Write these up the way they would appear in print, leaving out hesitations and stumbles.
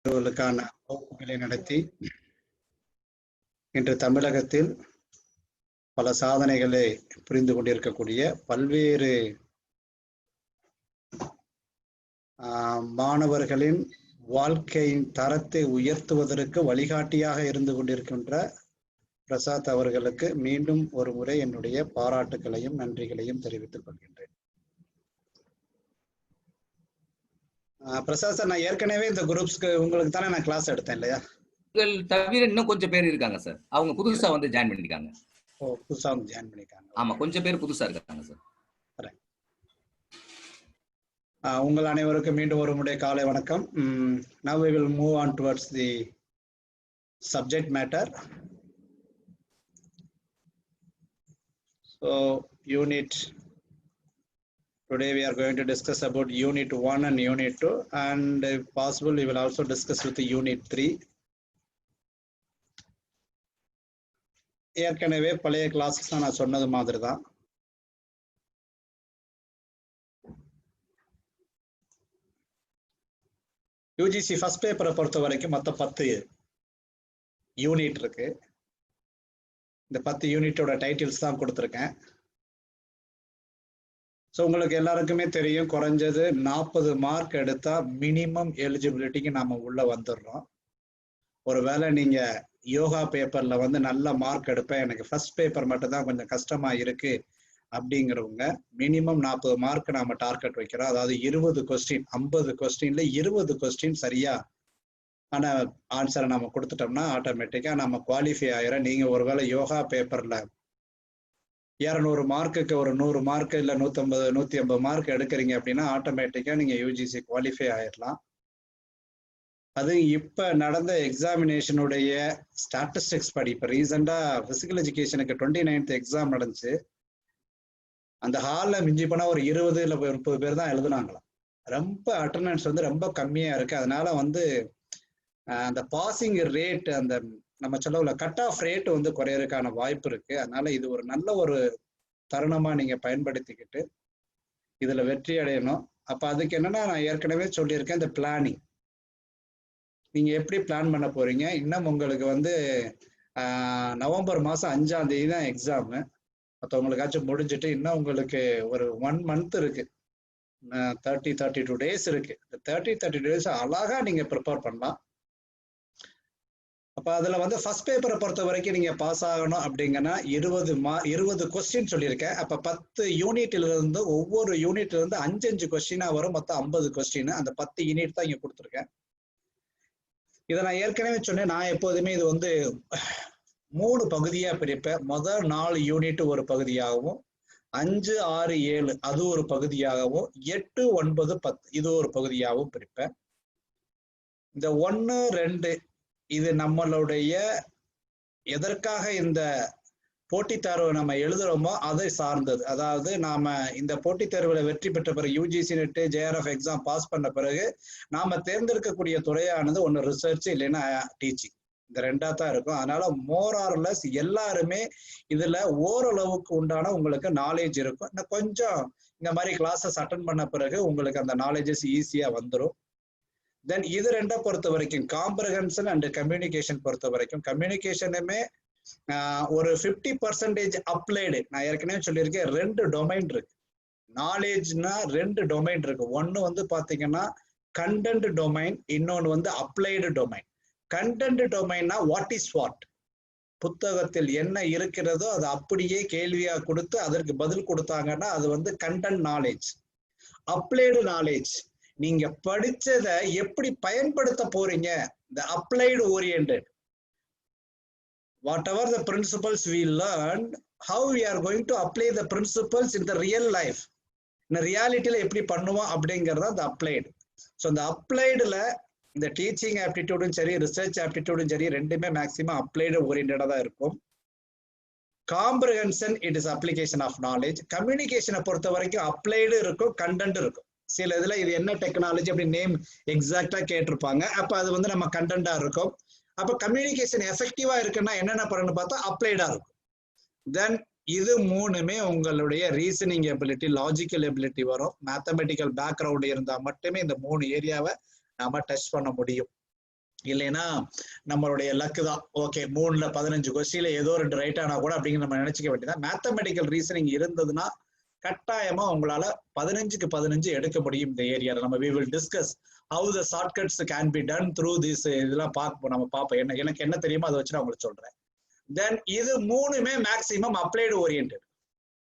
தேர்வுகளுக்கான வகுப்புகளை நடத்தி இன்று தமிழகத்தில் பல சாதனைகளை புரிந்து கொண்டிருக்கக்கூடிய பல்வேறு மாணவர்களின் வாழ்க்கையின் தரத்தை உயர்த்துவதற்கு வழிகாட்டியாக இருந்து கொண்டிருக்கின்ற பிரசாத் அவர்களுக்கு மீண்டும் ஒரு முறை என்னுடைய பாராட்டுகளையும் நன்றிகளையும் தெரிவித்துக் கொள்கின்றேன். பிரசாத் சார், நான் ஏற்கனவே இந்த குரூப்ஸ்க்கு உங்களுக்கு தானே நான் கிளாஸ் எடுத்தேன் இல்லையா? தவிர இன்னும் கொஞ்சம் பேர் இருக்காங்க சார். அவங்க புதுசா வந்து ஜாயின் பண்ணிருக்காங்க. ஓ, புதுசா வந்து ஜாயின் பண்ணிருக்காங்க. ஆமா, கொஞ்சம் பேர் புதுசா இருக்காங்க சார். உங்கள் அனைவருக்கும் மீண்டும் ஒரு முறை காலை வணக்கம். Now we will move on towards the subject matter. So unit today we are going to discuss about unit 1 and unit 2, and if possible we will also discuss with the unit 3. ஏற்கனவே பழைய classes நான் சொன்னது மாதிரி தான். UGC first பேப்பரை பொறுத்த வரைக்கும் மொத்தம் 10 யூனிட் இருக்கு. இந்த 10 யூனிட்டோட டைட்டில்ஸ் தான் கொடுத்துருக்கேன். ஸோ உங்களுக்கு எல்லாருக்குமே தெரியும், குறைஞ்சது 40 மார்க் எடுத்தா மினிமம் எலிஜிபிலிட்டிக்கு நாம உள்ள வந்துடுறோம். ஒருவேளை நீங்க யோகா பேப்பர்ல வந்து நல்ல மார்க் எடுப்பேன், எனக்கு ஃபர்ஸ்ட் பேப்பர் மட்டும் தான் கொஞ்சம் கஷ்டமா இருக்கு அப்படிங்கிறவங்க மினிமம் 40 மார்க் நாம டார்கெட் வைக்கிறோம். அதாவது 20 கொஸ்டின், 50 கொஸ்டின்ல 20 கொஸ்டின் சரியா ஆனா ஆன்சரை நம்ம கொடுத்துட்டோம்னா ஆட்டோமேட்டிக்கா நம்ம குவாலிஃபை ஆயிரும். நீங்க ஒருவேளை யோகா பேப்பர்ல 200 மார்க்குக்கு ஒரு 100 மார்க் இல்ல 150 150 மார்க் எடுக்கிறீங்க அப்படின்னா ஆட்டோமேட்டிக்கா நீங்க யூஜிசி குவாலிஃபை ஆயிடலாம். அது இப்ப நடந்த எக்ஸாமினேஷனுடைய ஸ்டாட்டிஸ்டிக்ஸ் படி, இப்ப ரீசெண்டா பிசிக்கல் எஜுகேஷனுக்கு 29th எக்ஸாம் நடந்துச்சு. அந்த ஹால்ல மிஞ்சி போனா ஒரு 20 இல்ல 30 பேர் தான் எழுதுனாங்களாம். ரொம்ப அட்டெண்டன்ஸ் வந்து ரொம்ப கம்மியா இருக்கு. அதனால வந்து அந்த பாசிங் ரேட், அந்த நம்ம சொல்ல கட் ஆஃப் ரேட் வந்து குறையறதுக்கான வாய்ப்பு இருக்கு. அதனால இது ஒரு நல்ல ஒரு தருணமா நீங்க பயன்படுத்திக்கிட்டு இதுல வெற்றி அடையணும். அப்ப அதுக்கு என்னன்னா, நான் ஏற்கனவே சொல்லியிருக்கேன், இந்த பிளானிங் நீங்க எப்படி பிளான் பண்ண போறீங்க. இன்னும் உங்களுக்கு வந்து நவம்பர் மாசம் 5ஆம் தேதி தான் எக்ஸாமு. மற்றவங்களுக்காச்சும் முடிஞ்சுட்டு இன்னும் உங்களுக்கு ஒரு 1 month இருக்கு, 32 days இருக்கு. 30 days அழகா நீங்க ப்ரிப்பேர் பண்ணலாம். அப்ப அதுல வந்து ஃபர்ஸ்ட் பேப்பரை பொறுத்த வரைக்கும் நீங்க பாஸ் ஆகணும் அப்படிங்கன்னா 20 கொஸ்டின் சொல்லியிருக்கேன். அப்ப 10 யூனிட்ல இருந்து ஒவ்வொரு யூனிட்ல இருந்து 5 கொஸ்டினா வரும். மொத்தம் 50 கொஸ்டின். அந்த 10 யூனிட் தான் இங்க கொடுத்துருக்கேன். இதை நான் ஏற்கனவே சொன்னேன், நான் எப்போதுமே இது வந்து 3 பகுதியா பிரிப்பேன். முதல் 4 யூனிட் ஒரு பகுதியாகவும், 5, 6, 7 அது ஒரு பகுதியாகவும், 8, 9, 10 இது ஒரு பகுதியாகவும் பிரிப்பேன். இந்த 1, 2 இது நம்மளுடைய எதற்காக இந்த போட்டித் தேர்வை நம்ம எழுதுறோமோ அதை சார்ந்தது. அதாவது நாம இந்த போட்டித் தேர்வுல வெற்றி பெற்ற பிறகு UGC NET JRF exam pass பண்ண பிறகு நாம தேர்ந்தெடுக்கக்கூடிய துறையானது ஒன்று ரிசர்ச், இல்லைன்னா டீச்சிங். இந்த 2ஆ தான் இருக்கும். அதனால மோர் ஆர் லெஸ் எல்லாருமே இதுல ஓரளவுக்கு உண்டான உங்களுக்கு நாலேஜ் இருக்கும். இன்னும் கொஞ்சம் இந்த மாதிரி கிளாஸஸ் அட்டன் பண்ண பிறகு உங்களுக்கு அந்த நாலேஜஸ் ஈஸியா வந்துடும். தென் இது 2 பொறுத்த வரைக்கும் காம்ப்ரஹென்ஷன் அண்ட் கம்யூனிகேஷன் பொறுத்த வரைக்கும், கம்யூனிகேஷனுமே ஒரு 50% அப்ளைடு. நான் ஏற்கனவே சொல்லியிருக்கேன், 2 டொமைன் இருக்கு. நாலேஜ்னா 2 டொமைன் இருக்கு. ஒன்னு வந்து பாத்தீங்கன்னா கண்டென்ட் டொமைன், இன்னொன்னு வந்து அப்ளைடு டொமைன். கண்டென்ட் டொமைன்னா வாட் இஸ் வாட், புத்தகத்தில் என்ன இருக்கிறதோ அது அப்படியே கேள்வியா கொடுத்து அதற்கு பதில் கொடுத்தாங்கன்னா அது வந்து கண்டென்ட் நாலேஜ். அப்ளைடு நாலேஜ், நீங்க படிச்சதை எப்படி பயன்படுத்த போறீங்க, இந்த applied oriented. whatever the principles we learned, how we are going to apply the principles in the real life, இந்த ரியாலிட்டியில எப்படி பண்ணுவோம் அப்படிங்கறத அந்த அப்ளைடு. ஸோ இந்த அப்ளைடுல இந்த டீச்சிங் ஆப்டிடியூடும் சரி, ரிசர்ச் ஆப்டிடியூடும் சரி, ரெண்டுமே மேக்சிமம் அப்ளைடு ஓரியன்டா தான் இருக்கும். Comprehension it is application of knowledge. கம்யூனிகேஷனை பொறுத்த வரைக்கும் அப்ளைடு இருக்கும், கண்டென்ட் இருக்கும். சில இதுல இது என்ன டெக்னாலஜி அப்படி நேம் எக்ஸாக்டா கேட்டிருப்பாங்க. அப்ப அது வந்து நம்ம கண்டென்ட்டா இருக்கும். அப்ப கம்யூனிகேஷன் எஃபெக்டிவா இருக்குன்னா என்னென்ன பண்ணணும்னு பார்த்தா அப்ளைடா இருக்கும். தென் இது 3மே உங்களுடைய ரீசனிங் எபிலிட்டி, லாஜிக்கல் எபிலிட்டி வரும். மேத்தமெட்டிக்கல் பேக்ரவுண்ட் இருந்தா மட்டுமே இந்த 3 ஏரியாவை நாம டச் பண்ண முடியும். இல்லைன்னா நம்மளுடைய லக்கு தான். ஓகே 3ல 15 கொஸ்டின்ல ஏதோ 2 ரைட் ஆனா கூட அப்படிங்கிற நம்ம நினைச்சுக்க வேண்டியதான். மேத்தமெட்டிக்கல் ரீசனிங் இருந்ததுன்னா கட்டாயமா உங்களால 15க்கு 15 எடுக்க முடியும் இந்த ஏரியால. நம்ம we will discuss how the shortcuts can be done through this. இதெல்லாம் நம்ம பார்ப்போம். எனக்கு என்ன தெரியுமோ அதை வச்சு நான் உங்களுக்கு சொல்றேன். தென் இது மூணுமே maximum applied oriented,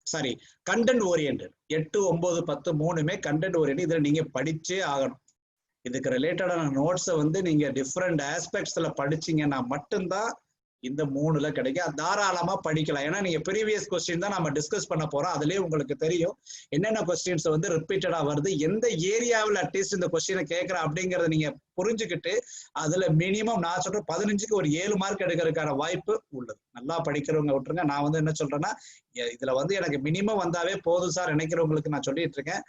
sorry content oriented. 8, 9, 10 மூணுமே கண்டென்ட் ஓரியன்டட். இதுல நீங்க படிச்சே ஆகணும். இதுக்கு ரிலேட்டடான நோட்ஸை வந்து நீங்க டிஃப்ரெண்ட் ஆஸ்பெக்ட்ஸ்ல படிச்சீங்கன்னா மட்டும்தான் இந்த 3ல கிடைக்கும். தாராளமா படிக்கலாம். ஏன்னா நீங்க ப்ரீவியஸ் கொஸ்டின் தான் நம்ம டிஸ்கஸ் பண்ண போறோம். அதுலயே உங்களுக்கு தெரியும் என்னென்ன கொஸ்டின்ஸ் வந்து ரிப்பீட்டடா வருது, எந்த ஏரியாவில் அட்லீஸ்ட் இந்த கொஸ்டினை கேட்கறேன் அப்படிங்கறத நீங்க புரிஞ்சுக்கிட்டு அதுல மினிமம் நான் சொல்றேன் 15க்கு ஒரு 7 மார்க் எடுக்கிறதுக்கான வாய்ப்பு உள்ளது. நல்லா படிக்கிறவங்க விட்டுருங்க. நான் வந்து என்ன சொல்றேன்னா இதுல வந்து எனக்கு மினிமம் வந்தாவே போதும் சார் நினைக்கிறவங்களுக்கு நான் சொல்லிட்டு இருக்கேன்.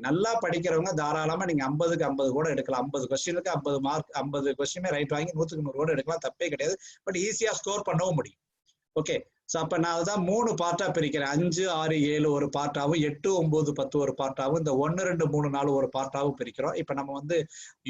நல்லா படிக்கிறவங்க தாராளமா நீங்க 50க்கு 50 கூட எடுக்கலாம். 50 கொஸ்டினுக்கு 50 மார்க், 50 கொஸ்டினுமே ரைட் வாங்கி 100க்கு 100 கூட எடுக்கலாம், தப்பே கிடையாது. பட் ஈஸியா ஸ்கோர் பண்ணவும் முடியும். ஓகே, ஸோ அப்ப நான் அதான் 3 பார்ட்டா பிரிக்கிறேன். 5, 6, 7 ஒரு பார்ட்டாவும், 8, 9, 10 ஒரு பார்ட்டாவும், இந்த 1, 2, 3, 4 ஒரு பார்ட்டாவும் பிரிக்கிறோம். இப்ப நம்ம வந்து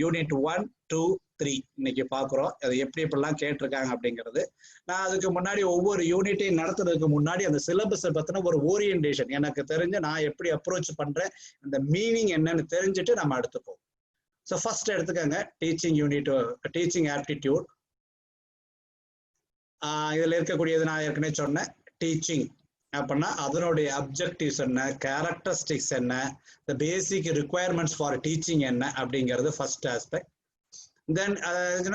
யூனிட் 1, 2, 3 இன்னைக்கு பாக்குறோம். அதை எப்படிலாம் கேட்டிருக்காங்க அப்படிங்கிறது. நான் அதுக்கு முன்னாடி ஒவ்வொரு யூனிட்டையும் நடத்துறதுக்கு முன்னாடி அந்த சிலபஸை பத்தின ஒரு ஓரியன்டேஷன் எனக்கு தெரிஞ்சு நான் எப்படி அப்ரோச் பண்றேன், அந்த மீனிங் என்னன்னு தெரிஞ்சுட்டு நம்ம எடுத்துப்போம். ஸோ ஃபர்ஸ்ட் எடுத்துக்கோங்க டீச்சிங் யூனிட், டீச்சிங் ஆப்டிடியூட். இதுல இருக்கக்கூடியது நான் ஏற்கனவே சொன்னேன். டீச்சிங் அப்படின்னா அதனுடைய அப்ஜெக்டிவ்ஸ் என்ன, கேரக்டரிஸ்டிக்ஸ் என்ன, த பேசிக் ரிக்குவயர்மெண்ட்ஸ் ஃபார் டீச்சிங் என்ன அப்படிங்கிறது ஃபர்ஸ்ட் ஆஸ்பெக்ட். தென்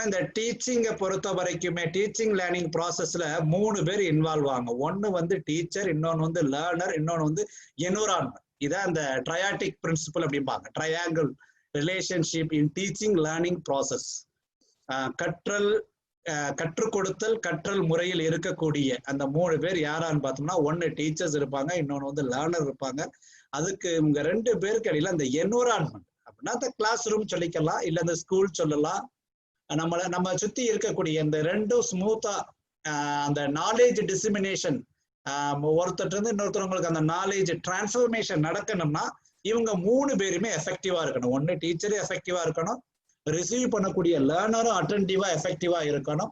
இந்த டீச்சிங்கை பொறுத்த வரைக்குமே டீச்சிங் லேர்னிங் ப்ராசஸ்ல 3 பேர் இன்வால்வ் ஆகும். ஒன்னு வந்து டீச்சர், இன்னொன்னு வந்து லேர்னர், இன்னொன்னு வந்து என்விரான்மெண்ட். இதான் அந்த ட்ரையாட்டிக் பிரின்சிபல் அப்படிம்பாங்க. ட்ரையாங்கிள் ரிலேஷன்ஷிப் இன் டீச்சிங் லேர்னிங் ப்ராசஸ். கற்றுக் கொடுத்தல் கற்றல் முறையில் இருக்கக்கூடிய அந்த 3 பேர் யாரான்னு பார்த்தோம்னா, ஒன்னு டீச்சர்ஸ் இருப்பாங்க, இன்னொன்னு வந்து லேர்னர் இருப்பாங்க. அதுக்கு இவங்க 2 பேருக்கு இடையில அந்த என்விரான்மெண்ட் அப்படின்னா அந்த கிளாஸ் ரூம் சொல்லிக்கலாம், இல்ல அந்த ஸ்கூல் சொல்லலாம். நம்ம சுத்தி இருக்கக்கூடிய இந்த 2 ஸ்மூத்தா அந்த நாலேஜ் டிசிமினேஷன், ஒருத்தர் இருந்து இன்னொருத்தவங்களுக்கு அந்த நாலேஜ் டிரான்ஸ்ஃபர்மேஷன் நடக்கணும்னா இவங்க 3 பேருமே எஃபெக்டிவா இருக்கணும். ஒன்னு டீச்சரும் எஃபெக்டிவா இருக்கணும், ரிசீவ் பண்ணக்கூடிய லேர்னரும் அட்டென்டிவா எஃபெக்டிவா இருக்கணும்.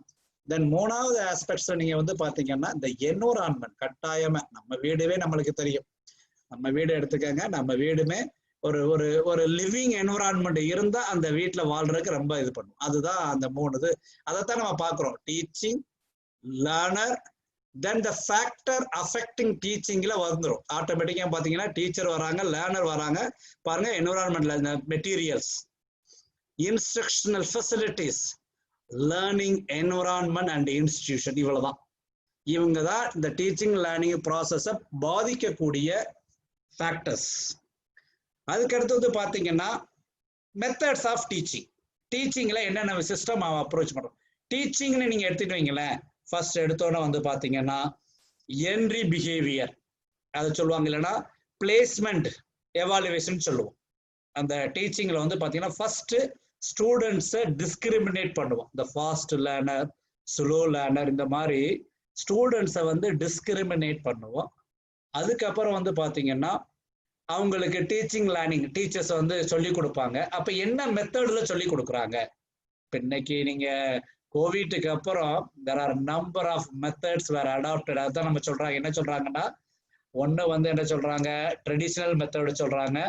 தென் 3வது ஆஸ்பெக்ட்ஸ்ல நீங்க வந்து பாத்தீங்கன்னா இந்த என்விரான்மெண்ட் கட்டாயமா. நம்ம வீடுவே நம்மளுக்கு தெரியும். நம்ம வீடு எடுத்துக்கங்க, நம்ம வீடுமே ஒரு ஒரு ஒரு லிவிங் என்விரான்மெண்ட் இருந்தா அந்த வீட்டுல வாழ்றதுக்கு ரொம்ப இது பண்ணும். அதுதான் அந்த 3 இது. அதைத்தான் நம்ம பாக்குறோம். Teaching, learner, then the factor affecting டீச்சிங்ல வந்துடும். ஆட்டோமேட்டிக்கா பாத்தீங்கன்னா டீச்சர் வராங்க, லேர்னர் வராங்க. பாருங்க என்விரான்மெண்ட்ல materials, instructional facilities, learning environment and institution. இவ்வளவுதான். இவங்க தான் இந்த டீச்சிங் லேர்னிங் ப்ராசஸை பாதிக்கக்கூடிய ஃபேக்டர்ஸ். அதுக்கு அடுத்தது பாத்தீங்கன்னா மெத்தட்ஸ் ஆஃப் டீச்சிங். டீச்சிங்ல என்னென்ன சிஸ்டம் அப்ரோச் பண்றோம். டீச்சிங்னு நீங்க எடுத்துட்டு வைங்களேன், ஃபர்ஸ்ட் எடுத்தோன்னே வந்து பாத்தீங்கன்னா என்ட்ரி பிஹேவியர் அதை சொல்லுவாங்க, இல்லைன்னா பிளேஸ்மெண்ட் எவாலுவேஷன் சொல்லுவோம். அந்த டீச்சிங்ல வந்து பாத்தீங்கன்னா ஃபர்ஸ்ட் ஸ்டூடெண்ட்ஸை டிஸ்கிரிமினேட் பண்ணுவோம். இந்த ஃபாஸ்ட் லேர்னர், ஸ்லோ லேர்னர், இந்த மாதிரி ஸ்டூடெண்ட்ஸை வந்து டிஸ்கிரிமினேட் பண்ணுவோம். அதுக்கப்புறம் வந்து பாத்தீங்கன்னா அவங்களுக்கு டீச்சிங் லேர்னிங் டீச்சர்ஸ் வந்து சொல்லி கொடுப்பாங்க. அப்ப என்ன மெத்தட்ல சொல்லி கொடுக்குறாங்க. இப்ப இன்னைக்கு நீங்க கோவிட்டுக்கு அப்புறம் there are number of methods were adopted. அதான் நம்ம சொல்றாங்க. என்ன சொல்றாங்கன்னா, ஒன்னு வந்து என்ன சொல்றாங்க, ட்ரெடிஷனல் மெத்தட் சொல்றாங்க,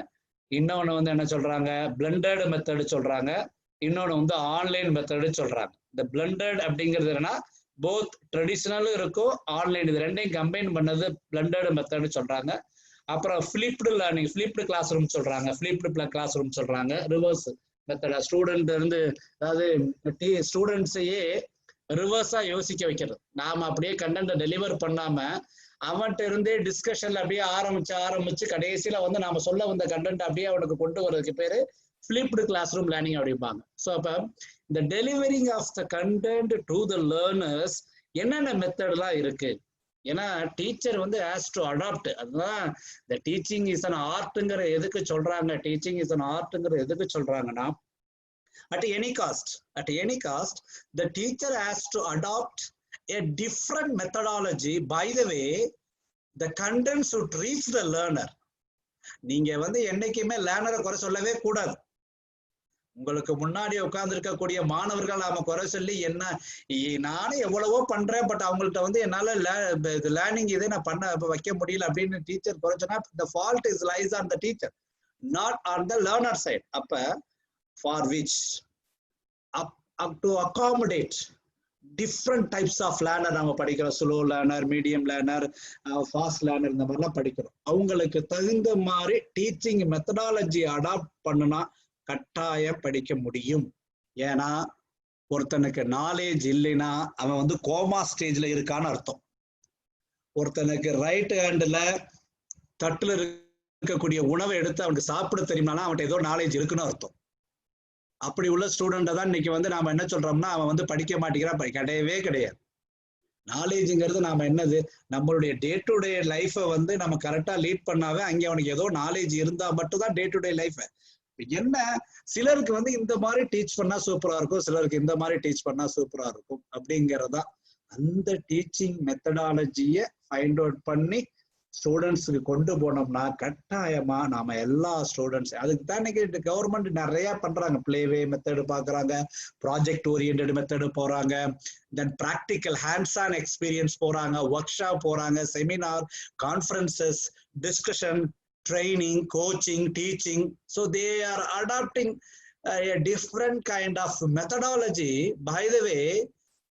இன்னொன்னு வந்து என்ன சொல்றாங்க, பிளண்டட் மெத்தட் சொல்றாங்க, இன்னொன்னு வந்து ஆன்லைன் மெத்தடு சொல்றாங்க. இந்த பிளண்டட் அப்படிங்கிறது என்னன்னா போத் ட்ரெடிஷனலும் இருக்கும், ஆன்லைன், இது ரெண்டையும் கம்பைன் பண்ணது பிளண்டட் மெத்தடு சொல்றாங்க. அப்புறம் ஃபிளிப்டு லேர்னிங், ஃபிளிப்டு கிளாஸ் ரூம் சொல்றாங்க, ஃபிளிப்டு கிளாஸ் ரூம் சொல்றாங்க. ரிவர்ஸ் மெத்தட், ஸ்டூடெண்ட் இருந்து, அதாவது ஸ்டூடெண்ட்ஸையே ரிவர்ஸா யோசிக்க வைக்கிறது. நாம அப்படியே கண்டென்ட் டெலிவர் பண்ணாம அவன்கிட்ட இருந்தே டிஸ்கஷன்ல அப்படியே ஆரம்பிச்சு கடைசியில வந்து நாம சொல்ல வந்த கண்டென்ட் அப்படியே அவனுக்கு கொண்டு வர்றதுக்கு பேரு ஃபிளிப்டு கிளாஸ் ரூம் லேர்னிங் அப்படிம்பாங்க. ஸோ அப்ப இந்த delivering of the content to the learners என்னென்ன மெத்தட்லாம் இருக்கு. ஏன்னா டீச்சர் வந்து ஹேஸ் டு அடாப்ட். அதுதான் இந்த டீச்சிங் இஸ் அன் ஆர்ட்ங்கிற எதுக்கு சொல்றாங்க. டீச்சிங் இஸ் அன் ஆர்ட்ங்கிற எதுக்கு சொல்றாங்கன்னா, at any cost the teacher has to adopt a different methodology. By the way, the content should reach the learner. நீங்க வந்து என்னைக்குமே லேர்னரை குறை சொல்லவே கூடாது. உங்களுக்கு முன்னாடி உட்கார்ந்து இருக்கக்கூடிய மாணவர்கள் நாம குறை சொல்லி என்ன, நானும் எவ்வளவோ பண்றேன், பட் அவங்கள்ட்ட வந்து என்னால லேர்னிங் இதே நான் பண்ண வைக்க முடியல அப்படின்னு teacher குறைச்சனா, the fault is lies on the teacher, not on the learner side. அப்ப for which up to accommodate different types of learner நம்ம படிக்கிறோம், slow learner, medium learner, fast learner, இந்த மாதிரிலாம் படிக்கிறோம். அவங்களுக்கு தகுந்த மாதிரி டீச்சிங் மெத்தடாலஜி அடாப்ட் பண்ணுனா கட்டாயம் படிக்க முடியும். ஏன்னா ஒருத்தனுக்கு நாலேஜ் இல்லைன்னா அவன் வந்து கோமா ஸ்டேஜ்ல இருக்கான்னு அர்த்தம். ஒருத்தனுக்கு ரைட் ஹேண்ட்ல தட்டுல இருக்கக்கூடிய உணவை எடுத்து அவனுக்கு சாப்பிட தெரியுமானா அவன்கிட்ட ஏதோ நாலேஜ் இருக்குன்னு அர்த்தம். அப்படி உள்ள ஸ்டூடெண்ட்டை தான் இன்னைக்கு வந்து நாம என்ன சொல்றோம்னா அவன் வந்து படிக்க மாட்டேங்கிறான். கிடையவே கிடையாது. நாலேஜுங்கிறது நாம என்னது, நம்மளுடைய டே டு டே லைஃபை வந்து நம்ம கரெக்டா லீட் பண்ணாவே அங்கே அவனுக்கு ஏதோ நாலேஜ் இருந்தா மட்டும் தான் டே டு டே லைஃப். என்ன சிலருக்கு வந்து இந்த மாதிரி டீச் பண்ணா சூப்பரா இருக்கும், சிலருக்கு இந்த மாதிரி டீச் பண்ணா சூப்பரா இருக்கும் அப்படிங்கிறதா. அந்த டீச்சிங் மெத்தடாலஜியை ஃபைண்ட் அவுட் பண்ணி ஸ்டூடெண்ட்ஸுக்கு கொண்டு போனோம்னா கட்டாயமா நாம எல்லா ஸ்டூடெண்ட்ஸ், அதுக்கு தான் இன்னைக்கு கவர்மெண்ட் நிறைய பண்றாங்க. பிளேவே மெத்தடு பாக்குறாங்க, ப்ராஜெக்ட் ஓரியன்டட் மெத்தடு போறாங்க, தென் ப்ராக்டிக்கல் ஹேண்ட்ஸ் ஆன் எக்ஸ்பீரியன்ஸ் போறாங்க, ஒர்க் ஷாப் போறாங்க, seminar, conferences, discussion, training, coaching, teaching. So they are adopting a different kind of methodology. By the way,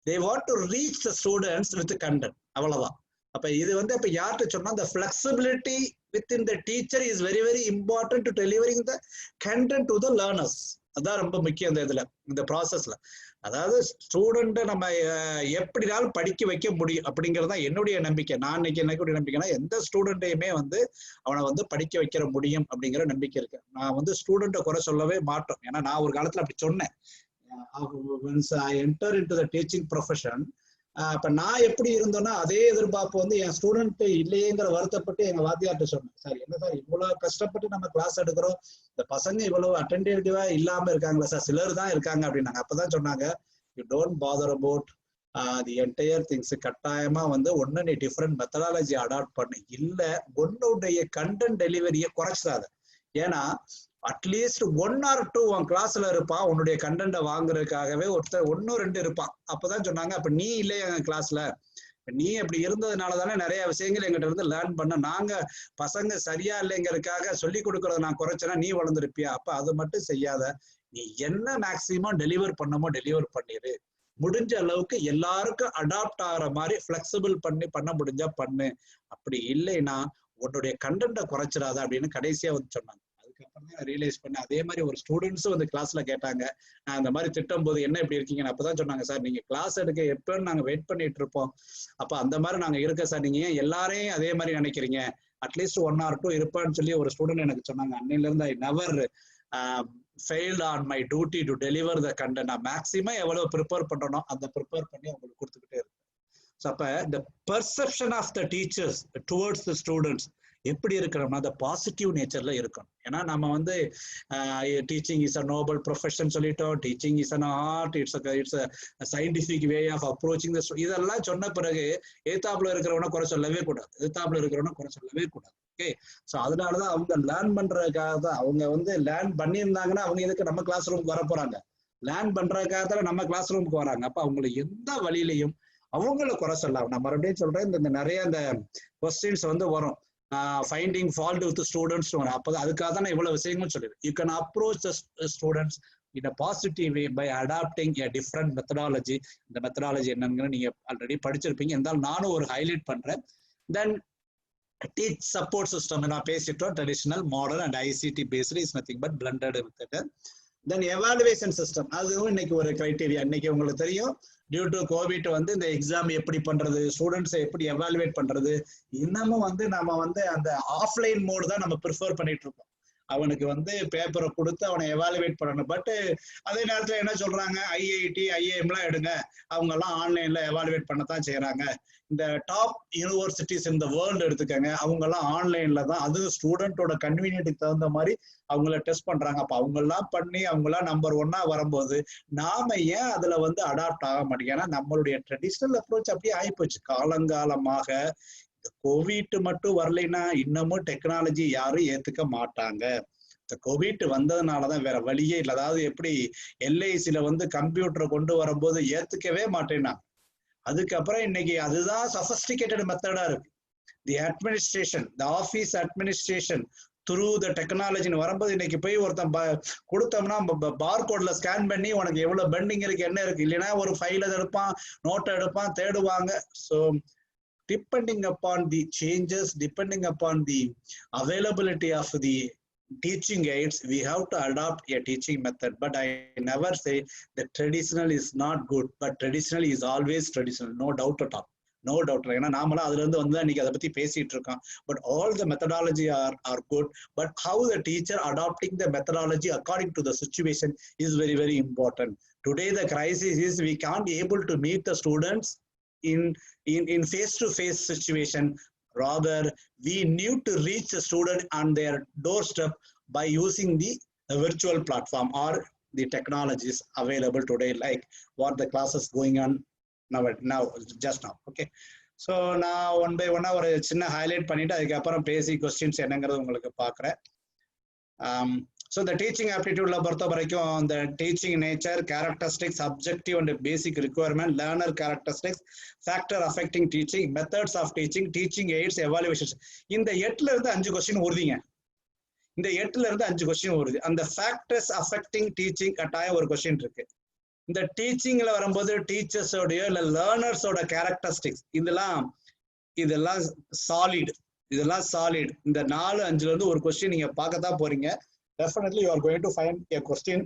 they want to reach the students with the content. அவ்வளவுதான். அப்ப இது வந்து அப்ப யார்கிட்ட சொன்னா, the flexibility within the teacher is very very important to delivering the content to the learners. அதான் ரொம்ப முக்கியம் இந்த இதுல, இந்த ப்ராசஸ்ல. அதாவது ஸ்டூடெண்ட்டை நம்ம எப்படினாலும் படிக்க வைக்க முடியும் அப்படிங்கிறதா என்னுடைய நம்பிக்கை. நான் இன்னைக்கு என்னுடைய நம்பிக்கைனா எந்த ஸ்டூடெண்ட்டையுமே வந்து அவனை வந்து படிக்க வைக்கிற முடியும் அப்படிங்கிற நம்பிக்கை இருக்கு. நான் வந்து ஸ்டூடெண்ட்டை குறை சொல்லவே மாட்டோம். ஏன்னா நான் ஒரு காலத்துல அப்படி சொன்னேன். once I enter into the teaching profession, அப்ப நான் எப்படி இருந்தோன்னா அதே எதிர்பார்ப்பு வந்து என் ஸ்டூடெண்ட் இல்லையேங்கிற வருத்தப்பட்டு எங்க வாத்தியார்ட்ட சொன்னேன். சார் என்ன சார் இவ்வளவு கஷ்டப்பட்டு நம்ம கிளாஸ் எடுக்கிறோம், இந்த பசங்க இவ்வளவு அட்டென்டிவா இல்லாம இருக்காங்களா சார், சிலர் தான் இருக்காங்க அப்படின்னாங்க. அப்பதான் சொன்னாங்க, you don't father about the entire things. கட்டாயமா வந்து ஒன்னு நீ டிஃப்ரெண்ட் மெத்தடாலஜி அடாப்ட் பண்ணு, இல்ல உன்னுடைய கண்டென்ட் டெலிவரியை குறைச்சிடாத. ஏன்னா அட்லீஸ்ட் 1 or 2 உன் கிளாஸ்ல இருப்பான், உன்னுடைய கண்டென்ட்டை வாங்குறதுக்காகவே ஒருத்தர் 1 or 2 இருப்பான். அப்பதான் சொன்னாங்க, அப்ப நீ இல்லையா எங்க கிளாஸ்ல, நீ அப்படி இருந்ததுனால தானே நிறைய விஷயங்கள் எங்கிட்ட இருந்து லேர்ன் பண்ண. நாங்க பசங்க சரியா இல்லைங்கிறதுக்காக சொல்லி கொடுக்கறத நான் குறைச்சேன்னா நீ வளர்ந்துருப்பியா? அப்ப அது மட்டும் செய்யாத, நீ என்ன மேக்சிமம் டெலிவர் பண்ணமோ டெலிவர் பண்ணிடு. முடிஞ்ச அளவுக்கு எல்லாருக்கும் அடாப்ட் ஆகிற மாதிரி பிளெக்சிபிள் பண்ண முடிஞ்சா பண்ணு. அப்படி இல்லைன்னா உன்னுடைய கண்டென்ட்டை குறைச்சிடாத அப்படின்னு கடைசியா வந்து சொன்னாங்க. அதுக்கப்புறம் தான் ரியலைஸ் பண்ணேன். அதே மாதிரி ஒரு ஸ்டூடெண்ட்ஸும் வந்து கிளாஸ்ல கேட்டாங்க, நான் இந்த மாதிரி திட்டம் போது என்ன இப்படி இருக்கீங்க? அப்பதான் சொன்னாங்க, சார் நீங்க கிளாஸ் எடுக்க எப்பன்னு நாங்க வெயிட் பண்ணிட்டு இருப்போம், அப்ப அந்த மாதிரி நாங்க இருக்க சார், நீங்க ஏன் எல்லாரையும் அதே மாதிரி நினைக்கிறீங்க, அட்லீஸ்ட் 1 or 2 இருப்பான்னு சொல்லி ஒரு ஸ்டூடெண்ட் எனக்கு சொன்னாங்க. அன்னையில இருந்து I never failed on my duty to deliver the content. நான் மேக்சிமம் எவ்வளவு ப்ரிப்பேர் பண்றனோ அந்த ப்ரிப்பேர் பண்ணி அவங்களுக்கு கொடுத்துக்கிட்டே இருக்கேன். ஸோ அப்ப the perception of the teachers towards the students எப்படி இருக்கிறோம்னா அந்த பாசிட்டிவ் நேச்சர்ல இருக்கணும். ஏன்னா நம்ம வந்து teaching is a noble profession சொல்லிட்டோம், teaching is an art, it's scientific way of approaching. இதெல்லாம் சொன்ன பிறகு ஏத்தாப்புல இருக்கிறவன குறை சொல்லவே கூடாது, எதிர்த்தாப்புல இருக்கிறவன குறை சொல்லவே கூடாது. ஓகே, ஸோ அதனாலதான் அவங்க லேர்ன் பண்றதுக்காக தான், அவங்க வந்து லேர்ன் பண்ணியிருந்தாங்கன்னா அவங்க இதுக்கு நம்ம கிளாஸ் ரூமுக்கு வர போறாங்க, லேர்ன் பண்றதுக்காக தான் நம்ம கிளாஸ் ரூமுக்கு வராங்க. அப்ப அவங்களை எந்த வழியிலையும் அவங்கள குறை சொல்லலாம். நான் மறுபடியும் சொல்றேன், இந்த நிறைய இந்த கொஸ்டின்ஸ் வந்து வரும், finding fault with the students. அப்போ அதுக்காக தான் நான் இவ்வளவு விஷயங்கள் சொல்லிடுறேன். You can approach the students in a positive way by adapting a different methodology. இந்த மெத்தடாலஜி என்னன்னு நீங்க ஆல்ரெடி படிச்சிருப்பீங்க, இருந்தாலும் நானும் ஒரு ஹைலைட் பண்றேன். தென் teach support system நான் பேசிட்டோம், traditional, modern and ICT based, is nothing but blunted with. Then evaluation system, அதுவும் இன்னைக்கு ஒரு கிரைட்டீரியா. இன்னைக்கு உங்களுக்கு தெரியும், டியூ டு கோவிட் வந்து இந்த எக்ஸாம் எப்படி பண்றது, ஸ்டூடெண்ட்ஸை எப்படி எவாலுவேட் பண்றது, இன்னமும் வந்து நம்ம வந்து அந்த ஆஃப்லைன் மோடு தான் நம்ம ப்ரிஃபர் பண்ணிட்டு இருக்கோம். அவனுக்கு வந்து பேப்பரை கொடுத்து அவனை எவாலுவேட் பண்ணணும். பட் அதே நேரத்துல என்ன சொல்றாங்க, ஐஐடி ஐஏஎம்லாம் எடுங்க, அவங்க எல்லாம் ஆன்லைன்ல எவாலுவேட் பண்ணத்தான் செய்யறாங்க. இந்த டாப் யூனிவர்சிட்டிஸ் இந்த வேர்ல்டு எடுத்துக்கங்க, அவங்க எல்லாம் ஆன்லைன்ல தான், அது ஸ்டூடெண்டோட கன்வீனியன்ட்டுக்கு தகுந்த மாதிரி அவங்கள டெஸ்ட் பண்றாங்க. அப்ப அவங்க எல்லாம் பண்ணி அவங்க எல்லாம் நம்பர் 1 வரும்போது நாம ஏன் அதுல வந்து அடாப்ட் ஆக மாட்டேங்க? ஏன்னா நம்மளுடைய ட்ரெடிஷனல் அப்ரோச் அப்படியே ஆயிப்போச்சு. காலங்காலமாக கோவிட் மட்டும் வரலைன்னா இன்னமும் டெக்னாலஜி யாரும் ஏத்துக்க மாட்டாங்க. இந்த கோவிட் வந்ததுனாலதான் வேற வழியே இல்லை. அதாவது எப்படி எல்ஐசில வந்து கம்ப்யூட்டரை கொண்டு வரும்போது ஏத்துக்கவே மாட்டேன்னா, அதுக்கப்புறம் இன்னைக்கு அதுதான் சஃபஸ்டிகேட்டட் மெத்தடா இருக்கு. The administration, the office administration through the டெக்னாலஜின்னு வரும்போது இன்னைக்கு போய் ஒருத்தன் கொடுத்தோம்னா பார் கோட்ல ஸ்கேன் பண்ணி உனக்கு எவ்வளவு பெண்டிங் இருக்கு என்ன இருக்கு, இல்லைன்னா ஒரு ஃபைல எடுப்பான், நோட்டை எடுப்பான், தேடுவாங்க. So depending upon the changes, depending upon the availability of the teaching aids, we have to adopt a teaching method. But I never say that traditional is not good, but traditional is always traditional, no doubt at all. No doubt. ஏன்னா நாமளும் அதுல இருந்து வந்து இன்னைக்கு அதை பத்தி பேசிட்டு இருக்கோம். But all the methodology are good. But how the teacher adopting the methodology according to the situation is very, very important. Today the crisis is we can't able to meet the students in face-to-face situation. Rather, we need to reach the student on their doorstep by using the virtual platform or the technologies available today, like what the classes going on just now. Okay, so now one by one ஒரு சின்ன highlight பண்ணிட்டு அதுக்கப்புறம் பேசிக் questions என்னங்கிறது உங்களுக்கு பார்க்குறேன். So the teaching aptitude பொறுத்த வரைக்கும் the teaching nature, characteristics, objective and basic requirement, learner characteristics, factor affecting teaching, methods of teaching, teaching aids, evaluations. இந்த 8ல இருந்து 5 கொஸ்டின் வருதுங்க. இந்த 8ல இருந்து 5 கொஸ்டின் வருது. அந்த factors affecting teaching கட்டாயம் ஒரு கொஸ்டின் இருக்கு. இந்த டீச்சிங்ல வரும்போது டீச்சர்ஸோடைய இல்ல லேர்னர்ஸோட கேரக்டரிஸ்டிக்ஸ் இதெல்லாம் சாலிட். இந்த 4-5ல இருந்து ஒரு கொஸ்டின் நீங்க பார்க்கத்தான் போறீங்க. Definitely you are going to find a question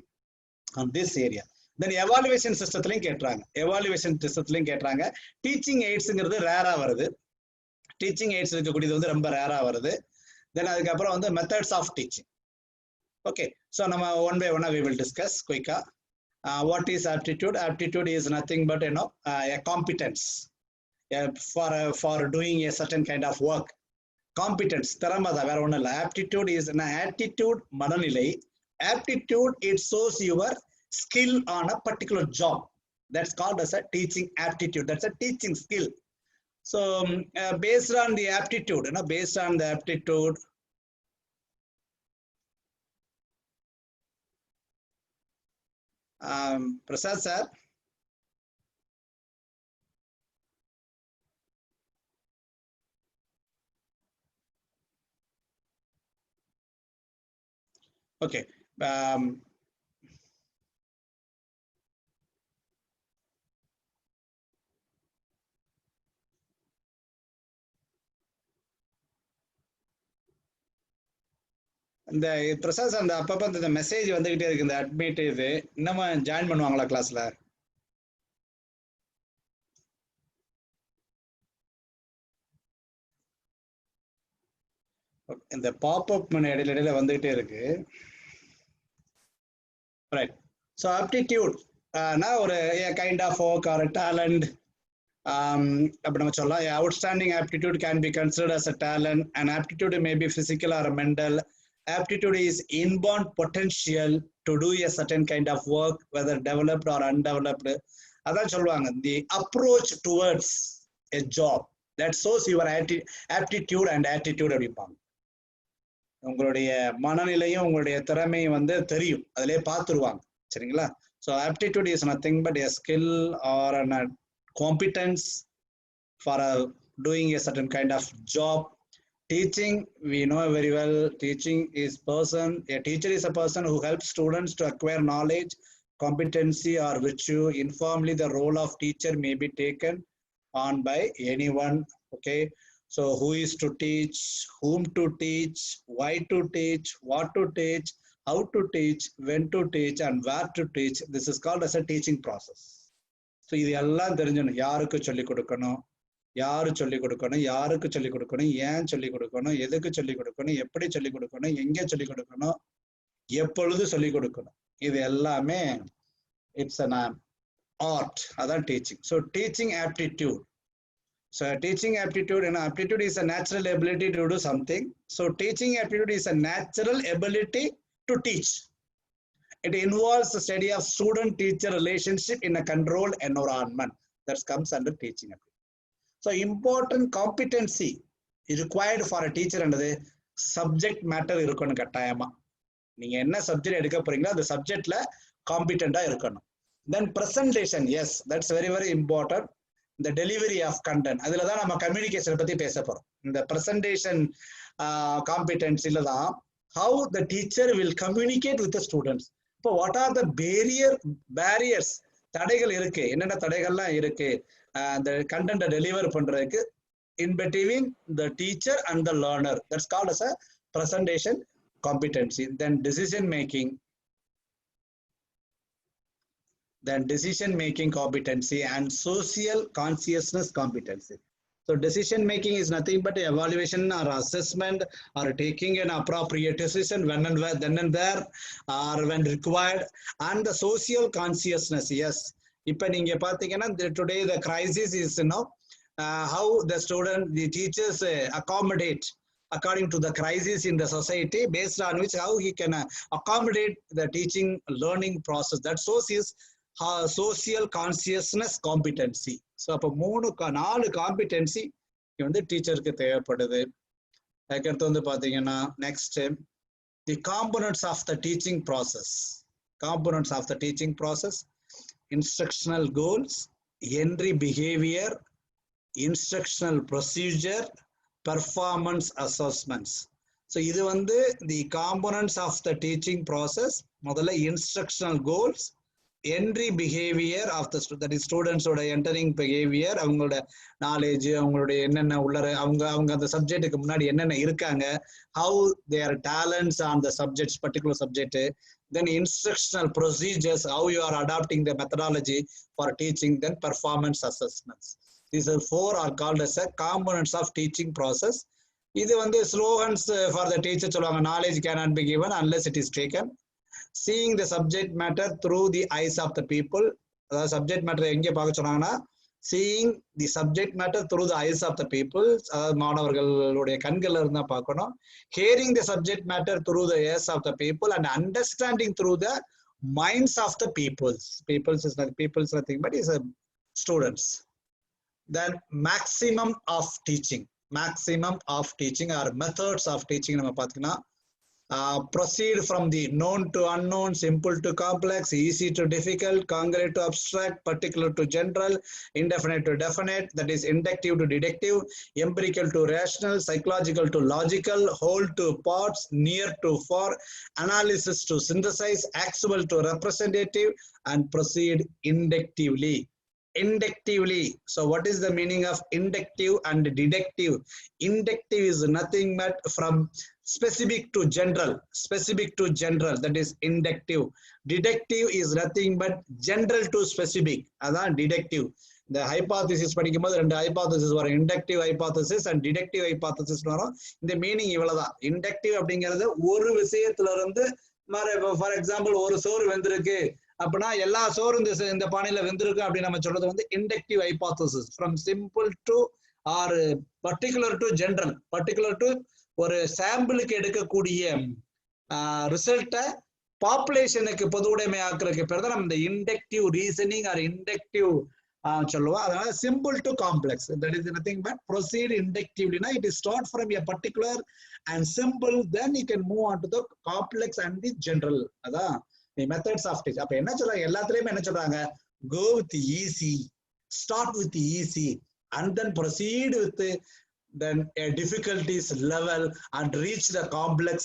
on this area. Then evaluation systemத்திலையும் கேட்றாங்க. டீச்சிங் எய்ட்ஸ்ங்கிறது ரேரா வருது. டீச்சிங் எய்ட்ஸ் இருக்கக்கூடியது வந்து ரொம்ப ரேரா வருது. தென் அதுக்கப்புறம் வந்து methods of teaching. Okay, so நம்ம ஒன் பை ஒன்னா we will discuss குயிக்கா. What is aptitude? Aptitude is nothing but a competence for doing a certain kind of work. Competence, திறமைதா, வேற ஒண்ணும் இல்லை. Aptitude is an attitude, மனநிலை. Aptitude, it shows your skill on a particular job. That's called as a teaching aptitude. That's a teaching skill. So based on the aptitude, Prasad sir. Okay. இந்த பிரசாத் அந்த அப்பப்ப இந்த message வந்துகிட்டே இருக்கு. இந்த admit இது இன்னமா ஜாயின் பண்ணுவாங்களா கிளாஸ்ல? இந்த பாப்அப் இடையில வந்துகிட்டே இருக்கு. ரைட். ஸோ ஆப்டிடியூட் ஒரு kind of work or talent அப்படி நம்ம சொல்லலாம். Outstanding aptitude can be considered as a talent. And aptitude may be physical or mental. Aptitude is inborn potential to do a certain kind of work, whether developed or undeveloped. அதான் சொல்லுவாங்க, the approach towards a job that shows your aptitude and attitude அப்படிப்பாங்க. உங்களுடைய மனநிலையும் உங்களுடைய திறமையும் வந்து தெரியும், அதிலே பார்த்துருவாங்க. சரிங்களா? So aptitude is nothing but a skill or a competence for doing a certain kind of job. Teaching, we know very well, teaching is a teacher is a person who helps students to acquire knowledge, competency or virtue. Informally, the role of teacher may be taken on by anyone. Okay, so who is to teach, whom to teach, why to teach, what to teach, how to teach, when to teach and where to teach. This is called as a teaching process. So இது எல்லாம் தெரிஞ்சணும். யாருக்கு சொல்லிக் கொடுக்கணும், யாரு சொல்லிக் கொடுக்கணும், யாருக்கு சொல்லிக் கொடுக்கணும், ஏன் சொல்லிக் கொடுக்கணும், எதுக்கு சொல்லிக் கொடுக்கணும், எப்படி சொல்லிக் கொடுக்கணும், எங்கே சொல்லிக் கொடுக்கணும், எப்பொழுது சொல்லிக் கொடுக்கணும், இது எல்லாமே இட்ஸ் an art. அதான் teaching. So teaching aptitude. So teaching aptitude என்ன? Aptitude is a natural ability to do something. So teaching aptitude is a natural ability to teach. It involves the study of student-teacher relationship in a controlled environment. That comes under teaching aptitude. So important competency required for a teacher and the subject matter இருக்கணும் கட்டாயமா. நீங்க என்ன subject எடுக்க போறீங்களோ அந்த சப்ஜெக்ட்ல காம்பிட்டண்டா இருக்கணும். Then presentation, yes that's very very important. இந்த டெலிவரி ஆஃப் கண்டென்ட், அதுல தான் நம்ம கம்யூனிகேஷன் பத்தி பேச போறோம். இந்த பிரசன்டேஷன் காம்பிட்டன்சில தான் how the teacher will communicate with the students. இப்போ வாட் ஆர் த பேரியர்ஸ், தடைகள் இருக்கு, என்னென்ன தடைகள்லாம் இருக்கு அந்த கண்டென்ட்டை டெலிவர் பண்றதுக்கு in between the teacher and the learner. That's called as a presentation competency. Then decision making competency and social consciousness competency. So decision making is nothing but evaluation or assessment or taking an appropriate decision when and where, then and there, or when required. And the social consciousness, yes. இப்ப நீங்க பாத்தீங்கன்னா today the crisis is how the teachers accommodate according to the crisis in the society, based on which how he can accommodate the teaching learning process. That source is social consciousness competency. So அப்ப 4 competency வந்து டீச்சருக்கு தேவைப்படுது. அதுக்கடுத்து வந்து பாத்தீங்கன்னா next the components of the teaching process, instructional goals, entry behavior, instructional procedure, performance assessments. So இது வந்து the components of the teaching process. முதல்ல instructional goals, entry behavior of the that is students ஓட entering behavior, அவங்களோட knowledge, அவங்களுடைய என்னென்ன உள்ளர அவங்க அந்த சப்ஜெக்ட்டுக்கு முன்னாடி என்னென்ன இருக்காங்க, how their talents on the subjects, particular subject. Then instructional procedures, how you are adopting the methodology for teaching. Then performance assessments. These 4 are called as a components of teaching process. இது வந்து slogans for the teacher சொல்லுவாங்க, knowledge cannot be given unless it is taken. Seeing the subject matter through the eyes of the people. அதாவது subject matter எங்கே பார்க்க சொன்னாங்கன்னா seeing the subject matter through the eyes of the people, அதாவது மாணவர்களுடைய கண்கள்ல இருந்தா பார்க்கணும். Hearing the subject matter through the ears of the people and understanding through the minds of the peoples is nothing but is a students. Then maximum of teaching or methods of teaching நம்ம பார்த்தீங்கன்னா proceed from the known to unknown, simple to complex, easy to difficult, concrete to abstract, particular to general, indefinite to definite, that is inductive to deductive, empirical to rational, psychological to logical, whole to parts, near to far, analysis to synthesize, actual to representative, and proceed inductively. So what is the meaning of inductive and deductive? Inductive is nothing but from specific to general, that is inductive. Deductive is nothing but general to specific, அதான் deductive. இந்த hypothesis படிக்கும்போது 2 hypothesis வரும், inductive hypothesis and deductive hypothesis வரும். இந்த meaning இவ்வளவுதான். Inductive அப்படிங்கிறது ஒரு விஷயத்துல இருந்து, ஃபார் எக்ஸாம்பிள் ஒரு சோறு வெந்திருக்கு அப்படின்னா எல்லா சோறும் இந்த பானையில வெந்திருக்கு அப்படின்னு நம்ம சொல்றது வந்து inductive hypothesis. From simple to R particular to general, particular to ஒரு சாம்பிளுக்கு எடுக்கக்கூடிய ரிசல்ட்டை பாப்புலேஷனுக்கு பொது உடைமை ஆக்குறதுக்கு பேர் தான் நம்ம இந்த இண்டக்டிவ் ரீசனிங் ஆர் இண்டக்டிவ் சொல்லுவோம். அதனால simple to complex, that is nothing but proceed இண்டக்டிவ்லினா it is start from a particular and simple, then you can move on to the complex and the general. அதான் methods of teach. அப்ப என்ன சொல்றாங்க, எல்லாத்துலயுமே என்ன சொல்றாங்க, go with easy, start with easy and then proceed with then a difficulties level and reach the complex.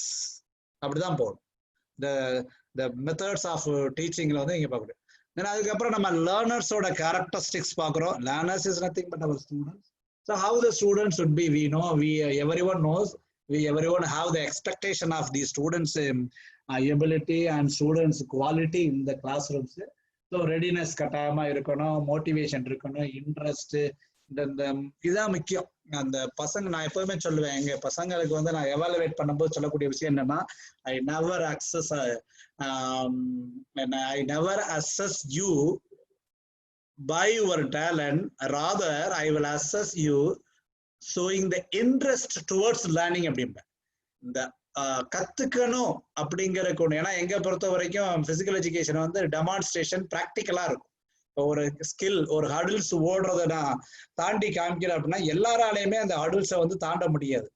அப்படிதான் போகும். the methods of teaching வந்து இங்க பார்க்கணும். then அதுக்கப்புறம் நம்ம learners ஓட characteristics பார்க்கிறோம். learners is nothing but our students. so how the students should be, we know, everyone knows, everyone have the expectation of the students ability and students quality in the classrooms. so readiness கட்டாயமா இருக்கணும், motivation இருக்கணும், interest, இதுதான் முக்கியம். அந்த பசங்க, நான் எப்பவுமே சொல்லுவேன், எங்க பசங்களுக்கு வந்து நான் எவாலுவேட் பண்ணும்போது சொல்லக்கூடிய விஷயம் என்னன்னா, I never assess you by your talent, rather I will assess you showing the interest towards learning அப்படிம்பேன். இந்த கத்துக்கணும் அப்படிங்கிறதுக்கு ஒண்ணு. ஏன்னா எங்க பொறுத்த வரைக்கும் பிசிக்கல் எஜுகேஷன் வந்து டெமான்ஸ்ட்ரேஷன் ப்ராக்டிக்கலா இருக்கும். ஒரு ஸ்கில், ஒரு ஹடில்ஸ் ஓடுறத நான் தாண்டி காமிக்கிறேன் அப்படின்னா எல்லாராலையுமே அந்த ஹடில்ஸை வந்து தாண்ட முடியாது.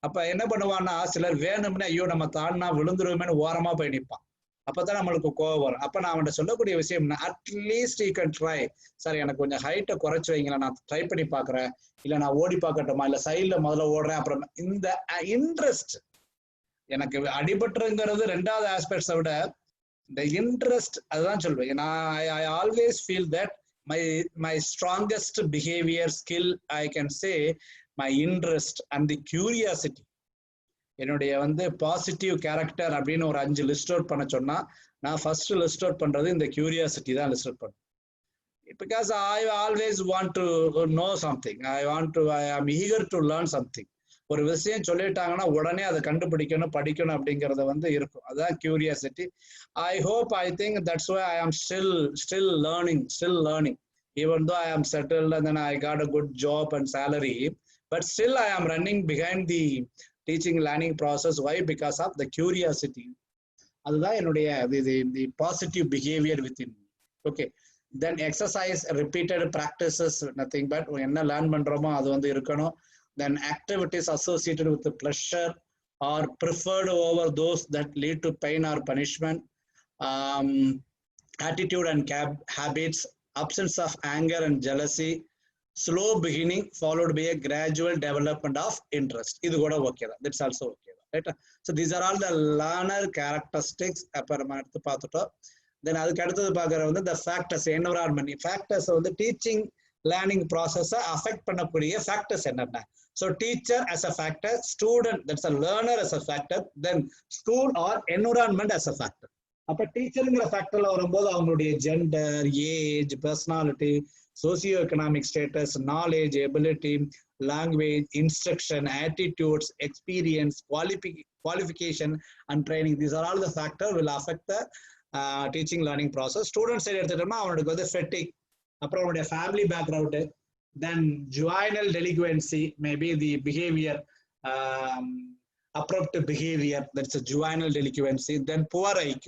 அப்ப என்ன பண்ணுவான்னா சிலர் வேணும்னே ஐயோ நம்ம தாண்டினா விழுந்துருவோமேனு ஓரமா போய் நிற்பான். அப்பதான் நம்மளுக்கு கோவம் வரும். அப்ப நான் அவன்கிட்ட சொல்லக்கூடிய விஷயம் at least you can try. Sir எனக்கு கொஞ்சம் ஹைட்டை குறைச்சு வைங்களேன், நான் ட்ரை பண்ணி பாக்குறேன், இல்ல நான் ஓடி பார்க்கட்டுமா, இல்ல சைட்ல முதல்ல ஓடுறேன், அப்புறம் இந்த இன்ட்ரெஸ்ட் எனக்கு அடிபட்டுங்கிறது ரெண்டாவது ஆஸ்பெக்ட்ஸை விட இந்த இன்ட்ரெஸ்ட் அதுதான் சொல்வேன். நான் I always feel that my strongest behavior skill I can say my interest and the curiosity. என்னுடைய வந்து பாசிட்டிவ் கேரக்டர் அப்படின்னு ஒரு 5 லிஸ்ட் அவுட் பண்ண சொன்னா நான் ஃபர்ஸ்ட் லிஸ்ட் அவுட் பண்றது இந்த கியூரியாசிட்டி தான் லிஸ்ட் அவுட் பண்ணுவேன். Because I always want to know something. I am eager to learn something. ஒரு விஷயம் சொல்லிட்டாங்கன்னா உடனே அதை கண்டுபிடிக்கணும், படிக்கணும் அப்படிங்கறது வந்து இருக்கும். அதான் curiosity. I think that's why I am still learning. Even though I am settled and then I got a good job and salary, but still I am running behind the teaching learning process. Why? Because of the curiosity. அதுதான் என்னுடைய the positive behavior within me. Okay. Then exercise, repeated practices, nothing but என்ன learn பண்றோமோ அது வந்து இருக்கணும். Then activities associated with the pleasure are preferred over those that lead to pain or punishment. Attitude and habits, absence of anger and jealousy, slow beginning followed by a gradual development of interest. Idu kuda okay da, that's also okay da, right? So these are all the learner characteristics. Apparama eduthu paathutom. Then adukku aduthathu paakra வந்து the factors, environment factors வந்து teaching learning process affect பண்ணக்கூடிய factors என்னென்ன. So teacher as a factor, student, that's a learner as a factor, then school or environment as a factor. அப்ப டீச்சருங்கிற ஃபேக்டர்ல வரும்போது அவங்களுடைய gender, age, personality, socio economic status, knowledge, ability, language, instruction, attitudes, experience, qualification and training, these are all the factor will affect the teaching learning process. Student side எடுத்துட்டோம்னா அவனுக்கு வந்து ஃபெட்டிக், அப்புறம் அவனுடைய family background, then juvenile delinquency, maybe the behavior, abrupt behavior, that's a juvenile delinquency, then poor IQ.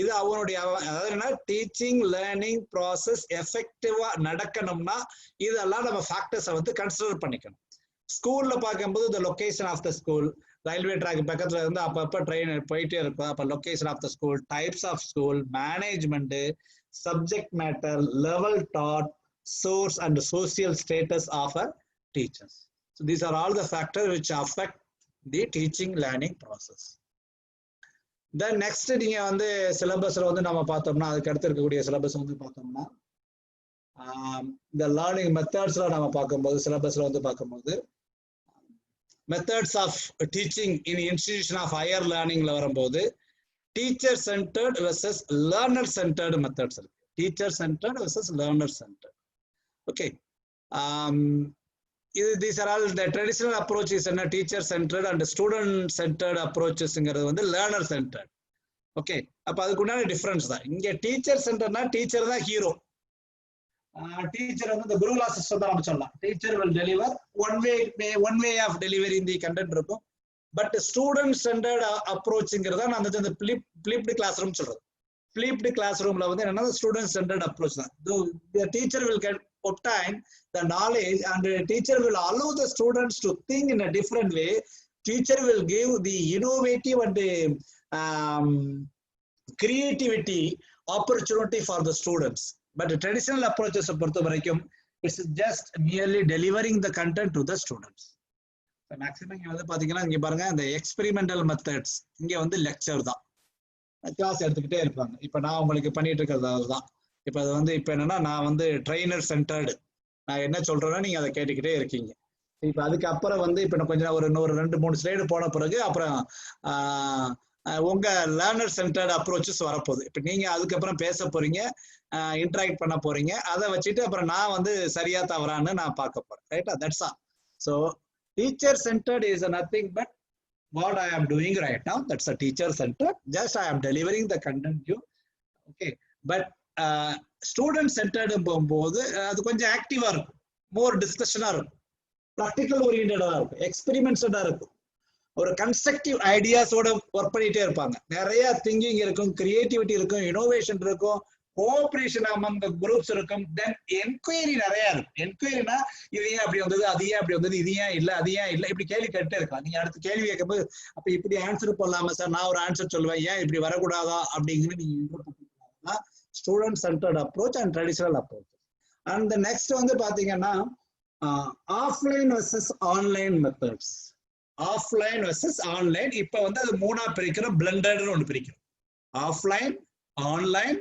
இது அவனுடைய அதாவது என்ன teaching learning process எஃபெக்டிவா நடக்கணும்னா இதெல்லாம் நம்ம ஃபேக்டர்ஸை வந்து கன்சிடர் பண்ணிக்கணும். ஸ்கூல்ல பார்க்கும்போது இந்த location of the school, railway track பக்கத்துல இருந்து அப்பப்போ ட்ரெயின் போயிட்டே இருக்கும். அப்போ location of the school, types of school, management, subject matter, level dot, source and social status of a teachers. So these are all the factors which affect the teaching learning process. Then next நீங்க வந்து சிலபஸ்ல வந்து நம்ம பார்த்தோம்னா அதுக்கு அடுத்து இருக்கக்கூடிய syllabus வந்து பார்த்தோம்னா இந்த லேர்னிங் மெத்தட்ஸ்ல நம்ம பார்க்கும்போது சிலபஸ்ல வந்து பார்க்கும்போது methods of teaching in institution of higher லேர்னிங்ல வரும்போது teacher centred versus learner centred methods இருக்கு. Teacher centred versus learner centred. Okay, these are all the traditional approaches and teacher centered and student centered approaches ங்கிறது வந்து learner centered. Okay, அப்ப அதுக்குண்டான difference தான். இங்க teacher சென்டர்னா teacher தான் hero. Teacher வந்து இந்த குருகுலா சிஸ்டம் தான் நம்ம சொல்லலாம். Teacher will deliver one way of delivering the content இருக்கும். பட் ஸ்டூடெண்ட் சென்டர்ட் அப்ரோச்ங்கிறது தான் அந்த ஃபிளிப்டு கிளாஸ் ரூம் சொல்றது. ஃபிளிப்டு கிளாஸ் ரூம்ல வந்து என்னன்னா ஸ்டூடெண்ட் சென்டர்ட் அப்ரோச் தான். The teacher will obtain the knowledge and the teacher will allow the students to think in a different way. Teacher will give the innovative and the creativity opportunity for the students. But the traditional approaches பொறுத்த வரைக்கும் it's just merely delivering the content to the students. Maximum இங்க வந்து பாத்தீங்கன்னா இங்க பாருங்க இந்த experimental methods இங்க வந்து லெக்சர் தான், கிளாஸ் எடுத்துக்கிட்டே இருப்பாங்க. இப்ப நான் உங்களுக்கு பண்ணிட்டு இருக்கிறது அதுதான். இப்ப அது வந்து இப்ப என்னன்னா நான் வந்து ட்ரெயினர் சென்டர்டு, நான் என்ன சொல்றேன்னா நீங்க அதை கேட்டுக்கிட்டே இருக்கீங்க. இப்ப அதுக்கப்புறம் வந்து இப்ப கொஞ்சம் ஒரு 2-3 ஸ்லைடு போன பிறகு அப்புறம் உங்க லேர்னர் சென்டர்டு அப்ரோச்சஸ் வரப்போகுது. இப்ப நீங்க அதுக்கப்புறம் பேச போறீங்க, இன்டராக்ட் பண்ண போறீங்க. அதை வச்சுட்டு அப்புறம் நான் வந்து சரியா தவறான்னு நான் பார்க்க போறேன். ரைட்டா? That's all. So teacher centered is nothing but what I am doing right now. That's a teacher centered. Just I am delivering the content to you. Okay. But student centered போகும்போது அது கொஞ்சம் ஆக்டிவா இருக்கும், மோர் டிஸ்கஷனா இருக்கும், ப்ராக்டிக்கல் ஓரியன்டா இருக்கும், எக்ஸ்பெரிமெண்ட்ஸா இருக்கும், ஒரு constructive ஐடியாஸோட work பண்ணிட்டே இருப்பாங்க. நிறைய திங்கிங் இருக்கும், கிரியேட்டிவிட்டி இருக்கும், இனோவேஷன் இருக்கும், கோஆபரேஷன் among the groups இருக்கும். தென் என்கொயரி நிறைய இருக்கும். என்கொயரினா இது ஏன் அப்படி வந்தது, அது ஏன் அப்படி வந்தது, இது ஏன் இல்ல, அது ஏன் இல்ல, இப்படி கேள்வி கேட்டே இருக்கலாம். நீங்க அடுத்த கேள்வி கேட்கும்போது அப்ப இப்படி ஆன்சர் பண்ணலாமா சார், நான் ஒரு ஆன்சர் சொல்லுவேன், ஏன் இப்படி வரக்கூடாதா அப்படிங்கிறது நீங்க student centred approach and traditional approach. And the next வந்து பாத்தீங்கன்னா offline versus online methods. Offline versus online. இப்ப வந்து அது மூணா பிரிக்கிறோம், பிளண்டட்னு ஒன்று பிரிக்கிறோம். Offline, online,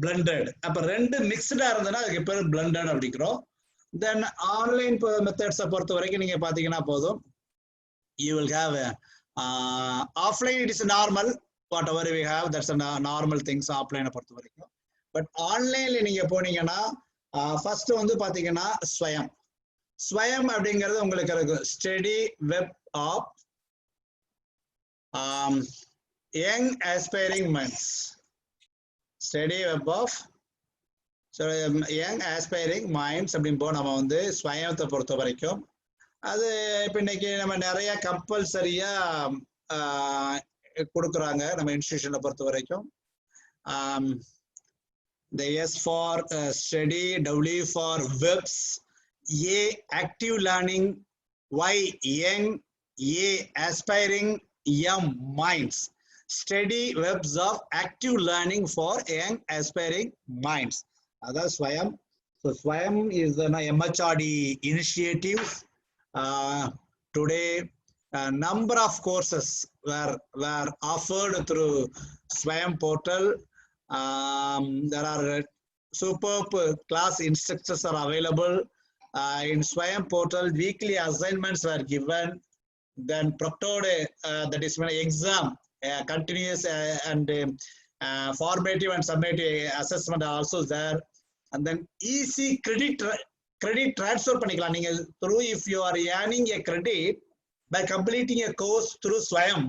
blunted. அப்ப ரெண்டு மிக்ஸ்டா இருந்ததுன்னா அதுக்கு பேர் பிளண்டட் அப்படிங்கிறோம். தென் ஆன்லைன் மெத்தட்ஸை பொறுத்த வரைக்கும் நீங்க பாத்தீங்கன்னா போதும், you will have offline it is normal, whatever we have that's a normal things offline பொறுத்த வரைக்கும். பட் ஆன்லைன்ல நீங்க போனீங்கன்னா ஃபர்ஸ்ட் வந்து பாத்தீங்கன்னா ஸ்வயம். ஸ்வயம் அப்படிங்கிறது உங்களுக்கு இருக்கு study web of young aspiring minds. Study web of young aspiring minds அப்படின்னு போ நம்ம வந்து ஸ்வயத்தை பொறுத்த வரைக்கும் அது இப்போ இன்னைக்கு நம்ம நிறைய கம்பல்சரியா கொடுக்குறாங்க நம்ம இன்ஸ்டிடியூஷனை பொறுத்த வரைக்கும். The S for study, W for webs, A active learning, Y young, A aspiring, M minds. Study webs of active learning for young aspiring minds. That's Swayam. So Swayam is an MHRD initiative. Today number of courses were offered through Swayam portal. There are superb class instructors are available in Swayam portal. Weekly assignments were given. Then proctored that is when exam continuous and formative and summative assessment are also there. And then easy credit transfer பண்ணிக்கலாம் நீங்க through if you are earning a credit by completing a course through Swayam.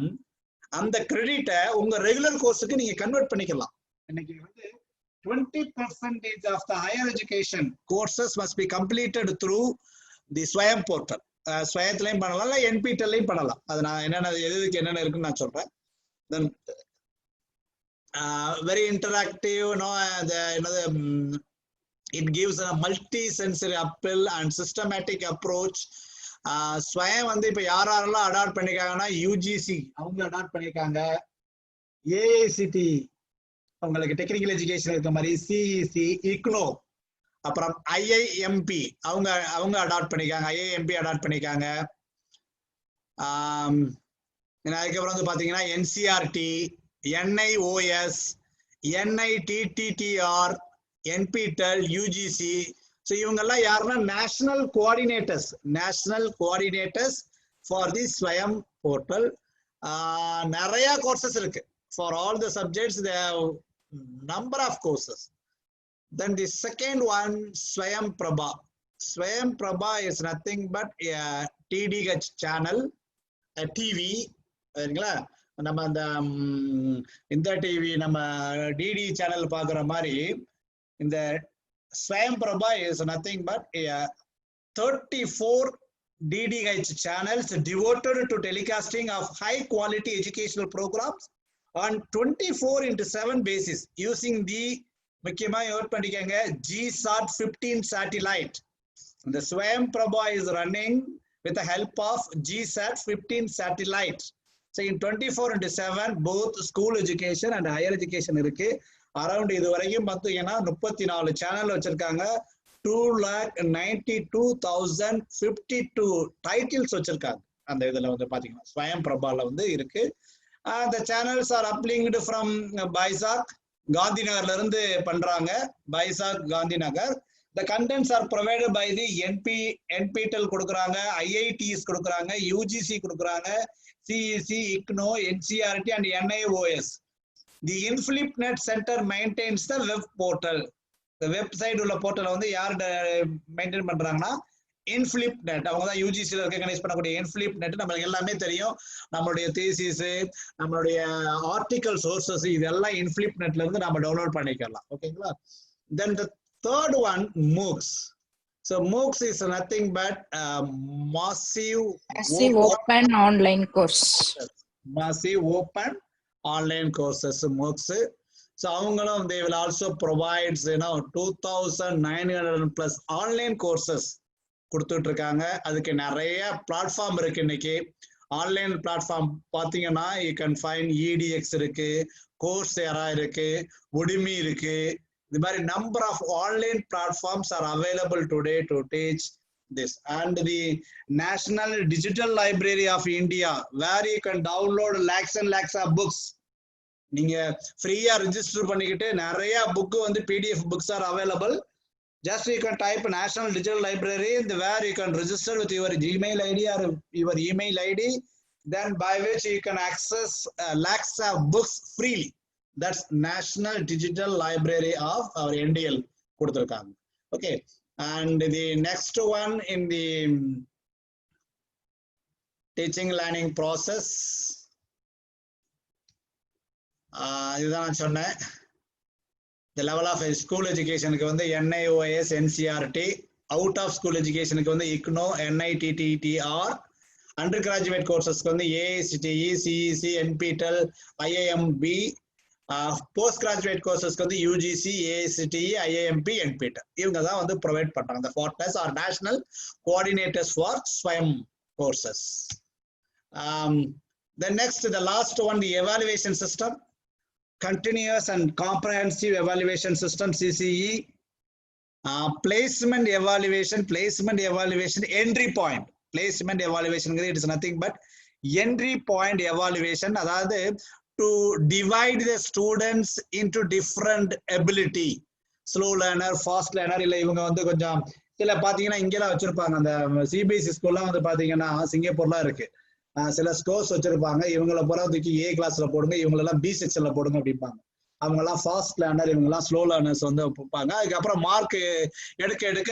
அந்த கிரெடிட்டை உங்க regular கோர்ஸுக்கு நீங்க convert பண்ணிக்கலாம். இன்னைக்கு வந்து 20% of the higher education courses must be completed through the Swayam portal. ஸ்வயத்திலையும் பண்ணலாம், இல்லை என்பிடல்லையும் பண்ணலாம். அது நான் என்னென்ன எதுக்கு என்னென்ன இருக்குன்னு நான் சொல்றேன். தென் very interactive, it gives a multi-sensory appeal and systematic approach. ஸ்வயம் வந்து இப்ப யாரெல்லாம் அடாப்ட் பண்ணிருக்காங்கன்னா யூஜிசி அவங்க அடாப்ட் பண்ணிருக்காங்க, ஏஐசிடி அவங்களுக்கு டெக்னிக்கல் எஜுகேஷன் இருக்க மாதிரி, சிஇசி, இக்னோ, அப்புறம் ஐஐஎம்பி அவங்க அடாப்ட் பண்ணிருக்காங்க, ஐஐஎம்பி அடாப்ட் பண்ணிருக்காங்க. அதுக்கப்புறம் வந்து பாத்தீங்கன்னா NCERT, NIOS, NITTTR, NPTEL, UGC. So இவங்கெல்லாம் யாருன்னா national coordinators for the Swayam portal. நிறைய கோர்சஸ் இருக்கு for all the subjects, the have number of courses. Then the second one Swayam Prabha. Swayam Prabha is nothing but DTH channel, TV. சரிங்களா, நம்ம அந்த இந்த TV நம்ம DD channel பார்க்குற மாதிரி இந்த Swayam Prabha is nothing but 34 DDH channels devoted to telecasting of high quality educational programs on 24/7 basis using the முக்கியமா you'd பண்ணிக்கங்க GSAT 15 satellite. The Swayam Prabha is running with the help of GSAT 15 satellite. So in 24/7 both school education and higher education இருக்கு. Around இது வரைக்கும் பார்த்தீங்கன்னா 34 channel வச்சிருக்காங்க. 2,92,052 titles வச்சிருக்காங்க. அந்த இதுல வந்து பாத்தீங்கன்னா ஸ்வயம் பிரபால வந்து இருக்கு. the channels are uplinked from பைசாக், காந்தி நகர்ல இருந்து பண்றாங்க, பைசாக் Gandhi Nagar. the contents are provided by the NPTEL கொடுக்குறாங்க, IITs கொடுக்குறாங்க, UGC கொடுக்குறாங்க, CEC, ICNO, NCERT and NIOS. The InflipNet Center maintains the web portal. The website உள்ள போர்ட்டலை வந்து யார் மெயின்டைன் பண்றாங்கன்னா InflipNet. அவங்க தான் யூஜிசியில் ரெகனைஸ் பண்ணக்கூடிய InflipNet. நம்மளுக்கு எல்லாமே தெரியும், நம்மளுடைய தேசிஸ், நம்மளுடைய ஆர்டிகல் சோர்சஸ் இதெல்லாம் InflipNetல இருந்து நம்ம டவுன்லோட் பண்ணிக்கலாம். ஓகேங்களா. Then the third one, MOOCs. So MOOCs is nothing but massive open online course. Massive open online courses, MOOCs. So அவங்களும் they will also provides 2900 plus online courses கொடுத்துட்டு இருக்காங்க. அதுக்கு நிறைய பிளாட்ஃபார்ம் இருக்கு. இன்னைக்கு ஆன்லைன் பிளாட்ஃபார்ம் பாத்தீங்கன்னா you can find EDX இருக்கு, Coursera இருக்கு, Udemy இருக்கு. The மாதிரி number of online platforms are available today to teach this. And the National Digital Library of India, where you can download lakhs and lakhs of books. நீங்க ஃப்ரீயா register பண்ணிக்கிட்டு நிறைய book வந்து PDF books are available. Just you can type National Digital Library, where you can register with your Gmail ID or your email ID, then by which you can access lakhs of books freely. That's National Digital Library of our NDL கொடுத்திருக்காங்க. Okay, and the next one in the teaching learning process, இதுதான் நான் சொன்னேன். The level of school education க்கு வந்து NIOS, NCERT, out of school education க்கு வந்து IGNOU, NITTR, undergraduate courses க்கு வந்து AICTE, CEC, NPTEL, IIMB, postgraduate courses க்கு வந்து UGC, AICTE, IIMP, NPTEL. இவங்க தான் வந்து ப்ரொவைட் பண்றாங்க. The FORTNES are national coordinators for SWAYAM courses. The next, the last one, the evaluation system. Continuous and comprehensive evaluation system, CCE. Placement evaluation, entry point. Placement evaluation, it is nothing but entry point evaluation. அதாவது to divide the students into different ability. Slow learner, fast learner. இல்லை இவங்க வந்து கொஞ்சம் சில பாத்தீங்கன்னா இங்கெல்லாம் வச்சிருப்பாங்க. அந்த CBSE ஸ்கூல்லாம் வந்து பாத்தீங்கன்னா சிங்கப்பூர்லாம் இருக்கு. சில ஸ்கோர்ஸ் வச்சிருப்பாங்க. இவங்களை பூரா தூக்கி A கிளாஸ்ல போடுங்க, இவங்களெல்லாம் B செக்ஷன்ல போடுங்க அப்படிப்பாங்க. அவங்கெல்லாம் ஃபாஸ்ட் லேர்னர், இவங்கெல்லாம் ஸ்லோ லேர்னர்ஸ் வந்து வைப்பாங்க. அதுக்கப்புறம் மார்க் எடுக்க எடுக்க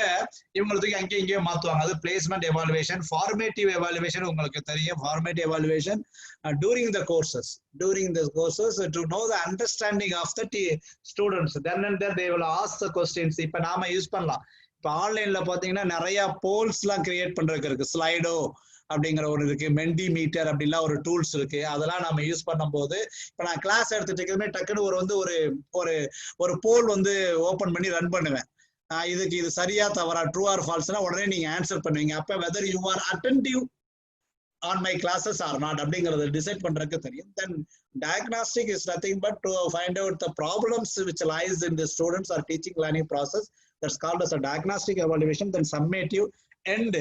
இவங்களை தூக்கி அங்கேயும் இங்கேயும் மாற்றுவாங்க. அது பிளேஸ்மெண்ட் எவாலுவேஷன். ஃபார்மேட்டிவ் எவாலுவேஷன் உங்களுக்கு தெரியும். Formative evaluation during the courses to know the understanding of the students. Then and there they will ask the questions. இப்போ நாம யூஸ் பண்ணலாம். இப்போ ஆன்லைன்ல பாத்தீங்கன்னா நிறைய போல்ஸ்லாம் கிரியேட் பண்றதுக்கு இருக்கு. ஸ்லைடோ அப்படிங்கிற ஒரு இருக்கு, மெண்டிமீட்டர் அப்படிலாம் ஒரு டூல்ஸ் இருக்கு. அதெல்லாம் நம்ம யூஸ் பண்ணும்போது இப்போ நான் கிளாஸ் எடுத்துட்டு டக்குன்னு ஒரு போல் வந்து ஓபன் பண்ணி ரன் பண்ணுவேன். இதுக்கு இது சரியா தவறா, ட்ரூ ஆர் ஃபால்ஸ்னா உடனே நீங்க ஆன்சர் பண்ணுவீங்க. அப்ப whether you are attentive on my classes or not அப்படிங்கறத டிசைட் பண்றதுக்கு தெரியும். Then diagnostic is nothing but to find out the problems which lies in the students or teaching learning process. That's called as a diagnostic evaluation. Then summative end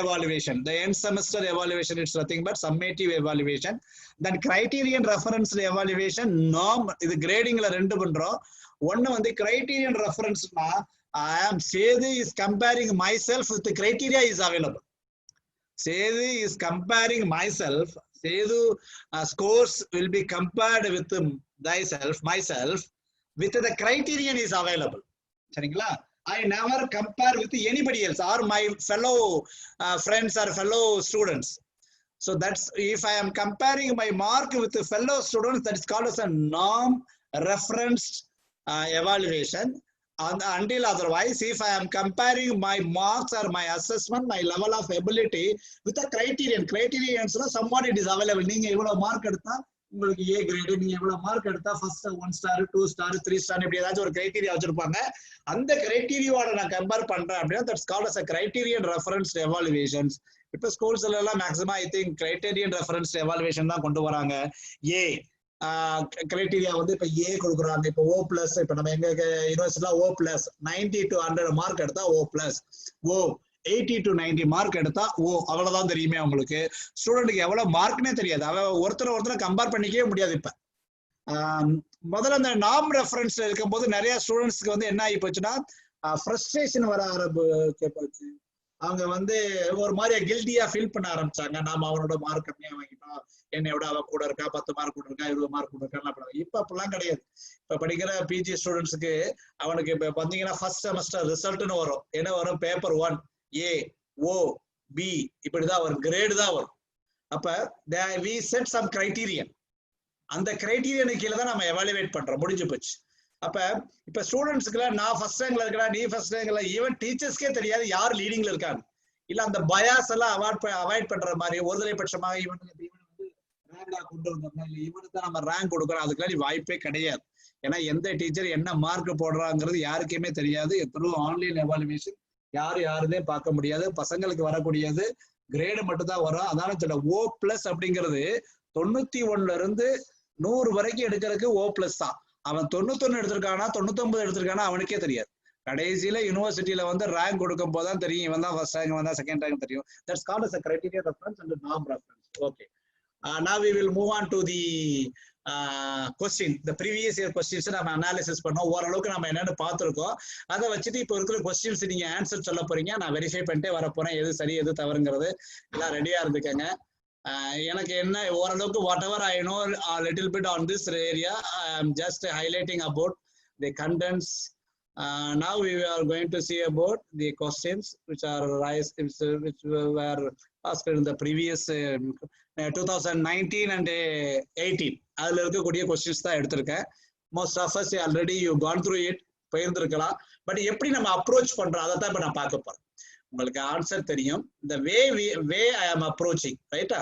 evaluation. The end semester evaluation is nothing but summative evaluation. Then criterion reference evaluation. norm இது gradingல ரெண்டு பண்றோம். ஒன்னு வந்து criterion referenceனா I am Sedu is comparing myself with the criteria is available. Sedu is comparing myself. Sedu scores will be compared with myself with the criterion is available. சரிங்களா? I never compare with anybody else or my fellow friends or fellow students. So that's if I am comparing my mark with the fellow students, that is called as a norm referenced evaluation. Until otherwise, if I am comparing my marks or my assessment, my level of ability with a criterion, somewhat it is available. நீங்க எவ்வளவு mark எடுத்தா உங்களுக்கு A grade, நீங்க எவ்வளவு mark எடுத்தா first 1 star 2 star 3 star இப்படி ஏதாச்சும் ஒரு கிரைட்டீரியா வச்சிருப்பாங்க. அந்த கிரைட்டீரியாவோட நான் கம்பேர் பண்றேன் அப்படின்னா that's called as a criterion referenced evaluations. இப்ப ஸ்கூல்ஸ்ல எல்லாம் maximum I think criterion referenced evaluation தான் கொண்டு வராங்க. A கிரைட்டீரியா வந்து இப்ப A கொடுக்குறாங்க. இப்ப O பிளஸ், இப்ப நம்ம எங்க யூனிவர்சிட்டில O பிளஸ் 90 to 100 மார்க் எடுத்தா O plus, O 80 to 90 mark எடுத்தா O. அவ்வளவுதான் தெரியுமே உங்களுக்கு. ஸ்டூடெண்ட்டுக்கு எவ்வளவு மார்க்னே தெரியாது. ஒருத்தரை கம்பேர் பண்ணிக்கவே முடியாது. இப்ப முதல்ல அந்த நார்ம் ரெஃபரன்ஸ்ல இருக்கும்போது நிறைய ஸ்டூடெண்ட்ஸ்க்கு வந்து என்ன ஆகி போச்சுன்னா ஃப்ரஸ்ட்ரேஷன் வர ஆரம்பிச்சு அவங்க வந்து ஒரு மாதிரி கில்ட்டியா ஃபீல் பண்ண ஆரம்பிச்சாங்க. நாம அவனோட மார்க் கம்மியா வாங்கிட்டோம், என்னை விட அவ கூட இருக்கா, 10 மார்க் கூட இருக்கா, 20 மார்க் கூட இருக்கா. இப்ப அப்படிலாம் கிடையாது. இப்ப படிக்கிற பிஜி ஸ்டூடெண்ட்ஸுக்கு அவனுக்கு இப்ப பாத்தீங்கன்னா ஃபர்ஸ்ட் செமஸ்டர் ரிசல்ட்னு வரும். என்ன வரும்? பேப்பர் 1 A O B இப்படிதான் வரும், கிரேடு தான் வரும். அப்ப we set some criterion. அந்த கிரைட்டீரியனுக்கு கீழே தான் நம்ம எவாலுவேட் பண்றோம். முடிஞ்சு போச்சு. அப்ப இப்ப ஸ்டூடெண்ட்ஸ்க்குல நான் ஃபர்ஸ்ட் ரேங்க்ல இருக்கேன், நீ ஃபர்ஸ்ட் ரேங்க்ல, ஈவன் டீச்சர்ஸ்க்கே தெரியாது யார் லீடிங்ல இருக்காங்க. இல்ல அந்த பயாஸ் எல்லாம் அவாய்ட் பண்ற மாதிரி ஒருதலை பட்சமாக இவன் வந்து ரேங்கா கொண்டு வந்தோம்னா இல்ல இவனுக்கு தான் நம்ம ரேங்க் கொடுக்குறோம், அதுக்கெல்லாம் வாய்ப்பே கிடையாது. ஏன்னா எந்த டீச்சர் என்ன மார்க் போடுறாங்கிறது யாருக்குமே தெரியாது. த்ரூ ஆன்லைன் எவாலுவேஷன் யாருதே பார்க்க முடியாது. பசங்களுக்கு வரக்கூடியது கிரேடு மட்டும் தான் வரும். அதான சொல்ல O+ அப்படிங்கிறது 91 இருந்து 100 வரைக்கும் எடுக்கிறதுக்கு O+ தான். அவன் 91 எடுத்திருக்கானா 99 எடுத்திருக்கானா அவனுக்கே தெரியாது. கடைசியில யூனிவர்சிட்டியில வந்து ரேங்க் கொடுக்கும் போதுதான் தெரியும் இவன் தான் ஃபர்ஸ்ட் ரேங்க், இவன் தான் செகண்ட் ரேங்க் தெரியும். That's called as a criteria reference and norm reference. Okay. Now we will move on to the question. The previous year questions நம்ம அனாலிசிஸ் பண்ணோம். ஓரளவுக்கு நம்ம என்னன்னு பார்த்துருக்கோம். அதை வச்சுட்டு இப்போ இருக்கிற கொஸ்டின்ஸ் நீங்க ஆன்சர் சொல்ல போறீங்க. நான் வெரிஃபை பண்ணிட்டே வர போறேன். எது சரி எது தவறுங்கிறது எல்லாம் ரெடியா இருந்துக்கங்க. எனக்கு என்ன ஓரளவுக்கு what ever I know little bit on this area, I am just highlighting about the contents. Now we are going to see about the questions which are raised, which were asked in the previous 2019 and 18. அதுல இருக்கக்கூடிய questions தான் எடுத்திருக்கேன். Most of us already you gone through it, போயிருந்திருக்கலாம். But எப்படி நம்ம approach பண்றோம் அதை தான் இப்ப நான் பார்க்க போறேன். உங்களுக்கு ஆன்சர் தெரியும். இந்த வே ஐ ஆம் அப்ரோச்சிங், ரைட்டா?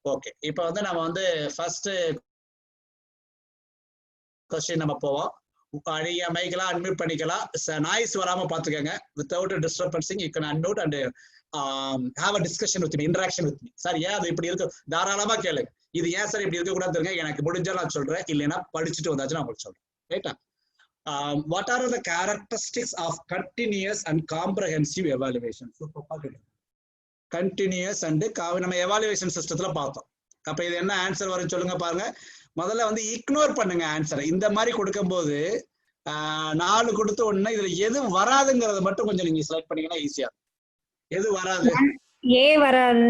ஓகே, இப்போ வந்து நம்ம வந்து ஃபர்ஸ்ட் கொஸ்டின் நம்ம போவோம். நீங்க மைக்கெல்லாம் அன்மியூட் பண்ணிக்கலாம். நாய்ஸ் வராம பாத்துக்கோங்க. Without disturbancing you can unmute and have a discussion with me, interaction with me. Sir ஏன் அது இப்படி இருக்கு தாராளமா கேளுங்க. இது ஏன் சார் இப்படி இருக்க கூடாது தெரியுங்க, எனக்கு முடிஞ்சா நான் சொல்றேன், இல்லைன்னா படிச்சுட்டு வந்தாச்சு நான் உங்களுக்கு சொல்றேன், ரைட்டா? What are the characteristics of continuous and comprehensive evaluation? Continuous and நம்ம எவாலுவேஷன் சிஸ்டத்துல பார்த்தோம். அப்ப இது என்ன ஆன்சர் வரும் சொல்லுங்க பாருங்க. முதல்ல வந்து இக்னோர் பண்ணுங்க ஆன்சரை. இந்த மாதிரி கொடுக்கும்போது 4 கொடுத்த உடனே இதுல எது வராதுங்கிறத மட்டும் கொஞ்சம் நீங்க செலக்ட் பண்ணீங்கன்னா ஈஸியா. எது வராது? ஏ வராது.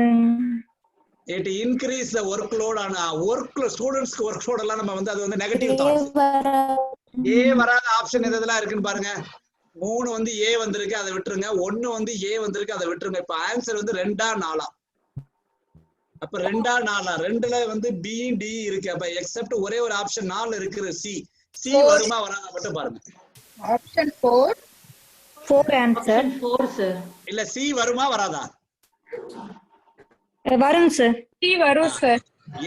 It increase the workload on students workload எல்லாம் நம்ம வந்து அது வந்து நெகட்டிவ் தாட்ஸ். ஏ வராத ஆப்ஷன் எதெல்லாம் இருக்குன்னு பாருங்க. 3 வந்து ஏ வந்திருக்கு, அதை விட்டுருங்க. 1 வந்து ஏ வந்திருக்கு, அதை விட்டுருங்க. இப்ப ஆன்சர் வந்து 2ஆ 4ஆ? அப்ப 2ஆ 4ஆ? 2ல வந்து பி டி இருக்கு. அப்ப எக்ஸெப்ட் ஒரே ஒரு ஆப்ஷன் 4 இருக்குது, சி வருமா வராதா மட்டும் பாருங்க. Option 4 answer 4 sir. இல்ல சி வருமா வராதா? வரும் சார். சி வரும் சார்.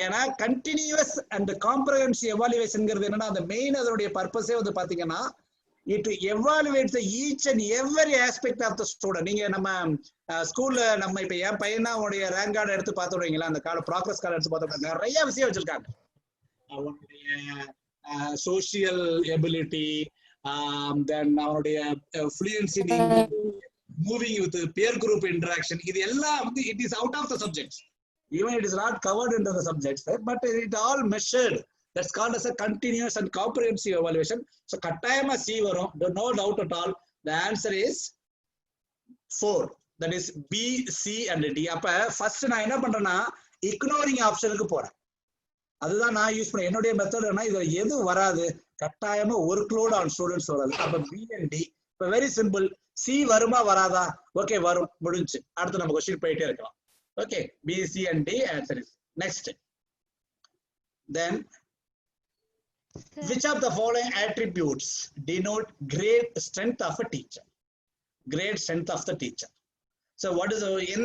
ஏன்னா கண்டினியூஸ் அண்ட் காம்ப்ரஹென்சிவ் எவாலுவேஷன்ங்கிறது என்னன்னா அந்த மெயின் அதனுடைய பர்பஸே வந்து பாத்தீங்கன்னா it evaluates the each and every aspect of the student. நீங்க நம்ம ஸ்கூல்ல நம்ம இப்ப என் பையனா அவனுடைய ரேங்க் கார்டு எடுத்து பார்த்தோம்ங்களா, அந்த கார்டு ப்ராக்ரஸ் கார்டு எடுத்து பார்த்தோம், நிறைய விஷயம் வச்சிருக்காங்க. அவனுடைய சோசியல் எபிலிட்டி, தென் அவனுடைய fluency, moving with peer group interaction, இது எல்லாம் வந்து it is out of the subjects. Even it is not covered into the subjects, but it all measured. That's called as a continuous and comprehensive evaluation. So kattayama C varum, no doubt at all. The answer is 4. That is B, C and D. அப்ப first நான் என்ன பண்றேன்னா ignoring ஆப்ஷனுக்கு போறேன். அதுதான் நான் use பண்ண என்னுடைய மெத்தட். இதுல எது வராது, கட்டாயமா workload on students வராது. அப்ப B and D. இப்ப வெரி சிம்பிள். C வருமா வராதா? ஓகே வரும், முடிஞ்சு. அடுத்து நம்ம கொஸ்டின் போயிட்டே இருக்கலாம். Okay, B, C and D answer is next. Then, which of the following attributes denote great strength of a teacher? Great strength of the teacher. So, what is in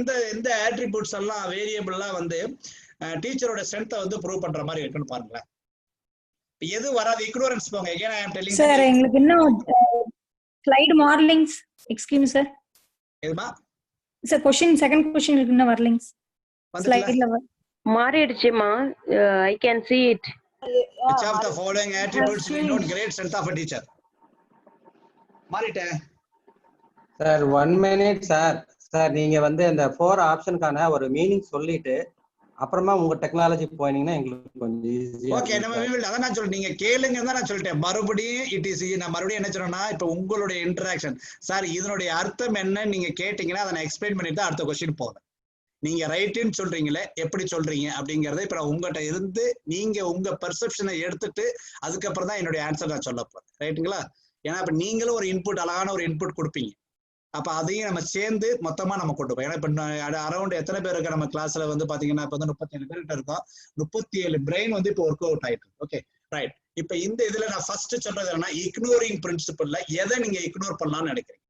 the attributes எல்லாம் variable எல்லாம் வந்து டீச்சரோட strength வந்து prove பண்ற மாதிரி இருக்குன்னு பாருங்களேன். எது வராது? ignorance போங்க. Again I am telling you. Sir உங்களுக்கு இன்னும் ஸ்லைடு மார்லிங்ஸ் எக்ஸ்கியூஸ் சார். எதுமா? சார் செகண்ட் क्वेश्चन இன்னும் வரலிங்ஸ். ஸ்லைட்ல மாறிடுச்சுமா. I can see it. Which of the following attributes denote great strength of a teacher? மாறிட்டேன் சார். 1 minute sir. சார் நீங்க வந்து இந்த 4 ஆப்ஷனுக்கான ஒரு மீனிங் சொல்லிட்டு அப்புறமா உங்க டெக்னாலஜி போயினீங்கன்னா எங்களுக்கு கொஞ்சம் ஈஸியா. ஓகே, நம்ம அதான் நான் சொல்றேன், நீங்க கேளுங்க தான் நான் சொல்லிட்டேன். மறுபடியும் இட் இஸ் நான் மறுபடியும் என்ன சொல்றேன்னா, இப்ப உங்களுடைய இன்டராக்ஷன் சார் இதனுடைய அர்த்தம் என்னன்னு நீங்க கேட்டீங்கன்னா அதை நான் எக்ஸ்பிளைன் பண்ணிட்டு தான் அடுத்த கொஸ்டின் போவேன். நீங்க ரைட்டுன்னு சொல்றீங்களே, எப்படி சொல்றீங்க அப்படிங்கறத இப்ப நான் உங்ககிட்ட இருந்து நீங்க உங்க பெர்செப்ஷனை எடுத்துட்டு அதுக்கப்புறம் தான் என்னுடைய ஆன்சர் நான் சொல்ல போறேன், ரைட்டுங்களா? ஏன்னா இப்ப நீங்களும் ஒரு இன்புட், அழகான ஒரு இன்புட் கொடுப்பீங்க. அப்ப அதையும் நம்ம சேர்ந்து மொத்தமா நம்ம கொண்டு போய், ஏன்னா இப்ப அரௌண்ட் எத்தனை பேர் இருக்க நம்ம கிளாஸ்ல வந்து பாத்தீங்கன்னா இப்ப வந்து 37 பேர்கிட்ட இருக்கோம். 37 பிரெயின் வந்து இப்போ ஒர்க் அவுட் ஆயிட்டு. Okay right. இப்ப இந்த இதுல நான் ஃபர்ஸ்ட் சொல்றது என்னன்னா, இக்னோரிங் பிரின்சிபல்ல எதை நீங்க இக்னோர் பண்ணலாம்னு நினைக்கிறீங்க?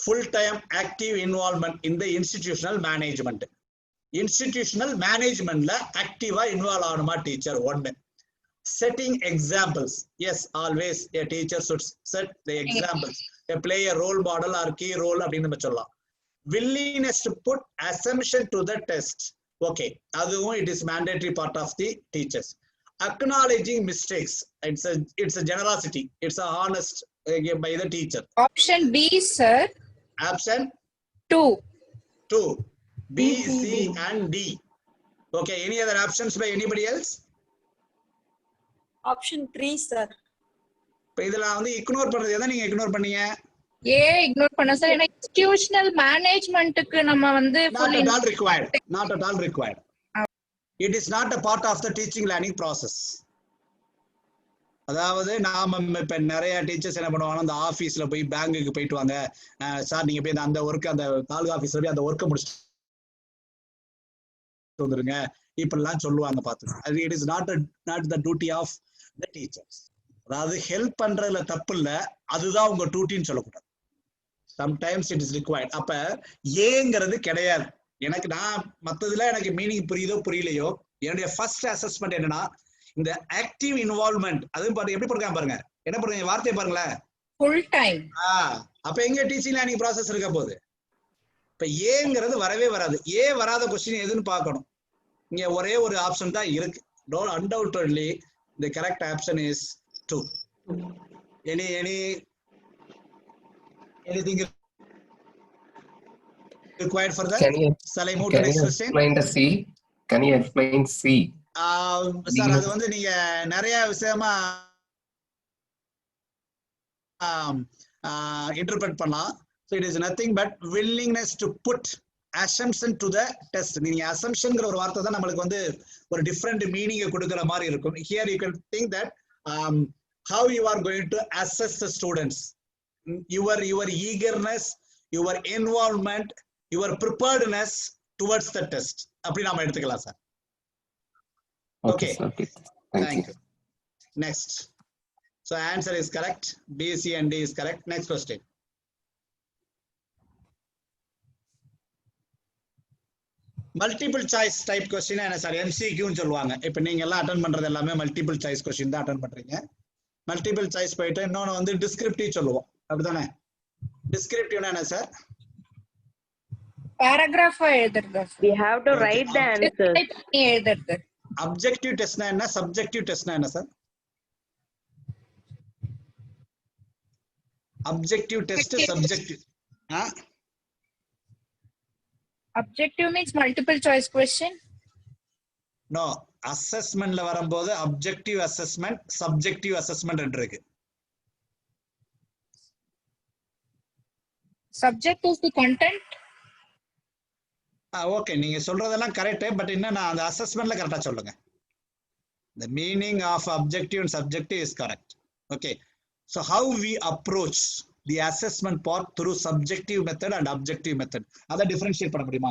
full time active involvement in the institutional management. Institutional மேனேஜ்மெண்ட்ல ஆக்டிவா இன்வால்வ் ஆகணுமா டீச்சர்? ஒன்னு. setting examples, yes, always a teacher should set the examples, a play a role model or key role அப்படின்னு நம்ம சொல்லலாம். willingness to put assumption to the test, okay, அதுவும் it is mandatory part of the teachers. acknowledging mistakes, it's a generosity, it's a honest by the teacher. Option B, sir. Option 2. B, C and D. Okay, any other options by anybody else? Option 3, sir. இப்ப இதுல வந்து ignore பண்றது எதை நீங்க ignore பண்ணீங்க? ஏ ignore பண்ண sir. ஏன்னா institutional மேனேஜ்மென்ட்க்கு நம்ம வந்து not at all required, not at all required. It is not a part of the teaching learning process. அதாவது நாம இப்ப நிறைய டீச்சர்ஸ் என்ன பண்ணுவாங்க, அந்த ஆபீஸ்ல போய் பேங்குக்கு போயிட்டு வாங்க சார், நீங்க போய் அந்த ஒர்க் அந்த தாலுகா ஆபீஸ்ல போய் அந்த ஒர்க்கை முடிச்சுட்டு வந்துருங்க இப்படிலாம் சொல்லுவாங்க பாத்துங்க. அது it is not the duty of the teachers. அதாவது ஹெல்ப் பண்றதுல தப்பு இல்ல, அதுதான் உங்க டியூட்டின்னு சொல்லக்கூடாது. Sometimes it is required. அப்ப ஏங்கிறது கிடையாது. எனக்கு நான் மத்ததுல எனக்கு மீனிங் புரியுதோ புரியலையோ, என்னுடைய ஃபர்ஸ்ட் அசஸ்மெண்ட் என்னன்னா இந்த ஆக்டிவ் இன்வால்வ்மெண்ட். அதுவும் பாருங்க எப்படி போடுறாங்க பாருங்க, என்ன பண்ணுங்க வார்த்தையை பாருங்களேன், ஃபுல் டைம். அப்ப எங்க டீச்சிங் லேர்னிங் ப்ராசஸ் இருக்க போகுது? இப்ப ஏங்கிறது வரவே வராது. ஏ வராத கொஸ்டின் எதுன்னு பார்க்கணும். இங்க ஒரே ஒரு ஆப்ஷன் தான் இருக்கு. Undoubtedly the correct option is 2. Anything required for that? Shall I move to next question? Can you explain C? Sir, அது வந்து நீங்க நிறைய விஷயமா இன்டர்பிரட் பண்ணலாம். So it is nothing but willingness to put assumption to the test. நீங்க assumptionங்கிற ஒரு வார்த்தை தான் நம்மளுக்கு வந்து ஒரு டிஃபரெண்ட் மீனிங்கை கொடுக்கிற மாதிரி இருக்கும். Here you can think that how you are going to assess the students, your eagerness, your involvement, your preparedness towards the test. அப்படி நாம எடுத்துக்கலாம் sir. Okay. Thank you. Next. So answer is correct. B, C and D is correct. Next question. Multiple choice type question என்ன sir? MCQன்னு சொல்லுவாங்க. இப்ப நீங்க எல்லாம் attend பண்றது எல்லாமே மல்டிபிள் சாய்ஸ் கொஸ்டின் தான் அட்டெண்ட் பண்றீங்க. மல்டிபிள் சாய்ஸ் போயிட்டு இன்னொன்னு வந்து டிஸ்கிரிப்டிவ் சொல்லுவோம், அப்படிதானே? டிஸ்கிரிப்டிவ்னா என்ன சார்? பாராகிராஃபா எழுதுறது. We have to write the answers. எழுதுறது. அப்ஜெக்டிவ் டெஸ்ட்னா என்ன, சப்ஜெக்டிவ் டெஸ்ட்னா என்ன sir? Objective test, subjective. Objective means multiple choice question. No, assessmentல வரும்போது objective assessment, subjective assessment இருக்கு. Subject is the content. Okay, நீங்க சொல்றதெல்லாம் கரெக்ட். பட் இன்னும் நான் அந்த அசஸ்மெண்ட்ல கரெக்டா சொல்லுங்க. The meaning of objective and subjective is correct. Okay, so how we approach the assessment part through subjective method and objective method, அதை differentiate பண்ண முடியுமா?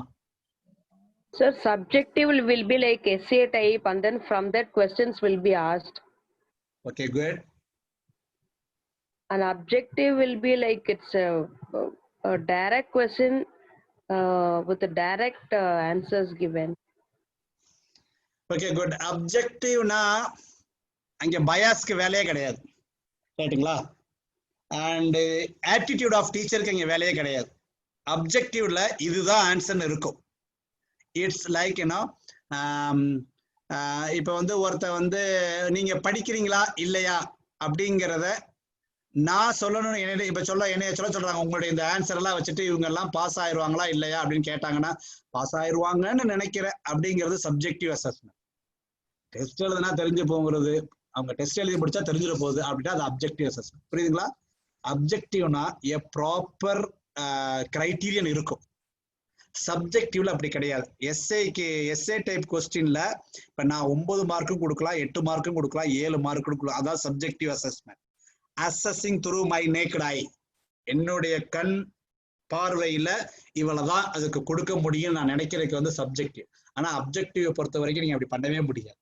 So subjective will be like essay type, and then from that questions will be asked. Okay, good. And objective will be like it's a direct question with the direct answers given. Okay, good. Objective na அங்க பயாஸ்க்கு வேலையே கிடையாது, ரைட்டுங்களா? And attitude of டீச்சருக்கு இங்க வேலையே கிடையாது. அப்ஜெக்டிவ்ல இதுதான் ஆன்சர்னு இருக்கும். இட்ஸ் லைக் யூனோ, இப்ப வந்து ஒருத்த வந்து நீங்க படிக்கிறீங்களா இல்லையா அப்படிங்கிறத நான் சொல்லணும். இப்ப என்னைய சொல்றாங்க, உங்களுடைய இந்த ஆன்சர் எல்லாம் வச்சுட்டு இவங்க எல்லாம் பாஸ் ஆயிருவாங்களா இல்லையா அப்படின்னு கேட்டாங்கன்னா, பாஸ் ஆயிருவாங்கன்னு நினைக்கிறேன் அப்படிங்கிறது சப்ஜெக்டிவ் அசஸ்மெண்ட். டெஸ்ட் எழுதுனா தெரிஞ்சு போங்கிறது, அவங்க டெஸ்ட் எழுதி முடிச்சா தெரிஞ்சிட போகுது அப்படின்னா அது அப்ஜெக்டிவ் அசஸ்மெண்ட். புரியுதுங்களா? அப்ஜெக்டிவ்னா எ ப்ராப்பர் கிரைட்டீரியன் இருக்கும். சப்ஜெக்டிவ்ல அப்படி கிடையாது. எஸ்ஏ டைப் கொஸ்டின்ல இப்ப நான் 9 மார்க்கும் கொடுக்கலாம், 8 மார்க்கும் கொடுக்கலாம், 7 மார்க்கும் கொடுக்கலாம். அதான் subjective assessment. Assessing through my naked eye, என்னுடைய கண் பார்வையில இவ்வளவுதான் அதுக்கு கொடுக்க முடியும் நான் நினைக்கிறதுக்கு வந்து சப்ஜெக்டிவ். ஆனா அப்ஜெக்டிவ் பொறுத்த வரைக்கும் நீங்க அப்படி பண்ணவே முடியாது.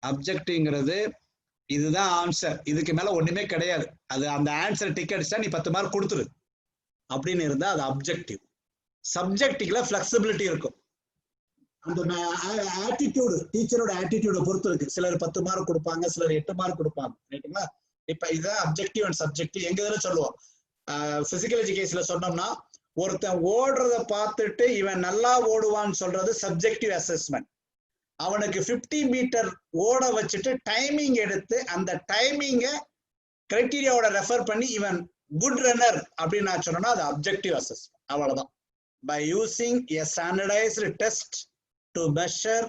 அப்ஜெக்டிவ்ங்கிறது இதுதான் ஆன்சர், இதுக்கு மேல ஒண்ணுமே கிடையாது, அது அந்த ஆன்சர் டிக் அடிச்சா நீ 10 மார்க் கொடுத்துரு அப்படின்னு இருந்தா அது அப்ஜெக்டிவ். சப்ஜெக்டிவ்ல பிளெக்சிபிலிட்டி இருக்கும். அந்த ஆட்டிடியூடு, டீச்சரோட ஆட்டிடியூட பொறுத்து இருக்கு. சிலர் 10 மார்க் கொடுப்பாங்க, சிலர் 8 மார்க் கொடுப்பாங்க. ரைட்டுங்களா? இப்ப இதுதான் அப்ஜெக்டிவ் அண்ட் சப்ஜெக்டிவ். எங்க இதுல சொல்லுவோம், பிசிக்கல் எஜுகேஷன்ல சொன்னோம்னா, ஒருத்தன் ஓடுறத பார்த்துட்டு இவன் நல்லா ஓடுவான்னு சொல்றது சப்ஜெக்டிவ் அசஸ்மெண்ட். அவனுக்கு 50 மீட்டர் ஓட வச்சுட்டு டைமிங் எடுத்து அந்த டைமிங்க கிரைட்டீரியாவோட ரெஃபர் பண்ணி இவன் குட் ரன்னர் அப்படின்னு நான் சொன்னா அது அப்ஜெக்டிவ் அசஸ்மெண்ட். அவ்வளவுதான். By using a standardized test to measure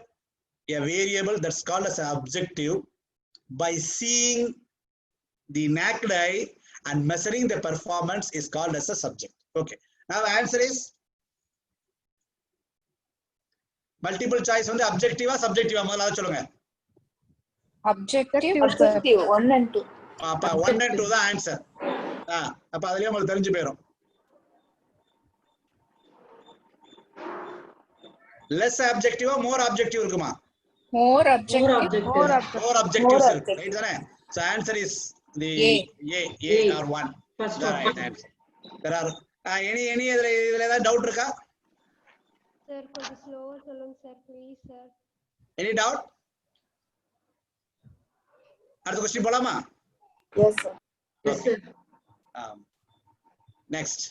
a variable, that's called as an objective. By seeing the naked eye and measuring the performance is called as a subject. Okay. Now the answer is multiple choice வந்து அப்ஜெக்டிவா சப்ஜெக்டிவா முதல்ல சொல்லுங்க. Objective 1 and 2. அப்ப 1 and 2 தான் answer. அப்ப அதுலயே உங்களுக்கு தெரிஞ்சு போயிடும். less objective more objective இருக்குமா? more objective. more objectives இருக்கு. ரைட் தானே? So answer is the A or 1. The right answer. There are any இதுல ஏதாவது டவுட் இருக்கா? Sir, கொஞ்சம் ஸ்லோவா சொல்லுங்க sir, please sir. Any doubt? அடுத்த क्वेश्चन போலாமா? Yes sir. Yes sir. Next.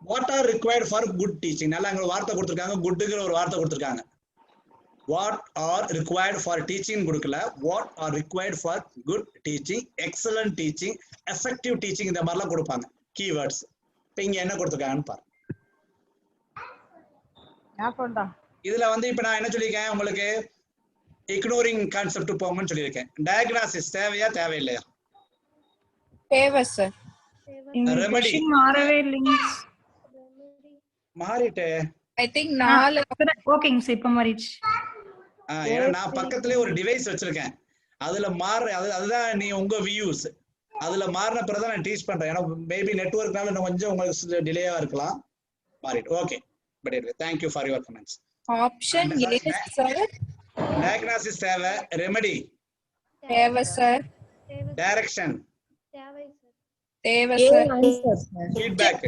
What are required for good teaching? நல்லா அங்க வார்த்தை கொடுத்திருக்காங்க, குட்ங்கற ஒரு வார்த்தை கொடுத்திருக்காங்க. What are required for teaching கொடுக்கல. What are required for good teaching, excellent teaching, effective teaching இந்த மாதிரிலாம் கொடுப்பாங்க கீவேர்ட்ஸ். இப்போ இங்க என்ன கொடுத்திருக்காங்கன்னு பாருங்க. இதுல வந்து இப்ப நான் என்ன சொல்லிருக்கேன் உங்களுக்கு, இக்னோரிங் கான்செப்ட் போங்கன்னு சொல்லியிருக்கேன். டயக்னாசிஸ் தேவையா தேவையில்லையா? தேவை சார். ரெமெடி மாறவே இல்லைங்க. மாறிட்டே I think 4 ஓகேங்க சார், இப்ப மாறிடுச்சு. ஏன்னா நான் பக்கத்துலயே ஒரு டிவைஸ் வச்சிருக்கேன். அதுல அதுதான் நீ உங்க வியூஸ் அதுல மாறின பிறகு நான் டீச் பண்றேன். ஏன்னா மேபி நெட்வொர்க்னால இன்னும் கொஞ்சம் உங்களுக்கு டிலேயா இருக்கலாம். மாறிட்டு okay, but thank you for your comments. option A sir. Diagnosis தேவை, ரெமெடி தேவை சார். டைரக்ஷன் தேவை sir. தேவை சார். ஃபீட்பேக்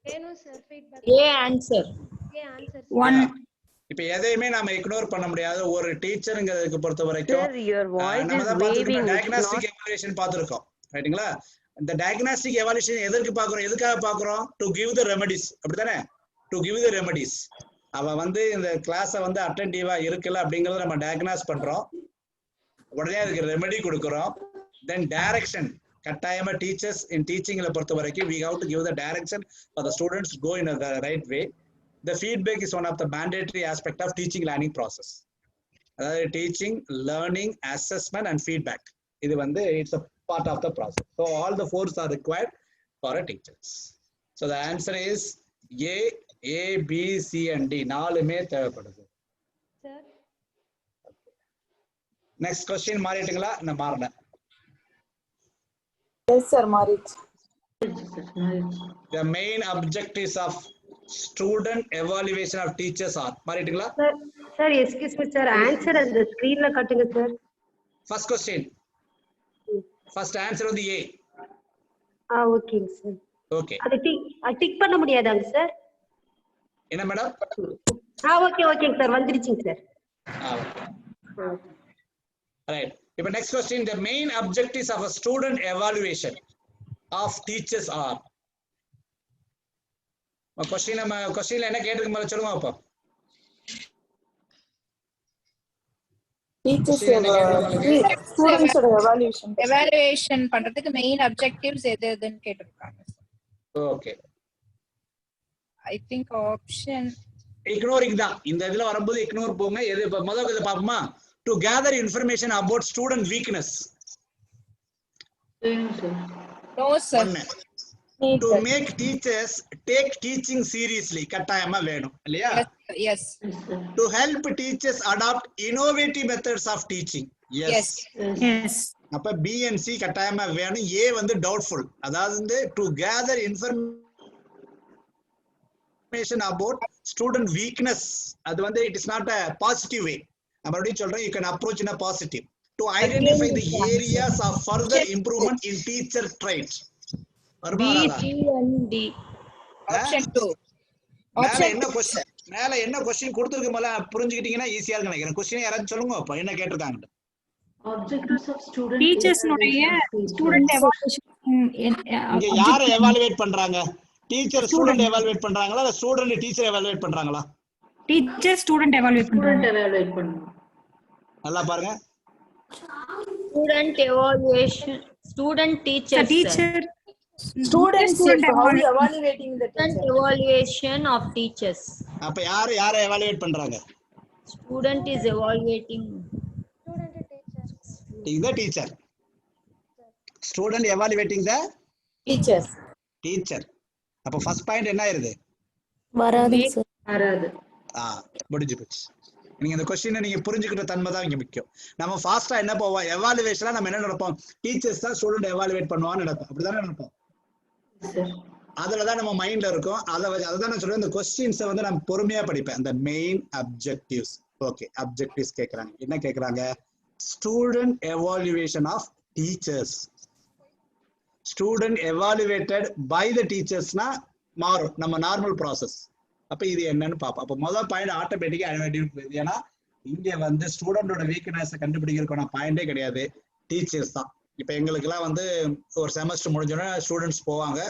வேணும் sir, feedback. A answer. A answer. 1. இப்ப எதையுமே நாம இக்னோர் பண்ண முடியாது. ஒரு டீச்சர்ங்கிறதுக்கு பொறுத்த வரைக்கும் Sir, your voice நம்ம is தான் waving. பார்த்திருக்கோம், It's டயக்னாஸ்டிக் எவாலுவேஷன் பார்த்திருக்கோம். ரைட்டுங்களா? இந்த டயக்னாஸ்டிக் எவாலுவேஷன் எதற்கு பார்க்கறோம், எதுக்காக பார்க்கறோம்? To give the remedies. அப்படிதானே? To give the remedies. அவ வந்து இந்த கிளாஸை வந்து அட்டென்டிவா இருக்கல அப்படிங்கறத நம்ம டயக்னாஸ் பண்றோம். உடனே அதுக்கு ரெமெடி கொடுக்கறோம். தென் டைரக்ஷன். கட்டாயமா டீச்சர்ஸ் இன் டீச்சிங்ல பொறுத்த வரைக்கும் we have to give the direction for the students to go in the right way. The feedback is one of the mandatory aspect of teaching learning process. அதாவது teaching, learning, assessment and feedback. இது வந்து it's a part of the process. So all the fours are required for a teachers. So the answer is A, B, C and D. நாலுமே தேவைப்படுது. Sir. Next question மாறிட்டீங்களா? நான் மாறணும். Yes sir, மாறிடுச்சு. The main objectives of student evaluation of teachers are மாறிட்டீங்களா? Sir, excuse me sir, answer அந்த screenல காட்டுங்க sir. First question. First answer வந்து A. ஓகேங்க sir. Okay. அது டிக் பண்ண முடியாதாங்க sir? என்ன மேடம்? ஓகேங்க sir, வந்துருச்சுங்க sir. Right. இப்ப next question, the main objectives of a student evaluation of teachers are. கொஸ்டின்ல என்ன கேட்டிருக்கு மேல சொல்லுங்க அப்போ. எவாலுவேஷன் பண்றதுக்கு மெயின் அப்ஜெக்டிவ்ஸ் எதுன்னு கேட்டிருக்காங்க. Okay. I think option ignoring தான். இந்த இதுல வரும்போது இக்னோர் போங்க. எது முதல்ல இத பாப்போமா? To gather information about student weakness. no sir. To make teachers take teaching seriously. கட்டாயமா வேணும் இல்லையா? Yes. To help teachers adopt innovative methods of teaching. Yes. Yes. அப்ப B and C கட்டாயமா வேணும். A வந்து doubtful. அதாவது வந்து to gather information about student weakness. அது வந்து it is not a positive way. மறுபடியும் சொல்றேன், you can approach in a positive. To identify the areas of further improvement in teacher traits. B, C and D. Option 2. Option என்ன question? மேல என்ன question கொடுத்துருக்கு மேல புரிஞ்சுக்கிட்டீங்கன்னா ஈஸியா இருக்கு நினைக்கிறேன். கொஸ்டின் யாராச்சும் சொல்லுங்க அப்ப என்ன கேட்டிருக்காங்க. Objectives of student டீச்சர்ஸ்னுடைய ஸ்டூடண்ட் எவாலுவேஷன் இங்க யாரை எவாலுவேட் பண்றாங்க? டீச்சர் ஸ்டூடண்ட் எவாலுவேட் பண்றாங்களா இல்ல ஸ்டூடண்ட் டீச்சர் எவாலுவேட் பண்றாங்களா? டீச்சர் ஸ்டூடண்ட் எவாலுவேட் பண்றாங்க. நல்லா பாருங்க. Student evaluation, student teachers. Teacher Students evaluating the Student evaluation of teachers. அப்ப யாரை எவாலுவேட் பண்றாங்க? Student is evaluating. The teacher. Student evaluating the teachers. Teacher. அப்ப ஃபர்ஸ்ட் பாயிண்ட் என்ன ஆயிருது? வராது சார். வராது. முடிஞ்சு போச்சு. நீங்க இந்த क्वेश्चन நீங்க புரிஞ்சுக்கிற தன்மை தான் இங்க முக்கியம். நம்ம ஃபாஸ்டா என்ன போவோம்? எவாலுவேஷனா நம்ம என்ன நடப்போம்? டீச்சர்ஸ் தான் ஸ்டூடண்ட் எவாலுவேட் பண்ணுவான்னு நடக்கும். அப்படிதானே நடக்கும். அதுலதான் நம்ம மைண்ட்ல இருக்கும். அதான் நான் சொல்றேன், இந்த क्वेश्चंस வந்து நான் பொறுமையா படிப்பேன். அந்த மெயின் அப்ஜெக்டிவ்ஸ். ஓகே, அப்ஜெக்டிவ்ஸ் கேக்குறாங்க. என்ன கேக்குறாங்க? Student evaluation of teachers. Student evaluated by the teachers na மாறும் நம்ம நார்மல் ப்ராசஸ். அப்ப இது என்னன்னு பாப்போம். அப்ப முதல் பாயிண்ட் ஆட்டோமேட்டிக்கா ஐடென்டிஃபை. ஏன்னா இங்க வந்து ஸ்டூடெண்டோட வீக்னஸ் கண்டுபிடிக்கிறதுக்கான பாயிண்டே கிடையாது, டீச்சர்ஸ் தான். இப்ப எங்களுக்கு எல்லாம் வந்து ஒரு செமஸ்டர் முடிஞ்சோன்னா ஸ்டூடெண்ட்ஸ் போவாங்க,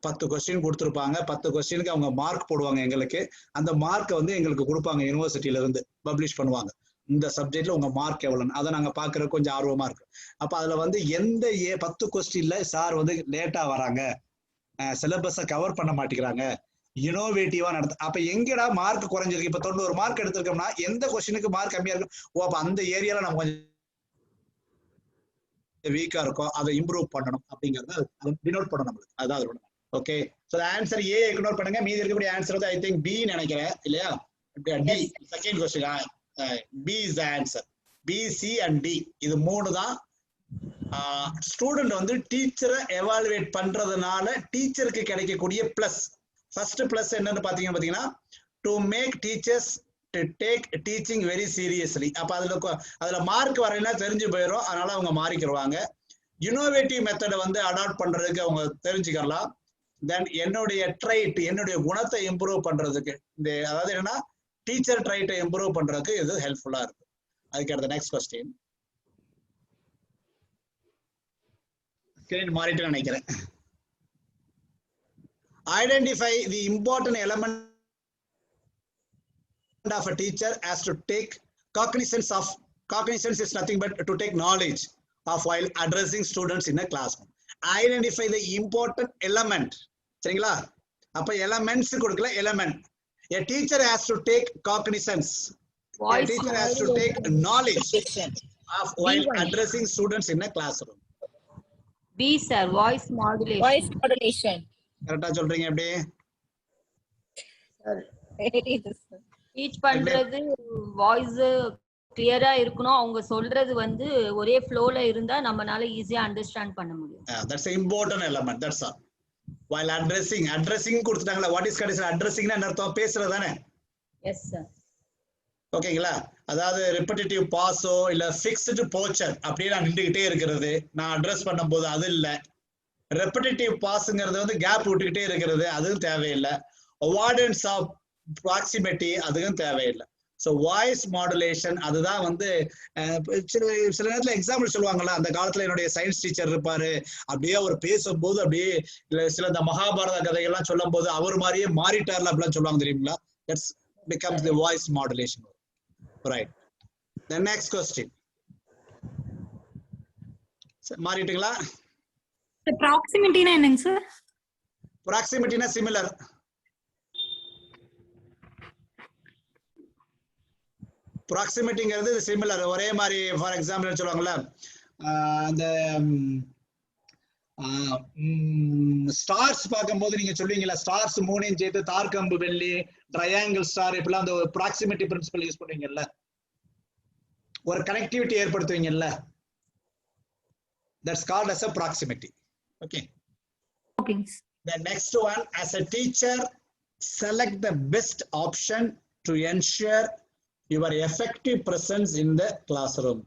10 கொஸ்டின் கொடுத்துருப்பாங்க. 10 கொஸ்டினுக்கு அவங்க மார்க் போடுவாங்க எங்களுக்கு. அந்த மார்க்கை வந்து எங்களுக்கு கொடுப்பாங்க, யூனிவர்சிட்டியில இருந்து பப்ளிஷ் பண்ணுவாங்க. இந்த சப்ஜெக்ட்ல உங்க மார்க் எவ்வளவுன்னு அதை நாங்க பாக்குறது கொஞ்சம் ஆர்வமா இருக்கு. அப்ப அதுல வந்து எந்த 10 கொஸ்டின்ல சார் வந்து லேட்டா வராங்க, சிலபஸை கவர் பண்ண மாட்டேங்கிறாங்க, இனோவேட்டிவா நடத்து. அப்ப எங்கடா மார்க் குறைஞ்சிருக்கு? இப்ப 90 மார்க் எடுத்திருக்கோம்னா எந்த கொஸ்டினுக்கு மார்க் கம்மியா இருக்கு? ஓ, அப்ப அந்த ஏரியால நம்ம கொஞ்சம் வீக்கா இருக்கும், அதை இம்ப்ரூவ் பண்ணணும் அப்படிங்கறத டினோட் பண்ணணும் நம்மளுக்கு. அதான் அதோட. Okay, so answer A ignore பண்ணுங்க. மீதி இருக்கக்கூடிய ஆன்சர் வந்து ஐ திங்க் பி நினைக்கிறேன் இல்லையா? The second question. B is the answer. B, C and D இது மூணு தான். ஸ்டூடெண்ட் வந்து டீச்சரை எவாலுவேட் பண்றதுனால டீச்சருக்கு கிடைக்கக்கூடிய பிளஸ். ஃபர்ஸ்ட் பிளஸ் என்னன்னு பாத்தீங்கன்னா to make teachers to take teaching very seriously. அப்ப அதுல மார்க் வரலைன்னா தெரிஞ்சு போயிடும், அதனால அவங்க மாறிக்கிடுவாங்க. இனோவேட்டிவ் மெத்தடை வந்து அடாப்ட் பண்றதுக்கு அவங்க தெரிஞ்சுக்கலாம். தென் என்னுடைய ட்ரைட், என்னுடைய குணத்தை இம்ப்ரூவ் பண்றதுக்கு இந்த அதாவது என்னன்னா டீச்சர் ட்ரைட்டை இம்ப்ரூவ் பண்றதுக்கு இது ஹெல்ப்ஃபுல்லா இருக்கு. அதுக்கு அடுத்த நெக்ஸ்ட் கொஸ்டின். ஸ்கிரீன் மாறிட்டு நினைக்கிறேன். Identify the important element of a teacher as to take cognizance is nothing but to take knowledge of while addressing students in a classroom. Identify the important element. சரிங்களா? அப்ப elements கொடுக்கல, element. A teacher has to take cognizance. A teacher has to take knowledge of while addressing students in a classroom. B sir, voice modulation. Voice modulation. கரெக்ட்டா சொல்றீங்க எப்படி? Teach பண்றது voice கிளியரா இருக்கணும். அவங்க சொல்றது வந்து ஒரே ஃப்ளோல இருந்தா நம்மனால ஈஸியா அண்டர்ஸ்டாண்ட் பண்ண முடியும். That's an important element. That's all. While addressing கொடுத்துட்டாங்களா? What is condition? அட்ரஸிங்னா என்ன அர்த்தம்? பேசுறது தானே? Yes sir. ஓகேங்களா? அதாவது ரிப்பீட்டேட்டிவ் பாஸோ இல்ல ஃபிக்ஸ்டு போச்சர் அப்படியே நான் நின்றுகிட்டே இருக்கிறது நான் அட்ரஸ் பண்ணும்போது அது இல்ல. ரெப்பிட்டேட்டிவ் பாஸ்ங்கிறது வந்து கேப் விட்டுக்கிட்டே இருக்கிறது, அதுவும் தேவையில்லை. அவாய்டன்ஸ் ஆஃப் ப்ராக்சிமிட்டி அதுவும் தேவையில்லை. ஸோ வாய்ஸ் மாடுலேஷன் அதுதான் வந்து சில நேரத்தில் எக்ஸாம்பிள் சொல்லுவாங்கல்ல, அந்த காலத்துல என்னுடைய சயின்ஸ் டீச்சர் இருப்பாரு, அப்படியே அவர் பேசும்போது அப்படியே சில இந்த மகாபாரத கதைகள்லாம் சொல்லும் போது அவர் மாதிரியே மாறிட்டார்ல அப்படிலாம் சொல்லுவாங்க தெரியுங்களா? That's becomes the voice modulation. Right. The next question. மாறிட்டீங்களா? ப்ராக்சிமிட்டினா என்னங்க சார்? ப்ராக்சிமிட்டினா சிமிலர். ப்ராக்சிமிட்டிங்கிறது சிமிலர், ஒரே மாதிரி. ஃபார் எக்ஸாம்பிள் சொல்லுவாங்கல்ல, அந்த ஸ்டார்ஸ் பார்க்கும்போது நீங்க சொல்லுவீங்களா, ஸ்டார்ஸ் மூணையும் சேர்த்து தார்கம்பு வெள்ளி, ட்ரையாங்கிள் ஸ்டார், இப்பெல்லாம் அந்த ப்ராக்சிமிட்டி பிரின்சிபல் யூஸ் பண்ணுவீங்கல்ல, ஒரு connectivity ஏற்படுத்துவீங்கல்ல, that's called as a proximity. Okay. Okay. The next one, as a teacher, select the best option to ensure your effective presence in the classroom.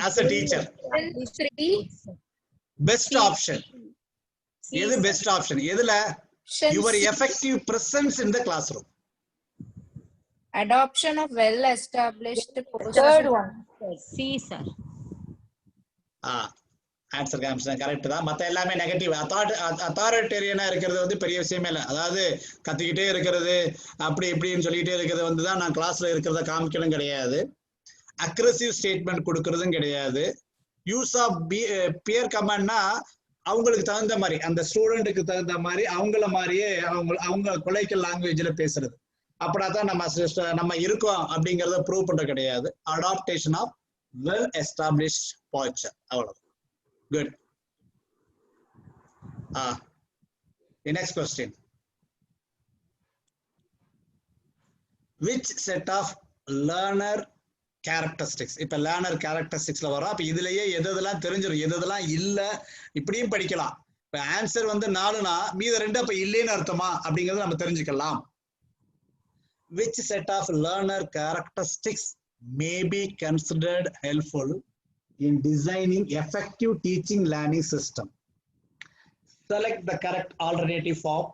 As a teacher, best option. எது best option? எதுல? Option Your C. effective presence in the classroom. Adoption of well-established Third one. C, sir. Answer காமிச்சேன் correct தான். மற்ற எல்லாமே negative. அத்தாரிட்டேரியனா இருக்கிறது வந்து பெரிய விஷயமே இல்லை. அதாவது கத்திக்கிட்டே இருக்கிறது அப்படி இப்படின்னு சொல்லிக்கிட்டே இருக்கிறது வந்து தான் நான் கிளாஸ்ல இருக்கிறத காமிக்கணும் கிடையாது. அக்ரெசிவ் ஸ்டேட்மெண்ட் கொடுக்கறதும் கிடையாது. யூஸ் ஆஃப் பியர் கமாண்ட்னா அவங்களுக்கு தகுந்த மாதிரி அந்த ஸ்டூடெண்ட்டுக்கு தகுந்த மாதிரி அவங்கள மாதிரியே அவங்க கொலைக்கல் லாங்குவேஜ்ல பேசுறது. அப்படின்னா தான் நம்ம இருக்கோம் அப்படிங்கறத ப்ரூவ் பண்ற கிடையாது. Adaptation of well established poster அவ்வளவு. Good. The next question. Which set of learner characteristics? இப்ப learner characteristicsல வரும். அப்ப இதுலயே எதெல்லாம் தெரிஞ்சிரும் எதெல்லாம் இல்ல இப்படியும் படிக்கலாம். இப்ப ஆன்சர் வந்து 4னா மீத 2 அப்ப இல்லைன்னு அர்த்தமா அப்படிங்கறத நம்ம தெரிஞ்சுக்கலாம். Which set of learner characteristics may be considered helpful in designing effective teaching learning system? Select the correct alternative form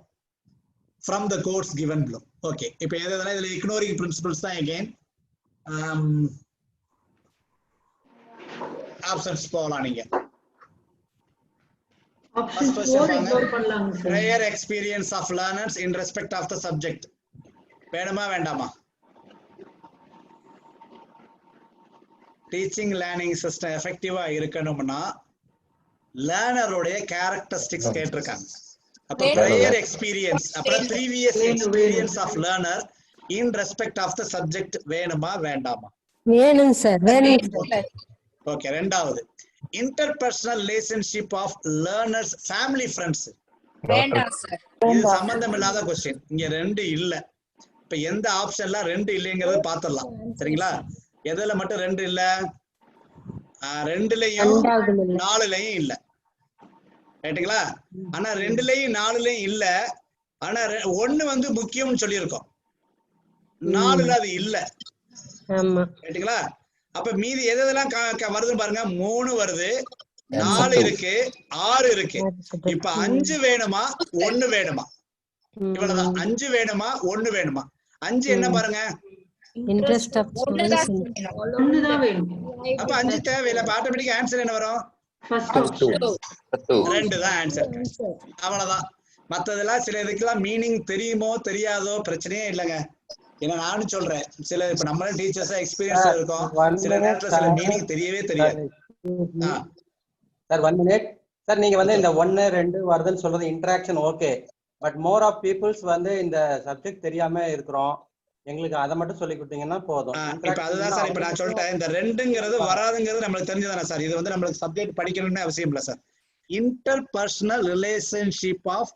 from the codes given below. Okay, இப்போ எதெல்லாம் இதுல ignoring principles தான் again. Options போகலாம் நீங்க. Option 4 ignore பண்ணலாம் sir. Prior experience of learners in respect of the subject. வேணுமா வேண்டாமா? Teaching learning system எஃபெக்டிவா இருக்கணும்னா லேர்னருடைய கேரக்டரிஸ்டிக்ஸ் கேட்டிருக்காங்க. அப்ப ப்ரையர் எக்ஸ்பீரியன்ஸ் அப்புறம் previous experience of learner in respect of the subject வேணுமா வேண்டாமா? வேணும் சார், வேணும். ஓகே. ரெண்டாவது interpersonal relationship of learners family friends. வேண்டாம் சார். இது சம்பந்தம் இல்லாத क्वेश्चन. இங்க 2 இல்ல. இப்ப எந்த ஆப்ஷன்ல 2 இல்லைங்கறத பாத்துறலாம். சரிங்களா? எதுல மட்டும் 2 இல்ல? 2லயும் 4லயும் இல்ல. ரைட்டுங்களா? ஆனா 2லயும் 4லயும் இல்ல. ஆனா 1 வந்து முக்கியம்னு சொல்லியிருக்கோம். 4ல அது இல்ல. ஆமா. ரைட்டுங்களா? அப்ப மீதி எதெல்லாம் வருதுன்னு பாருங்க. 3 வருது, 4 இருக்கு, 6 இருக்கு. இப்ப 5 வேணுமா 1 வேணுமா? இவ்வளவுதான். 5 வேணுமா 1 வேணுமா? 5 என்ன பாருங்க? இன்ட்ரஸ்ட் ஆஃப் ஒன்னு தான் வேணும். அப்ப 5 தேவையில்லை. அப்ப ஆட்டோமேட்டிக் ஆன்சர் என்ன வரும்? ஃபர்ஸ்ட் ஆப்ஷன் 2 தான் ஆன்சர். அவ்வளவுதான். மத்ததெல்லாம் சில இதுக்கெல்லாம் மீனிங் தெரியுமோ தெரியாதோ பிரச்சனையே இல்லைங்க. ஏன்னா நானும் சொல்றேன், சில இப்ப நம்மளும் டீச்சர்ஸா எக்ஸ்பீரியன்ஸ் இருக்கோம். சில நேரத்துல சில மீனிங் தெரியவே தெரியாது. Sir 1 minute. சார் நீங்க வந்து இந்த 1 2 வருதுன்னு சொல்றது interaction okay. But more of peoples வந்து இந்த சப்ஜெக்ட் தெரியாம இருக்கிறோம், எங்களுக்கு அதை மட்டும் சொல்லி கொடுத்தீங்கன்னா போதும். இப்ப அதுதான் சார் இப்ப நான் சொல்லிட்டேன். இந்த 2ங்கிறது வராதுங்கிறது நம்மளுக்கு தெரிஞ்சதானே சார். இது வந்து நம்மளுக்கு சப்ஜெக்ட் படிக்கணும்னு அவசியம் இல்லை sir. Interpersonal relationship of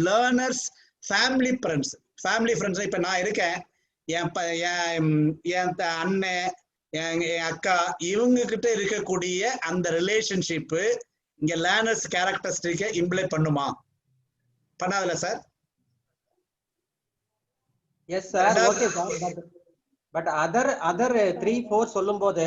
learners family friends. Family friends இப்ப நான் இருக்கேன், என் அண்ணன் என் அக்கா இவங்க கிட்ட இருக்கக்கூடிய அந்த ரிலேஷன்ஷிப் இங்க லேர்னர்ஸ் கேரக்டரிஸ்டிக்கை இம்ப்ளை பண்ணுமா? பண்ணாதுல sir? Yes sir, okay sir. But other 3 4 சொல்லும்போது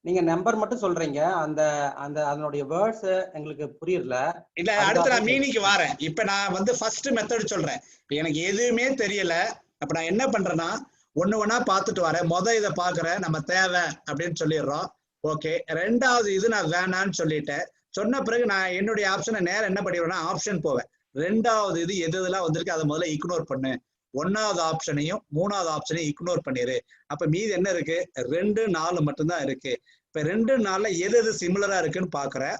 நீங்க நம்பர் மட்டும் சொல்றீங்க, அந்த அந்த அதனுடைய வேர்ட்ஸ் எங்களுக்கு புரியல. இல்ல, அடுத்து நான் மீனிங்க்கு வரேன். இப்ப நான் வந்து ஃபர்ஸ்ட் மெத்தட் சொல்றேன். எனக்கு எதுவுமே தெரியல, அப்ப நான் என்ன பண்றேன்னா ஒண்ணா பார்த்துட்டு வரேன். இதை பாக்குறேன், நம்ம தேவை அப்படின்னு சொல்லிடுறோம். ஓகே. 2வது இது நான் வேணான்னு சொல்லிட்டேன். சொன்ன பிறகு நான் என்னுடைய ஆப்ஷனை நேரம் என்ன பண்ணிடுவேன்னா ஆப்ஷன் போவேன். 2வது இது எதுலாம் வந்திருக்கு அதை முதல்ல இக்னோர் பண்ணு. 1வது ஆப்ஷனையும் 3வது ஆப்ஷனையும் இக்னோர் பண்ணிரு. அப்ப மீதி என்ன இருக்கு? 2 4 மட்டும்தான் இருக்கு. இப்ப 2 4ல எது சிமிலரா இருக்குன்னு பாக்குறேன்.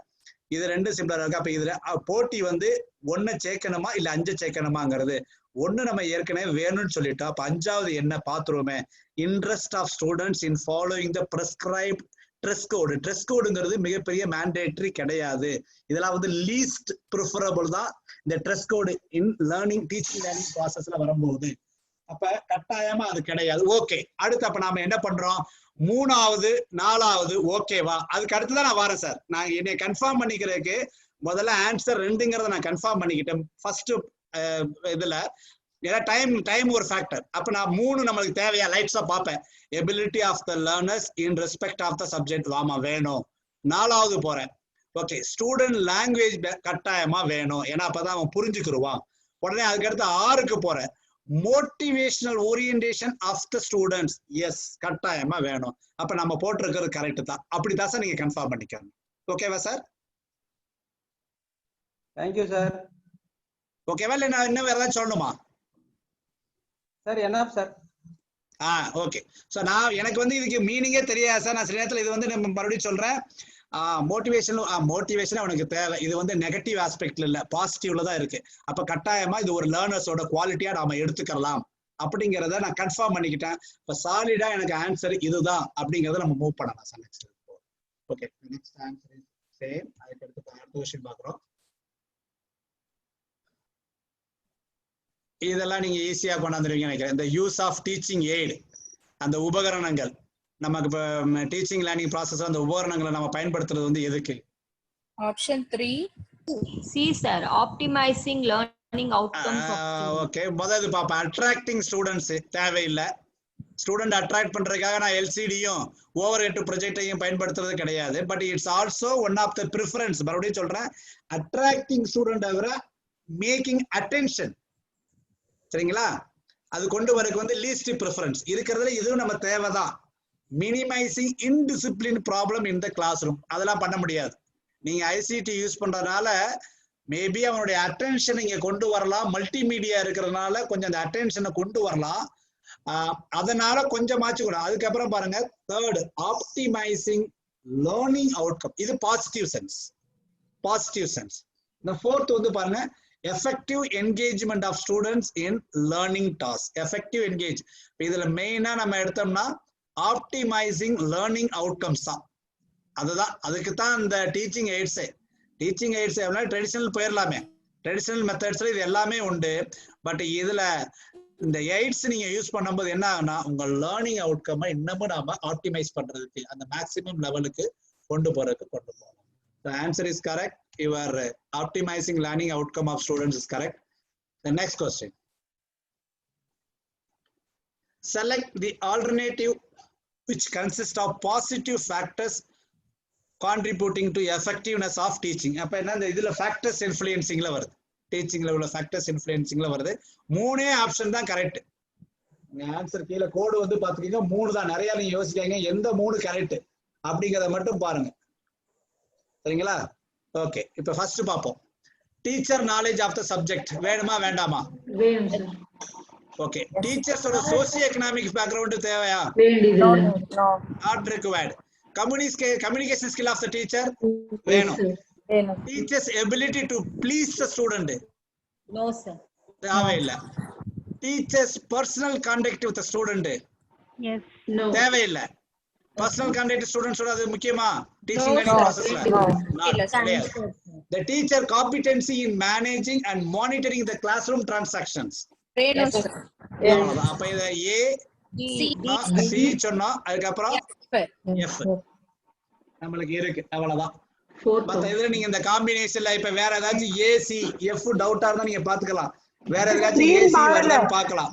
இது 2 சிமிலரா இருக்கு. அப்ப இதுல போட்டி வந்து 1 சேர்க்கணுமா இல்ல 5 சேர்க்கணுமாங்கிறது. 1 நம்ம ஏற்கனவே வேணும்னு சொல்லிட்டோம். அப்ப 5வது என்ன பாத்துருவோமே, interest of students in following the prescribed dress code. Dress கோடுங்கிறது மிகப்பெரிய மேண்டேட்டரி கிடையாது. இதெல்லாம் வந்து லீஸ்ட் ப்ரிஃபரபிள் தான் இந்த dress code in learning teaching learning ப்ராசஸ்ல வரும்போது. அப்ப கட்டாயமா அது கிடையாது. ஓகே. அடுத்து அப்ப நாம என்ன பண்றோம்? 3வது 4வது ஓகேவா? அதுக்கு அடுத்துதான் நான் வரேன் சார். நான் என்னை கன்ஃபார்ம் பண்ணிக்கிறதுக்கு முதல்ல ஆன்சர் 2ங்கிறத நான் கன்ஃபார்ம் பண்ணிக்கிட்டேன் ஃபர்ஸ்ட் இதுல. ஏன்னா டைம் ஒரு ஃபேக்டர். அப்ப நான் 3 நம்மளுக்கு தேவையா லைட்ஸா பார்ப்பேன். Ability of the learners in respect of the subject வாமா வேணும். 4வது போறேன். ஓகே. ஸ்டூடெண்ட் லாங்குவேஜ் கட்டாயமா வேணும், ஏன்னா அப்பதான் அவன் புரிஞ்சுக்கிருவான். உடனே அதுக்கு அடுத்து 6க்கு போறேன். Motivational orientation of the students. Yes, கட்டாயமா வேணும். அப்ப நம்ம போட்டிருக்கிறது கரெக்ட் தான். அப்படிதான் சார் நீங்க கன்ஃபார்ம் பண்ணிக்கணும். ஓகேவா சார்? Thank you sir. ஓகேவா? இல்ல நான் இன்னும் வேற ஏதாவது சொல்லணுமா சார்? என்ன சார்? ஓகே. ஸோ நான் எனக்கு வந்து இதுக்கு மீனிங்கே தெரியாது சார். நான் சில நேரத்தில் இது வந்து நம்ம மறுபடியும் சொல்றேன். மோட்டிவேஷன் அவனுக்கு தேவை. இது வந்து நெகட்டிவ் ஆஸ்பெக்ட்ல இல்ல, பாசிட்டிவ்ல தான் இருக்கு. அப்ப கட்டாயமா இது ஒரு லேர்னர்ஸோட குவாலிட்டியா நாம எடுத்துக்கலாம் அப்படிங்கிறத நான் கன்ஃபார்ம் பண்ணிக்கிட்டேன். இப்ப சாலிடா எனக்கு ஆன்சர் இதுதான் அப்படிங்கறத நம்ம மூவ் பண்ணலாம் sir. Next okay, next answer is same. அதுக்கு அடுத்து क्वेश्चन பார்க்குறோம். இதெல்லாம் நீங்க ஈஸியா கொண்டாந்துருவீங்க நினைக்கிறேன். இந்த யூஸ் ஆஃப் டீச்சிங் எய்டு, அந்த உபகரணங்கள் நமக்கு இப்ப டீச்சிங் லேர்னிங் ப்ராசஸ் அந்த உபகரணங்களை நம்ம பயன்படுத்துறது வந்து எதுக்கு? Option 3 C sir, optimizing learning outcomes. Okay, முதல்ல பாப்பா அட்ராக்டிங் ஸ்டூடெண்ட்ஸ் தேவையில்லை. ஸ்டூடெண்ட் அட்ராக்ட் பண்றதுக்காக நான் எல்சிடியும் ஓவர் ஹெட் ப்ரொஜெக்டையும் பயன்படுத்துறது கிடையாது. But it's also one of the preference. மறுபடியும் சொல்றேன், அட்ராக்டிங் ஸ்டூடெண்ட் விட மேக்கிங் அட்டென்ஷன், சரிங்களா? அது கொண்டு வரக்கு வந்து லீஸ்ட் ப்ரிஃபரன்ஸ் இருக்கிறதுல இதுவும் நம்ம தேவைதான். Minimizing indiscipline problem in the classroom, அதெல்லாம் பண்ண முடியாது. நீங்க ஐசிடி யூஸ் பண்றதுனால மேபி அவனுடைய அட்டென்ஷன் இங்க கொண்டு வரலாம். மல்டிமீடியா இருக்கிறதுனால கொஞ்சம் அந்த அட்டென்ஷனை கொண்டு வரலாம். அதனால கொஞ்சமாச்சு கூட. அதுக்கப்புறம் பாருங்க, தேர்ட் ஆப்டிமைசிங் லேர்னிங் அவுட்கம், இது பாசிட்டிவ் சென்ஸ். Positive sense. இந்த ஃபோர்த் வந்து பாருங்க, effective engagement of students in learning tasks. effective engage, இதுல மெயினா நம்ம எடுத்தோம்னா ஆப்டிமைசிங் லேர்னிங் அவுட்கம்ஸ் தான். அதுதான், அதுக்கு தான் இந்த teaching aids. Teaching aids traditional போயிடலாமே, ட்ரெடிஷனல் மெத்தட்ஸ்ல இது எல்லாமே உண்டு. பட் இதுல இந்த எய்ட்ஸ் நீங்க யூஸ் பண்ணும்போது என்ன ஆகுனா, உங்க லேர்னிங் அவுட்கம் இன்னமும் நாம ஆப்டிமைஸ் பண்றதுக்கு, அந்த மேக்ஸிமம் லெவலுக்கு கொண்டு போறதுக்கு கொண்டு போகலாம். The answer is correct. Your optimizing learning outcome of students is correct. The next question. Select the alternative which consists of positive factors contributing to effectiveness of teaching. அப்ப என்ன, இந்த இதுல factors influencingல வருது. டீச்சிங்ல உள்ள factors influencingல வருது. மூணே ஆப்ஷன் தான் correct. Answer கீழே கோடு வந்து பாத்துக்கீங்க, 3 தான். நிறைய நீங்க யோசிக்காங்க எந்த 3 கரெக்ட் அப்படிங்கறத மட்டும் பாருங்க, சரிங்களா? ஓகே, இப்ப ஃபர்ஸ்ட் பாப்போம். Teacher knowledge of the subject வேணுமா வேண்டாமா? வேணும் சார். ஓகே, டீச்சர்ஸோட சோசியோ எகனாமிக் பேக்ரவுண்ட் தேவையா? Not required. Communication skill of the teacher வேணும். Teachers ability to please the student no sir, தேவையில்லை. Teachers personal contact with student தேவையில்லை. Personal contact ஸ்டூடெண்ட்ஸோட அது முக்கியமா டீச்சிங் லேர்னிங் processல? The teacher competency in managing and monitoring the classroom transactions. அவ்வளவுதான். அப்ப இத A C சொன்னோம், அதுக்கு அப்புறம் F நம்மளுக்கு இருக்கு, அவ்வளவுதான். மத்த இதுல நீங்க இந்த காம்பினேஷன்ல இப்ப வேற ஏதாச்சும் AC F டவுட்டா இருந்தா நீங்க பாத்துக்கலாம். வேற ஏதாச்சும் AC வரலன்னு பார்க்கலாம்.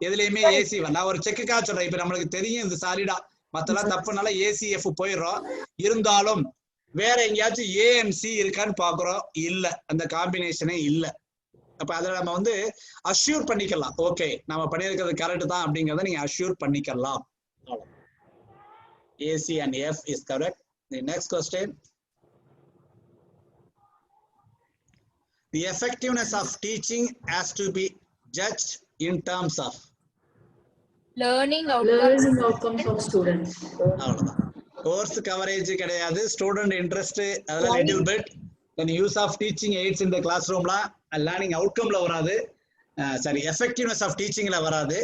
எதுலயுமே AC வரல. நான் ஒரு செக்குக்காக சொல்றேன். இப்ப நம்மளுக்கு தெரியும் இது சாலிடா, மத்தெல்லாம் தப்புனால ACF போயிடுறோம். இருந்தாலும் வேற எங்கேயாச்சும் A and C இருக்கான்னு பாக்குறோம், இல்ல, அந்த காம்பினேஷனே இல்ல. அப்ப அதுல நம்ம வந்து அஷ்யூர் பண்ணிக்கலாம். ஓகே, நம்ம பண்ணியிருக்கிறது கரெக்ட் தான் அப்படிங்கறத நீங்க அஷ்யூர் பண்ணிக்கலாம். AC and F is correct. The next question. The effectiveness of teaching has to be judged in terms of learning outcomes of students. அவ்வளவுதான். கோர்ஸ் கவரேஜ் கிடையாது, ஸ்டூடெண்ட் இன்ட்ரெஸ்ட் அதெல்லாம் little bit. Then use of teaching aids இந்த கிளாஸ் ரூம்ல learning அவுட்கம்ல வராது. சரி, effectiveness of டீச்சிங்ல வராது.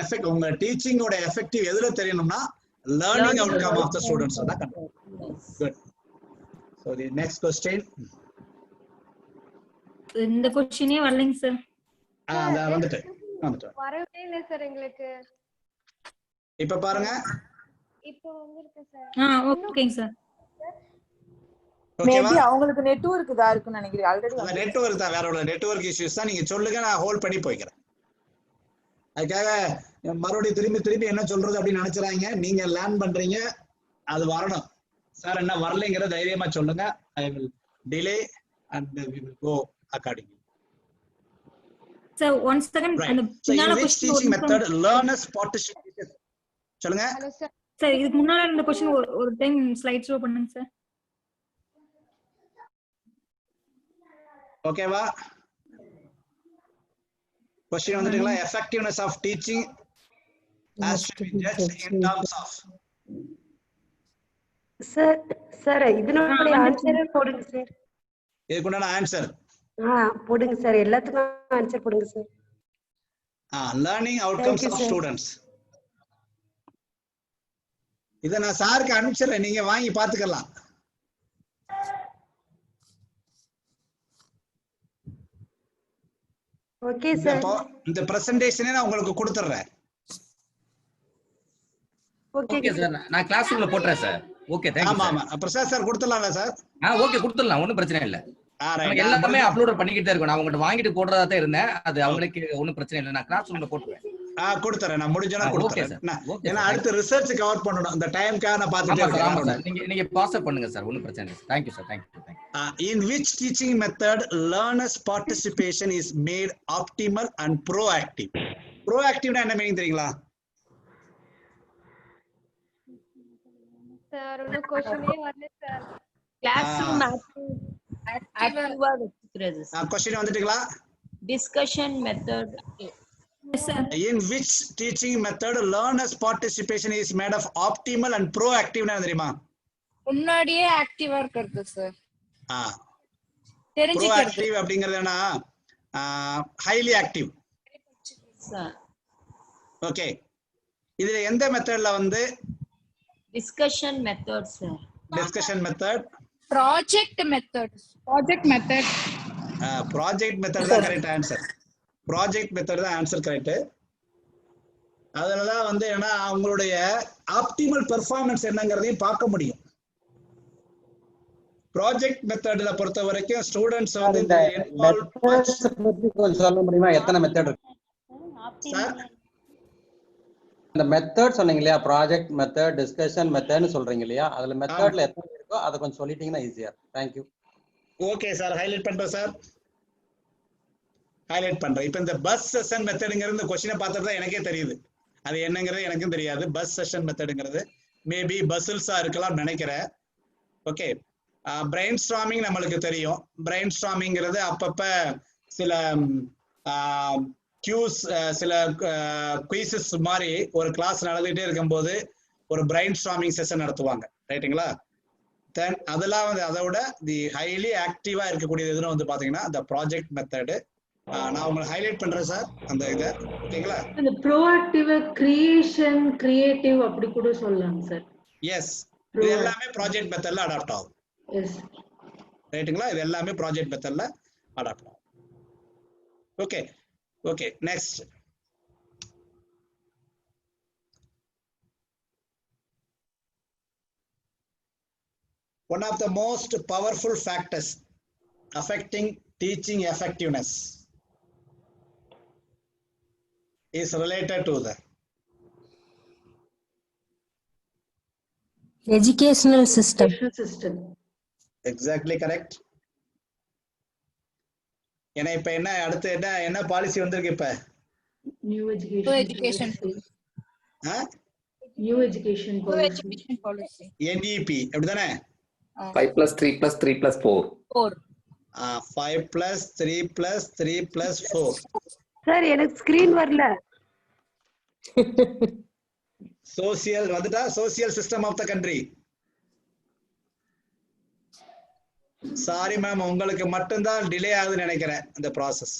எஃபெக்ட் உங்க டீச்சிங்கோட எஃபெக்டிவ் எதுல தெரியணும்னா learning outcome of the students தான் கண்டுபிடிக்கணும். Good. So the next question. இந்த क्वेश्चनே வரலங்க சார். அத வந்துட்டு வரவே இல்ல சார் எங்களுக்கு. இப்ப பாருங்க, இப்போ வந்திருக்கு சார். ஓகேங்க சார். மேபி அவங்களுக்கு நெட்வொர்க் இதா இருக்குன்னு நினைக்கிறேன். ஆல்ரெடி நெட்வொர்க் தான், வேற ஒரு நெட்வொர்க் இஷ்யூஸ் தான். நீங்க சொல்லுங்க, நான் ஹோல்ட் பண்ணி போய்க்கிறேன். அதுக்காக மறுபடியும் திரும்பி என்ன சொல்றது அப்படின்னு நினைச்சுறாங்க. நீங்க லேர்ன் பண்றீங்க, அது வரணும். சார் என்ன வரலைங்கிற தைரியமா சொல்லுங்க. I will delay and we will go accordingly. Sir, 1 second. Right. அந்த So in முன்னால which question teaching method learners participate? சொல்லுங்க. Hello sir. சார் இதுக்கு முன்னால இருந்த क्वेश्चन ஒரு டைம் ஸ்லைட் ஷோ பண்ணுங்க சார். ஓகேவா? क्वेश्चन வந்துட்டீங்களா? effectiveness of teaching has to be judged in terms of. Sir இதனுடைய ஆன்சர் போடுங்க சார். இதுக்குண்டான ஆன்சர் போடுங்க சார். எல்லாத்துக்கும் ஆன்சர் போடுங்க sir. learning outcomes of students. இத நான் சாருக்கு அனுப்பிச்சிடுறேன், நீங்க வாங்கி பாத்துக்கலாம். Okay sir. இந்த பிரசன்டேஷனே நான் உங்களுக்கு கொடுத்துறேன். ஓகே சார், நான் கிளாஸ் ரூம்ல போட்றேன் சார். Okay, thank you. ஆமா பிரசாத் சார் கொடுத்துடலாம்ல சார்? ஓகே கொடுத்துடலாம், ஒண்ணும் பிரச்சனை இல்ல. எல்லாமே அப்லோட் பண்ணிக்கிட்டே தான் இருக்கும். நான் உங்ககிட்ட வாங்கிட்டு போடுறதா தான் இருந்தேன். அது அவங்களுக்கு ஒண்ணும் பிரச்சனை இல்ல. நான் கிளாஸ் ரூம்ல போட்டுறேன். கொடுத்துறேன், நான் முடிஞ்சனா கொடுத்துறேன். ஏன்னா அடுத்து ரிசர்ச் கவர் பண்ணனும். அந்த டைம்க்காக நான் பார்த்துட்டே இருக்கேன். நீங்க பாஸ் பண்ணுங்க சார், ஒண்ணும் பிரச்சனை இல்ல. Thank you sir, thank you. In which teaching method learners participation is made optimal and proactive? Proactive னா என்ன மீனிங் தெரியுங்களா? சார் ஒரு क्वेश्चनே வரல சார். கிளாஸ் ரூம் ஆக்டிவா வெச்சுக்கிறது. क्वेश्चन வந்துட்டீங்களா? Discussion method. In which teaching method learners participation is made of optimal and proactive னா தெரியுமா? முன்னாடியே ஆக்டிவா இருக்குது சார். தெரிஞ்சிக்கிறது. proactive அப்படிங்கிறதுனா highly active. Sir okay, இதுல எந்த மெத்தட்ல வந்து discussion method sir? Discussion method, project method தான் கரெக்ட் ஆன்சர். ப்ராஜெக்ட் மெத்தட் தான் ஆன்சர் கரெக்ட். அதனால வந்து ஏன்னா அவங்களுடைய ஆப்டிமல் பெர்ஃபார்மன்ஸ் என்னங்கிறதையும் பார்க்க முடியும். ப்ராஜெக்ட் மெத்தட்ல பொறுத்த வரைக்கும் ஸ்டூடண்ட்ஸ் வந்து கொஞ்சம் சொல்ல முடியுமா? எத்தனை மெத்தட் இருக்கு சார்? இந்த மெத்தட் சொன்னீங்க இல்லையா, ப்ராஜெக்ட் மெத்தட், டிஸ்கஷன் மெத்தட்னு சொல்றீங்க இல்லையா, அதுல மெத்தட்ல எத்தனை இருக்கோ அதை கொஞ்சம் சொல்லிட்டீங்கன்னா ஈஸியா. Thank you. Okay sir, highlight பண்றேன் சார், ஹைலைட் பண்றேன். இப்போ இந்த பஸ் செஷன் மெத்தட்ங்கிறது இந்த क्वेश्चन பார்த்தா எனக்கே தெரியுது. அது என்னங்கிறது எனக்கும் தெரியாது. பஸ் செஷன் மெத்தட்ங்கிறது மேபி பஸ்ஸில்ஸா இருக்கலாம் நினைக்கிறேன். ஓகே, பிரெயின் ஸ்டார்மிங் நம்மளுக்கு தெரியும். பிரெயின் ஸ்டார்மிங்கிறது அப்பப்ப சில கியூஸ், சில குயிசஸ் மாதிரி ஒரு கிளாஸ் நடந்துகிட்டே இருக்கும்போது ஒரு பிரெயின் ஸ்டார்மிங் செஷன் நடத்துவாங்க, ரைட்டுங்களா? தென் அதெல்லாம் வந்து அதை விட தி ஹைலி ஆக்டிவா இருக்கக்கூடியது எதுன்னு வந்து பாத்தீங்கன்னா இந்த ப்ராஜெக்ட் மெத்தடு. நான் உங்களுக்கு ஹைலைட் பண்றேன் சார் அந்த இதை, ஓகேங்களா? இந்த ப்ரோஆக்டிவ், கிரியேஷன், கிரியேட்டிவ் அப்படி கூட சொல்லலாம் சார். எஸ், இது எல்லாமே ப்ராஜெக்ட் மெத்தட்ல அடாப்ட் ஆகும். எஸ், ரைட்டுங்களா? இது எல்லாமே ப்ராஜெக்ட் மெத்தட்ல அடாப்ட் ஆகும். Okay okay, next. One of the most powerful factors affecting teaching effectiveness is related to the educational system. Exactly correct. ஏன்னா இப்ப என்ன அடுத்து என்ன பாலிசி வந்திருக்கு? இப்ப நியூ எஜுகேஷன் பாலிசி NEP அப்படிதானே? 5+3+3+4. 5+3+3+4. சார் எனக்கு ஸ்கிரீன் வரல. சோசியல் வந்துட்டா, social system of the country. Sorry ma'am, உங்களுக்கு மட்டும்தான் டிலே ஆகுதுன்னு நினைக்கிறேன் இந்த process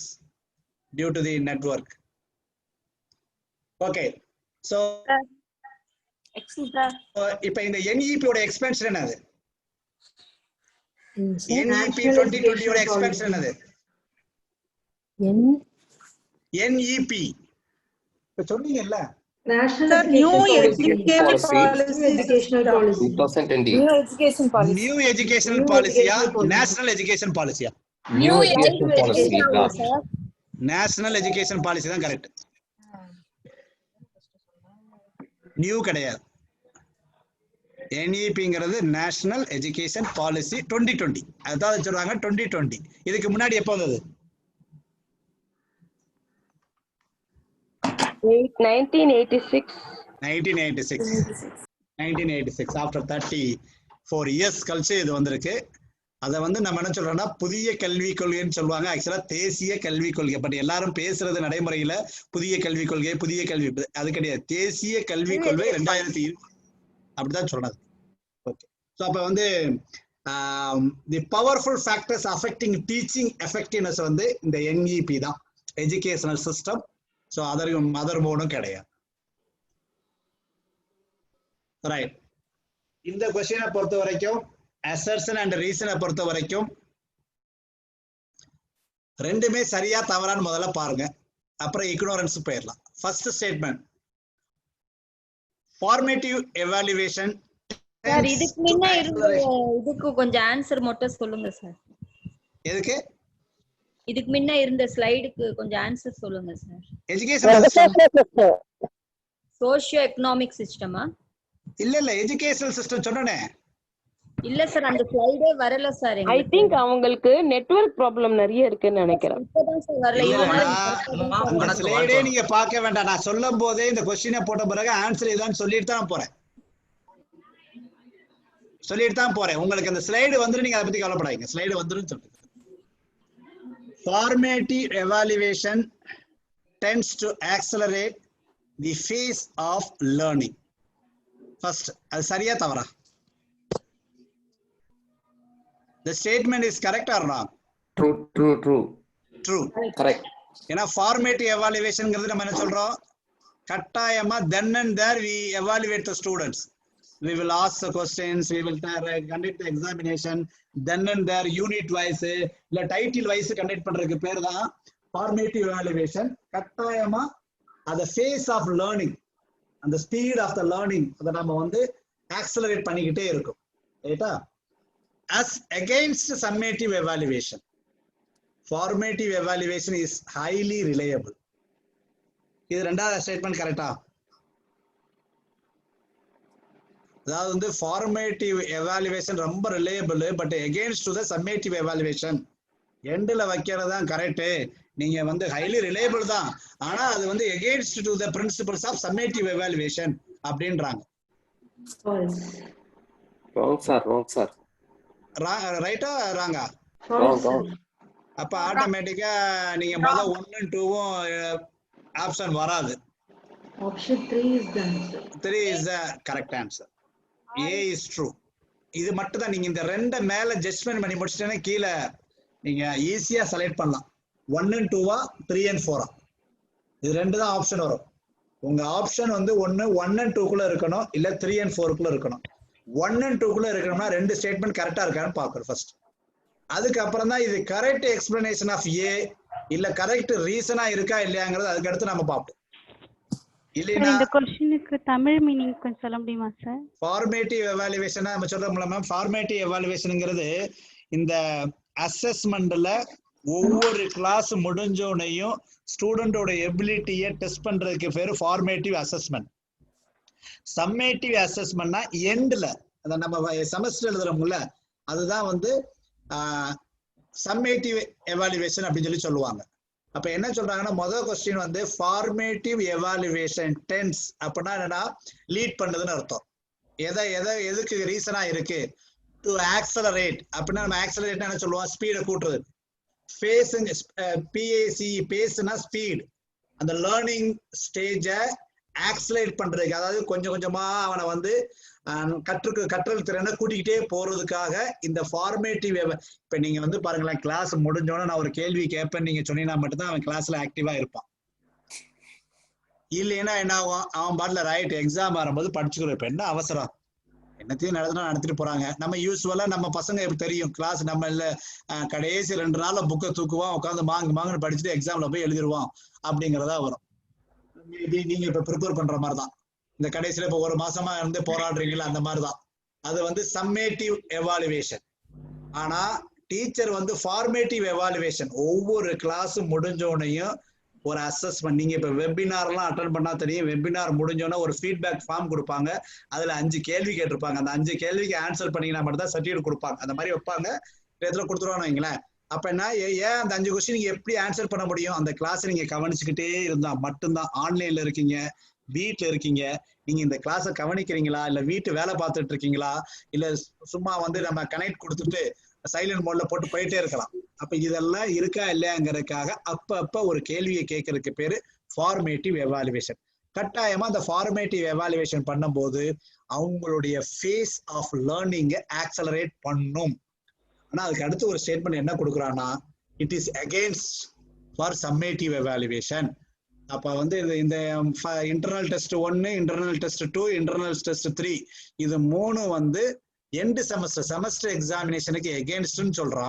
due to the network. Okay, so இப்போ இந்த NEP ஓட எக்ஸ்பென்ஷன் என்னது? NEP 2020 ஓட எக்ஸ்பென்ஷன் என்னது? NEP இப்ப சொன்னீங்கல்ல, National New Education Policy. 2020. New Educational Policy-யா National Education Policy-யா? New Education Policy. National Education Policy தான் கரெக்ட். நியூ கிடையாது. NEP-ங்கிறது National Education Policy 2020. அதான் சொல்றாங்க 2020. இதுக்கு முன்னாடி எப்போ வந்தது? 1986 ஆஃப்டர் 34 இயர்ஸ் கழிச்சு இது வந்திருக்கு. அதை வந்து நம்ம என்ன சொல்றோம்னா புதிய கல்விக் கொள்கைன்னு சொல்லுவாங்க. ஆக்சுவலா தேசிய கல்விக் கொள்கை. பட் எல்லாரும் பேசுறது நடைமுறையில புதிய கல்விக் கொள்கை, புதிய கல்வி, அது கிடையாது. தேசிய கல்விக் கொள்கை 2020 அப்படிதான் சொல்றது. ஓகே. ஸோ அப்ப வந்து the powerful factors affecting teaching effectiveness வந்து இந்த NEP தான், எஜுகேஷனல் சிஸ்டம். ஸோ அதர் மோடும் கிடையாது. ரைட். இந்த கொஸ்டினை பொறுத்த வரைக்கும் அசர்ஷன் அண்ட் ரீசனை பொறுத்த வரைக்கும் ரெண்டுமே சரியா தவறான்னு முதல்ல பாருங்க, அப்புறம் இக்னோரன்ஸ் போயிடலாம். First statement, formative evaluation. Sir இதுக்கு முன்ன இருந்த இதுக்கு கொஞ்சம் ஆன்சர் மட்டும் சொல்லுங்க சார். எதுக்கு? இதுக்கு முன்ன இருந்த ஸ்லைடுக்கு கொஞ்சம் ஆன்சர் சொல்லுங்க சார். எஜுகேஷனல் சோஷியோ எகனாமிக் சிஸ்டமா? இல்ல எஜுகேஷனல் சிஸ்டம் சொன்னனே. இல்ல சார் அந்த ஸ்லைடே வரல சார். ஐ திங்க் அவங்களுக்கு நெட்வொர்க் ப்ராப்ளம் நிறைய இருக்குன்னு நினைக்கிறேன். இப்பதான் சார் வரல. உங்க ஸ்லைடே நீங்க பார்க்க வேண்டாம். நான் சொல்லும் போதே இந்த क्वेश्चन போட்ட பிறகு ஆன்சர் இதான் சொல்லிட்டு தான் போறேன். உங்களுக்கு அந்த ஸ்லைடு வந்து நீங்க அதை பத்தி கவலைப்படாதீங்க. ஸ்லைடு வந்துரும் சொல்லுங்க. Formative evaluation tends to accelerate the phase of learning. First, அது சரியா தவறா? The statement is correct or wrong? True. Correct. ஏன்னா formative evaluationங்கிறது நம்ம என்ன சொல்றோம், கட்டாயமா then and there we evaluate the students. We will ask the questions, we will conduct the examination, then and there unit wise இல்ல title wise conduct பண்றதுக்கு பேர் தான் formative evaluation. கட்டாயமா அந்த phase of learning, அந்த speed of the learning அதை நம்ம வந்து accelerate பண்ணிக்கிட்டே இருக்கும். ரைட்டா? As against summative evaluation, formative evaluation is highly reliable. இது ரெண்டாவது ஸ்டேட்மெண்ட் கரெக்டா? அதாவது வந்து ஃபார்மேட்டிவ் எவாலுவேஷன் ரொம்ப reliable, but against to the summative evaluation எண்டில் வைக்கிறது தான் கரெக்டு. நீங்க வந்து ஹைலி ரிலையபிள் தான், ஆனா அது வந்து against to the principles of summative evaluation அப்படின்றாங்க. ரைட்டா ராங்கா? அப்ப ஆட்டோமேட்டிக்கா நீங்க முதல் 1 and 2 ஆப்ஷன் வராது. Option 3 is the answer. 3 is the correct answer. A is true. இது மட்டும் தான். நீங்க இந்த ரெண்டை மேல ஜட்ஜ்மெண்ட் பண்ணி முடிச்சிட்டேன்னா கீழே நீங்க ஈஸியா செலக்ட் பண்ணலாம். 1 and 2 3 and 4 இது ரெண்டு தான் ஆப்ஷன் வரும். உங்க ஆப்ஷன் வந்து 1 and 2 குள்ள இருக்கணும், இல்ல 3 and 4 குள்ள இருக்கணும். 1 and 2 குள்ள இருக்கணும்னா ரெண்டு ஸ்டேட்மெண்ட் கரெக்டா இருக்கான்னு பாக்கணும் ஃபர்ஸ்ட். அதுக்கப்புறம் தான் இது கரெக்ட் எக்ஸ்பிளனேஷன் ஆஃப் ஏ இல்ல கரெக்ட் ரீசனா இருக்கா இல்லையாங்கிறது அதுக்கு அடுத்து நம்ம பார்ப்போம். இல்லைன்னா இந்த क्वेश्चनக்கு தமிழ் மீனிங் கொஞ்சம் சொல்ல முடியுமா சார்? ஃபார்மேட்டிவ் எவாலுவேஷன் நம்ம சொல்றோம்ல மேம், ஃபார்மேட்டிவ் எவாலுவேஷன்ங்கிறது இந்த அசஸ்மெண்ட்ல ஒவ்வொரு கிளாஸ் முடிஞ்சோனையும் ஸ்டூடெண்டோட எபிலிட்டியை டெஸ்ட் பண்றதுக்கு பேரு ஃபார்மேட்டிவ் அசஸ்மெண்ட். சம்மேட்டிவ் அசஸ்மெண்ட்னா எண்ட்ல அத நம்ம செமஸ்டர் எழுதுறோம்ல, அதுதான் வந்து சம்மேட்டிவ் எவாலுவேஷன் அப்படின்னு சொல்லி சொல்லுவாங்க. அப்ப என்ன சொல்றாங்கன்னா முதல் கொஸ்டின் வந்து ஃபார்மேட்டிவ் எவாலுவேஷன் டென்ஸ் அப்படின்னா என்னன்னா லீட் பண்ணுதுன்னு அர்த்தம். எதுக்கு ரீசனா இருக்கு? டு ஆக்சலரேட் அப்படின்னா நம்ம ஆக்சலரேட் என்ன சொல்லுவோம்? ஸ்பீடை கூட்டுறது. பேஸ்னா ஸ்பீட், அந்த லேர்னிங் ஸ்டேஜை ஆக்சலரேட் பண்றதுக்கு, அதாவது கொஞ்சம் கொஞ்சமா அவனை வந்து கற்றல் திறனை கூட்டிக்கிட்டே போறதுக்காக இந்த ஃபார்மேட்டிவ். இப்ப நீங்க வந்து பாருங்களேன், கிளாஸ் முடிஞ்சோன்னு நான் ஒரு கேள்வி கேட்பேன் நீங்க சொன்னீங்கன்னா மட்டும்தான் அவன் கிளாஸ்ல ஆக்டிவா இருப்பான். இல்லைன்னா என்ன ஆகும்? அவன் பாட்டுல ரைட் எக்ஸாம் வரும்போது படிச்சுக்கிறோம். இப்ப என்ன அவசரம், என்னத்தையும் நடத்திட்டு போறாங்க. நம்ம யூஸ்வலா நம்ம பசங்க எப்படி தெரியும், கிளாஸ் நம்ம இல்ல கடைசி 2 நாள்ல புக்கை தூக்குவோம், உட்காந்து மாங்குன்னு படிச்சுட்டு எக்ஸாம்ல போய் எழுதிருவோம் அப்படிங்கறதா வரும். நீங்க இப்ப ப்ரிப்பேர் பண்ற மாதிரிதான் இந்த கடைசியில இப்ப 1 மாசமா இருந்து போராடுறீங்களா, அந்த மாதிரிதான். அது வந்து சம்மேட்டிவ் எவாலுவேஷன். ஆனா டீச்சர் வந்து ஃபார்மேட்டிவ் எவாலுவேஷன் ஒவ்வொரு கிளாஸும் முடிஞ்சோனையும் ஒரு அசஸ்மெண்ட். நீங்க இப்ப வெபினார்லாம் அட்டன் பண்ணா தெரியும், வெபினார் முடிஞ்சோன்னா ஒரு ஃபீட்பேக் ஃபார்ம் கொடுப்பாங்க. அதுல 5 கேள்வி கேட்டிருப்பாங்க. அந்த 5 கேள்விக்கு ஆன்சர் பண்ணீங்கன்னா மட்டும் தான் சர்டிஃபிகேட் கொடுப்பாங்க. அந்த மாதிரி வைப்பாங்க. இடத்துல கொடுத்துருவாங்க வைங்களேன். அப்பனா ஏன் அந்த 5 கொஸ்டின் நீங்க எப்படி ஆன்சர் பண்ண முடியும்? அந்த கிளாஸ் நீங்க கவனிச்சுக்கிட்டே இருந்தா மட்டும்தான். ஆன்லைன்ல இருக்கீங்க, வீட்டுல இருக்கீங்க, நீங்க இந்த கிளாஸை கவனிக்கிறீங்களா, இல்ல வீட்டு வேலை பார்த்துட்டு இருக்கீங்களா, இல்ல சும்மா வந்து நம்ம கனெக்ட் கொடுத்துட்டு சைலண்ட் மோட்ல போட்டு போயிட்டே இருக்கலாம். அப்ப இதெல்லாம் இருக்கா இல்லையாங்கிறதுக்காக அப்ப ஒரு கேள்வியை கேட்கறதுக்கு பேரு ஃபார்மேட்டிவ் எவாலுவேஷன். கட்டாயமா அந்த ஃபார்மேட்டிவ் எவாலுவேஷன் பண்ணும்போது அவங்களுடைய ஃபேஸ் ஆஃப் லேர்னிங்கை ஆக்சலரேட் பண்ணும். ஆனா அதுக்கு அடுத்து ஒரு ஸ்டேட்மெண்ட் என்ன கொடுக்குறான்னா, it is against for summative evaluation. அப்ப வந்து இந்த internal test 1, internal test 2, internal test 3 இது 3 வந்து எண்ட் செமஸ்டர் எக்ஸாமினேஷனுக்கு எகெயின்ஸ்ட்னு சொல்றா.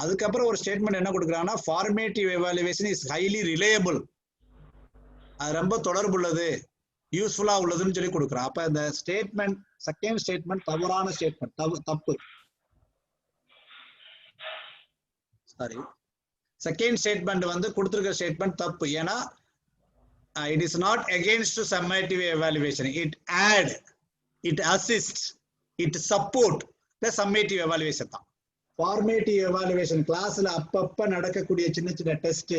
அதுக்கப்புறம் ஒரு ஸ்டேட்மெண்ட் என்ன கொடுக்குறாங்கன்னா, formative evaluation is highly reliable, அது ரொம்ப தொடர்புள்ளது, யூஸ்ஃபுல்லா உள்ளதுன்னு சொல்லி கொடுக்குறான். அப்ப இந்த ஸ்டேட்மெண்ட் செகண்ட் ஸ்டேட்மெண்ட் தவறான ஸ்டேட்மெண்ட், தப்பு. சாரி, செகண்ட் ஸ்டேட்மெண்ட் வந்து கொடுத்திருக்கிற ஸ்டேட்மெண்ட் தப்பு. ஏன்னா it is not against summative evaluation, it aid, it assist, it support the summative evaluation தான். ஃபார்மேட்டிவ் எவாலுவேஷன் கிளாஸ்ல அப்பப்ப நடக்கக்கூடிய சின்ன சின்ன டெஸ்ட்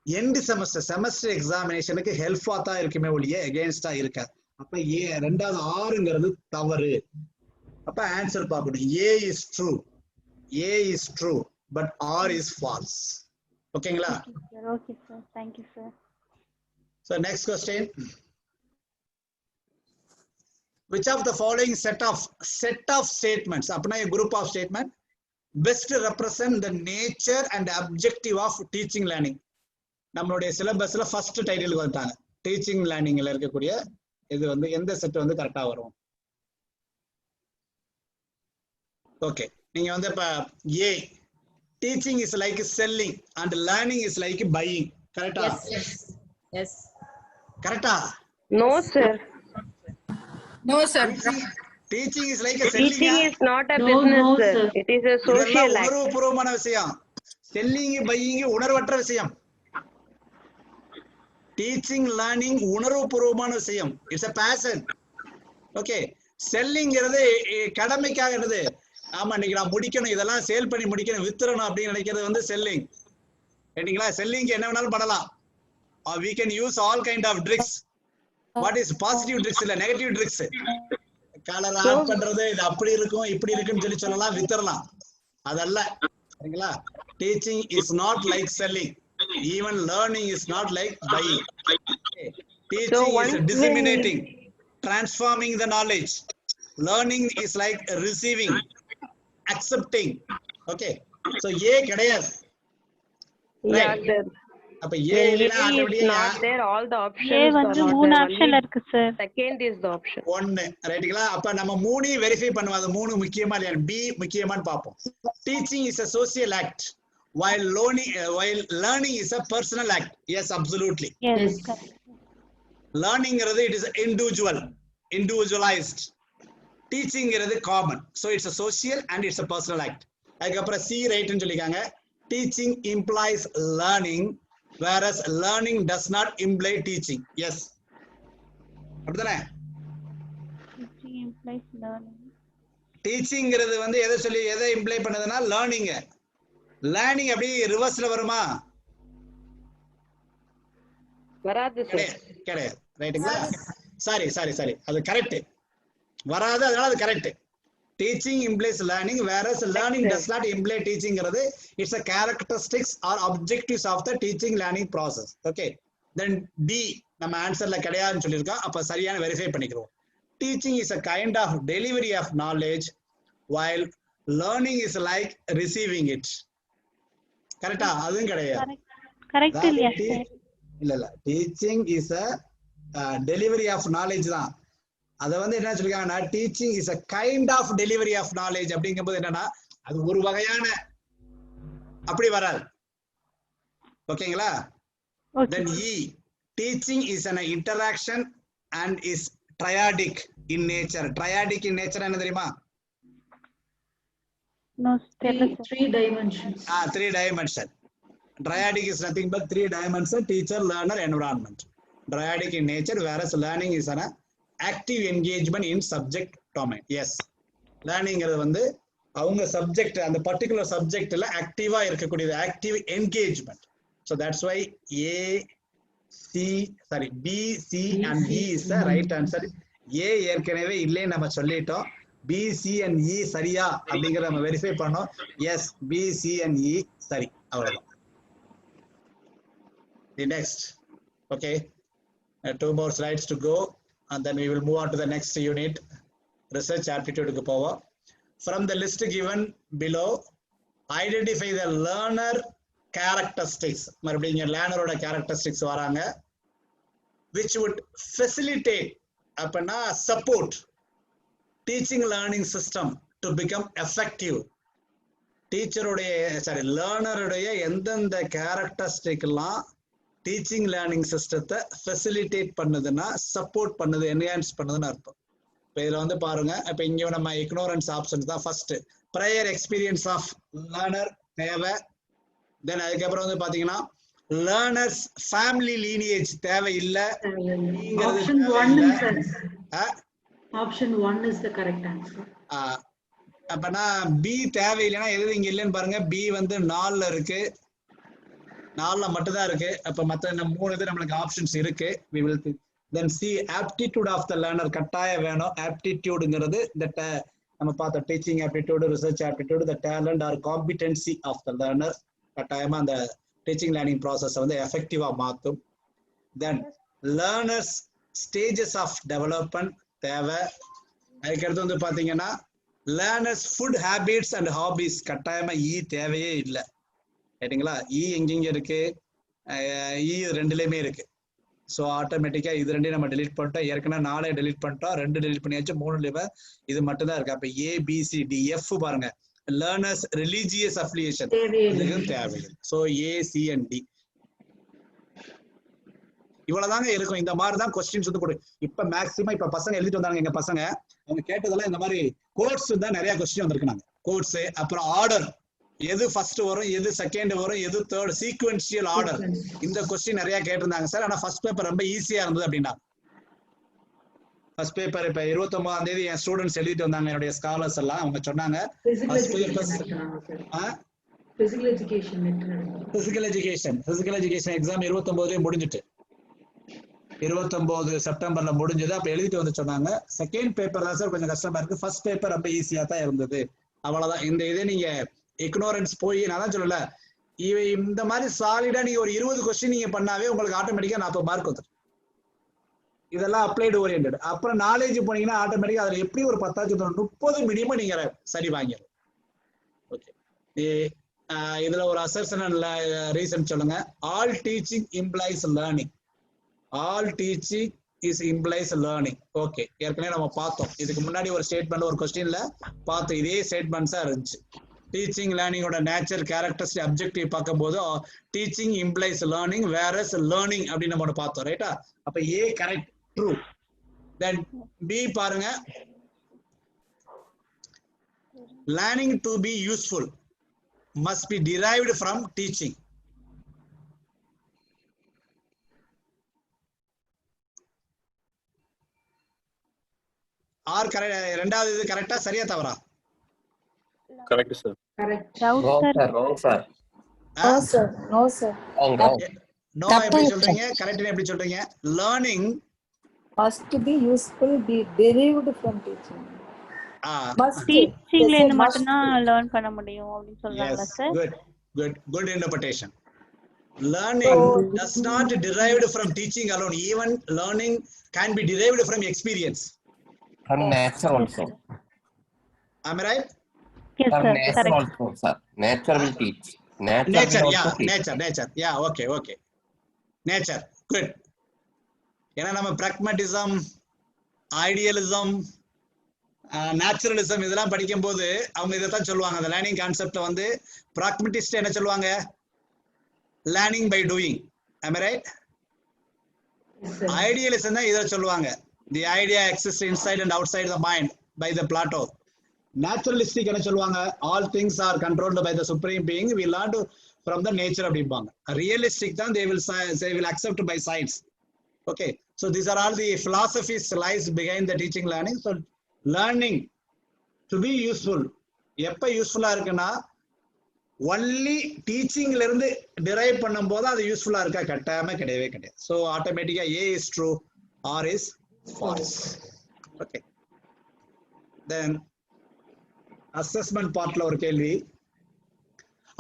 எண்ட் செமஸ்டர் எக்ஸாமினேஷனுக்கு ஹெல்ப்ஃபா தான் இருக்குமே ஒழிய அகெயின்ஸ்டா இருக்காது. அப்ப ரெண்டாவது ஆறுங்கிறது தவறு. அப்ப ஆன்சர் பார்க்கணும். A is true but R is false. ஓகேங்களா? Okay sir, thank you sir. So next question, which of the following set of statements, apna a group of statement, best represent the nature and objective of teaching learning? நம்மளுடைய சிலபஸ்ல first title வந்துட்டாங்க. Teaching லேர்னிங்ல இருக்கக்கூடிய இது வந்து எந்த set வந்து கரெக்டா வரும்? Okay, நீங்க வந்து இப்ப ஏ, teaching is like selling and learning is like buying. Correct? Yes. Correct? No sir. No sir. Teaching is like a selling. Teaching is not a business sir. It is a social act. உணர்வுபூர்வமான விஷயம். Selling, buying உணர்வற்ற விஷயம். Teaching, learning உணர்வுபூர்வமான விஷயம். It's a passion. Okay. Selling கடமைக்காகிறது. ஆமா, இன்னைக்கு நான் முடிக்கணும், இதெல்லாம் சேல் பண்ணி முடிக்கணும், வித்துறணும் அப்படின்னு நினைக்கிறது வந்து செல்லிங். கேட்டீங்களா? செல்லிங் என்ன வேணாலும் பண்ணலாம். we can use all kind of tricks. what is positive tricks இல்ல நெகட்டிவ் tricks? கலர் ஆட் பண்றது, இது அப்படி இருக்கும் இப்படி இருக்குன்னு சொல்லி சொல்லலாம், வித்துறலாம். அதல்ல. சரிங்களா? Teaching is not like selling, even learning is not like buying. Teaching is disseminating, transforming the knowledge. Learning is like receiving, accepting. Okay, so A கிடையாது. Yeah sir. அப்ப A இல்லனா ஆட்டோமேட்டிக்கா not there, all the options A வந்து மூணு ஆப்ஷன்ல இருக்கு sir. Second is the option. 1 ரைட்டுங்களா? அப்ப நம்ம 3 வெரிஃபை பண்ணுவோம், அது 3 முக்கியமா இல்லையா, B முக்கியமான்னு பாப்போம். Teaching is a social act while learning is a personal act. Yes, absolutely. Yes. Learning it is individualized. Teaching common, so it's a social and it's a personal act. அதுக்கப்புறம் C right ன்னு சொல்லிருக்காங்க. Teaching implies learning whereas learning does not imply teaching. Yes, அப்படிதானே? Teaching implies learning. Teaching வந்து எதை imply பண்ணுதுன்னா learning. Learning அப்படி ரிவர்ஸ்ல வருமா? வராது சார். கிடையாது. ரைட்டுங்களா? சாரி, அது கரெக்ட். வராது, அதனால அது correct. Teaching implies learning whereas learning does not imply teaching. It's a characteristics or objectives of the teaching learning process. Okay, then D நம்ம ஆன்சர்ல கிடையாதுன்னு சொல்லியிருக்கோம். அப்ப சரியான வெரிஃபை பண்ணிக்கிறோம். Teaching is a kind of delivery of knowledge while learning is like receiving it. கரெக்ட்டா? அதுவும் கிடையாது. Correct இல்லையா சார்? இல்ல, teaching is a delivery of knowledge தான். அத வந்து என்ன சொல்லிருக்காங்கன்னா, teaching is a kind of delivery of knowledge அப்படிங்கும்போது என்னன்னா, அது ஒரு வகையான, அப்படி வராது. ஓகேங்களா? Then E, teaching is an interaction and is triadic in nature. Triadic in nature என்ன தெரியுமா? No, three dimensions. 3 dimension. Triadic is nothing but 3 dimension: teacher, learner, environment. Triadic in nature, whereas learning is an active engagement in subject domain. Yes, learning வந்து அவங்க subject அந்த particular சப்ஜெக்ட்ல ஆக்டிவா இருக்கக்கூடியது, active engagement. So that's why B C and E is the right answer. A ஏற்கனவே இல்லைன்னு நம்ம சொல்லிட்டோம். பி சி அண்ட் இ சரியா அப்படிங்கறத நம்ம வெரிஃபை பண்ணோம். எஸ், பி சி அண்ட் இ சரி, அவ்வளவுதான். The next, okay, 2 more slides to go and then we will move on to the next unit, research aptitude ku povom. From the list given below, identify the learner characteristics. மறுபடியும் learner oda characteristics வராங்க, which would facilitate அப்பனா support teaching learning system to become effective. learner உடைய எந்தெந்த characteristic எல்லாம் teaching learning சிஸ்டத்தை facilitate பண்ணுதுன்னா support பண்ணுது, enhance பண்ணுதுன்னு அர்த்தம். இப்போ இதில் வந்து பாருங்க, இப்போ இங்கே நம்ம இக்னோரன்ஸ் ஆப்ஷன்ஸ் தான் first. Prior experience of learner தேவை. தென் அதுக்கப்புறம் வந்து பார்த்தீங்கன்னா லேர்னர்ஸ் ஃபேமிலி லீனியேஜ் தேவை இல்லை. Option 1 is the correct answer. அப்பனா பி தேவையில்லைன்னா எது இங்க இல்லைன்னு பாருங்க. பி வந்து 4ல இருக்கு, 4ல மட்டும் தான் இருக்கு. அப்ப மத்த 3 இது நம்மளுக்கு ஆப்ஷன்ஸ் இருக்கு. we will then see aptitude of the learner கட்டாயம் வேணும். aptitudeங்கிறது இந்த நம்ம பார்த்த teaching aptitude, research aptitude, the talent or competency of the learner கட்டாயமா அந்த டீச்சிங் லேர்னிங் ப்ராசஸ் வந்து எஃபெக்டிவா மாத்தும். then learners stages of development தேவை. அதுக்கடுத்து வந்து பாத்தீங்கன்னா learners food habits and hobbies கட்டாயமா தேவையே இல்லை. ரைட்டுங்களா? எங்கெங்க இருக்கு? ரெண்டுலயுமே இருக்கு. ஸோ ஆட்டோமேட்டிக்கா இது ரெண்டையும் நம்ம டெலிட் பண்ணிட்டோம். ஏற்கனவே 4 டெலிட் பண்ணிட்டோம், 2 டெலிட் பண்ணியாச்சு, 3 இது மட்டும் தான் இருக்கு. அப்ப ABCDF பாருங்க, லேர்னர்ஸ் ரிலீஜியஸ் அஃபிலியேஷன் இதுக்கும் தேவையில்லை. ஸோ AC and D இவ்வளவுதாங்க இருக்கும். இந்த மாதிரி தான் கொஸ்டின்ஸ் வந்து கொடு. இப்ப மேக்ஸிமம் இப்ப பசங்க எழுதிட்டு வந்தாங்க, எங்க பசங்க அவங்க கேட்டதெல்லாம் இந்த மாதிரி கோட்ஸ் தான் நிறைய கொஸ்டின் வந்திருக்காங்க. கோட்ஸ், அப்புறம் ஆர்டர், எது ஃபர்ஸ்ட் வரும், எது செகண்ட் வரும், எது தேர்ட், சீக்வென்ஷியல் ஆர்டர், இந்த கொஸ்டின் நிறைய கேட்டிருந்தாங்க சார். ஆனா ஃபர்ஸ்ட் பேப்பர் ரொம்ப ஈஸியா இருந்தது அப்படின்னா. ஃபர்ஸ்ட் பேப்பர் இப்ப 29ஆம் தேதி என் ஸ்டூடெண்ட்ஸ் எழுதிட்டு வந்தாங்க, என்னுடைய ஸ்காலர்ஸ் எல்லாம். அவங்க சொன்னாங்க பிசிக்கல் எஜுகேஷன் எக்ஸாம் 29 முடிஞ்சிட்டு, 29 செப்டம்பர்ல முடிஞ்சது. அப்ப எழுதிட்டு வந்து சொன்னாங்க செகண்ட் பேப்பர் தான் சார் கொஞ்சம் கஷ்டமா இருக்கு, ஃபர்ஸ்ட் பேப்பர் ரொம்ப ஈஸியா தான் இருந்தது. அவ்வளவுதான். இந்த இதே நீங்க இக்னோரன்ஸ் போய் நான் தான் சொல்லல, இந்த மாதிரி சாலிடா நீங்க ஒரு 20 கொஸ்டின் நீங்க பண்ணாவே உங்களுக்கு ஆட்டோமேட்டிக்கா 40 மார்க் வந்துடும். இதெல்லாம் அப்ளைடு ஓரியன்ட். அப்புறம் நாலேஜ் போனீங்கன்னா ஆட்டோமேட்டிக்கா அதுல எப்படி ஒரு 10 30 மினிமம் நீங்க சரி வாங்கிடும். ஓகே, இதுல ஒரு அசர்ஷன் ரீசன் சொல்லுங்க. All teaching implies learning. All teaching is implies learning. Okay, ஏற்கனவே நம்ம பார்த்தோம். இதுக்கு முன்னாடி ஒரு ஸ்டேட்மெண்ட் ஒரு கொஸ்டின்ல பார்த்தோம், இதே ஸ்டேட்மெண்ட்ஸா இருந்துச்சு. டீச்சிங் லேர்னிங்கோட நேச்சர், கேரக்டர்ஸ்டிக், அப்ஜெக்டிவ் பார்க்கும்போது teaching implies learning versus learning அப்படின்னு நம்ம பார்த்தோம். ரைட்டா? அப்ப A correct, true. Then B பாருங்க, learning to be useful must be derived from teaching. Are correct. இரண்டாவது இது கரெக்ட்டா சரியா தவறா? Correct sir. Correct. wrong sir. No sir. No sir. wrong. No எப்படி சொல்றீங்க? கரெக்ட்னு எப்படி சொல்றீங்க? learning Must be useful, be derived from teaching. டீச்சிங்ல இருந்து மட்டும் தான் லேர்ன் பண்ண முடியும் அப்படி சொல்றாங்க sir. Good interpretation. Learning does not derived from teaching alone. Even learning can be derived from experience. From nature also. Am I right? Yes From sir. nature Correct. also sir. Nature will teach. Nature, will yeah, also teach. nature. Yeah, okay. Nature, good. ஏன்னா நம்ம pragmatism, idealism, naturalism இதெல்லாம் படிக்கும் போது அவங்க இதைத்தான் சொல்லுவாங்க. அந்த learning concept வந்து பிராக்மட்டிஸ்ட் என்ன சொல்லுவாங்க? Learning by doing. am I right? Idealism தான் இதை சொல்லுவாங்க. The idea exist inside and outside the mind by the Plato. Naturalistic என்ன சொல்லுவாங்க? All things are controlled by the supreme being, we learn from the nature அப்படிம்பாங்க. Realistic தான் they will accept by science. Okay, so these are all the philosophies lies behind the teaching learning. So learning to be useful எப்ப யூஸ்ஃபுல்லா இருக்குன்னா only டீச்சிங்ல இருந்து drive பண்ணும் போது அது யூஸ்ஃபுல்லா இருக்கா? கட்டாயமா கிடையவே கிடையாது. ஸோ ஆட்டோமேட்டிக்கா A is true, R is false. Okay, then assessment பார்ட்ல ஒரு கேள்வி.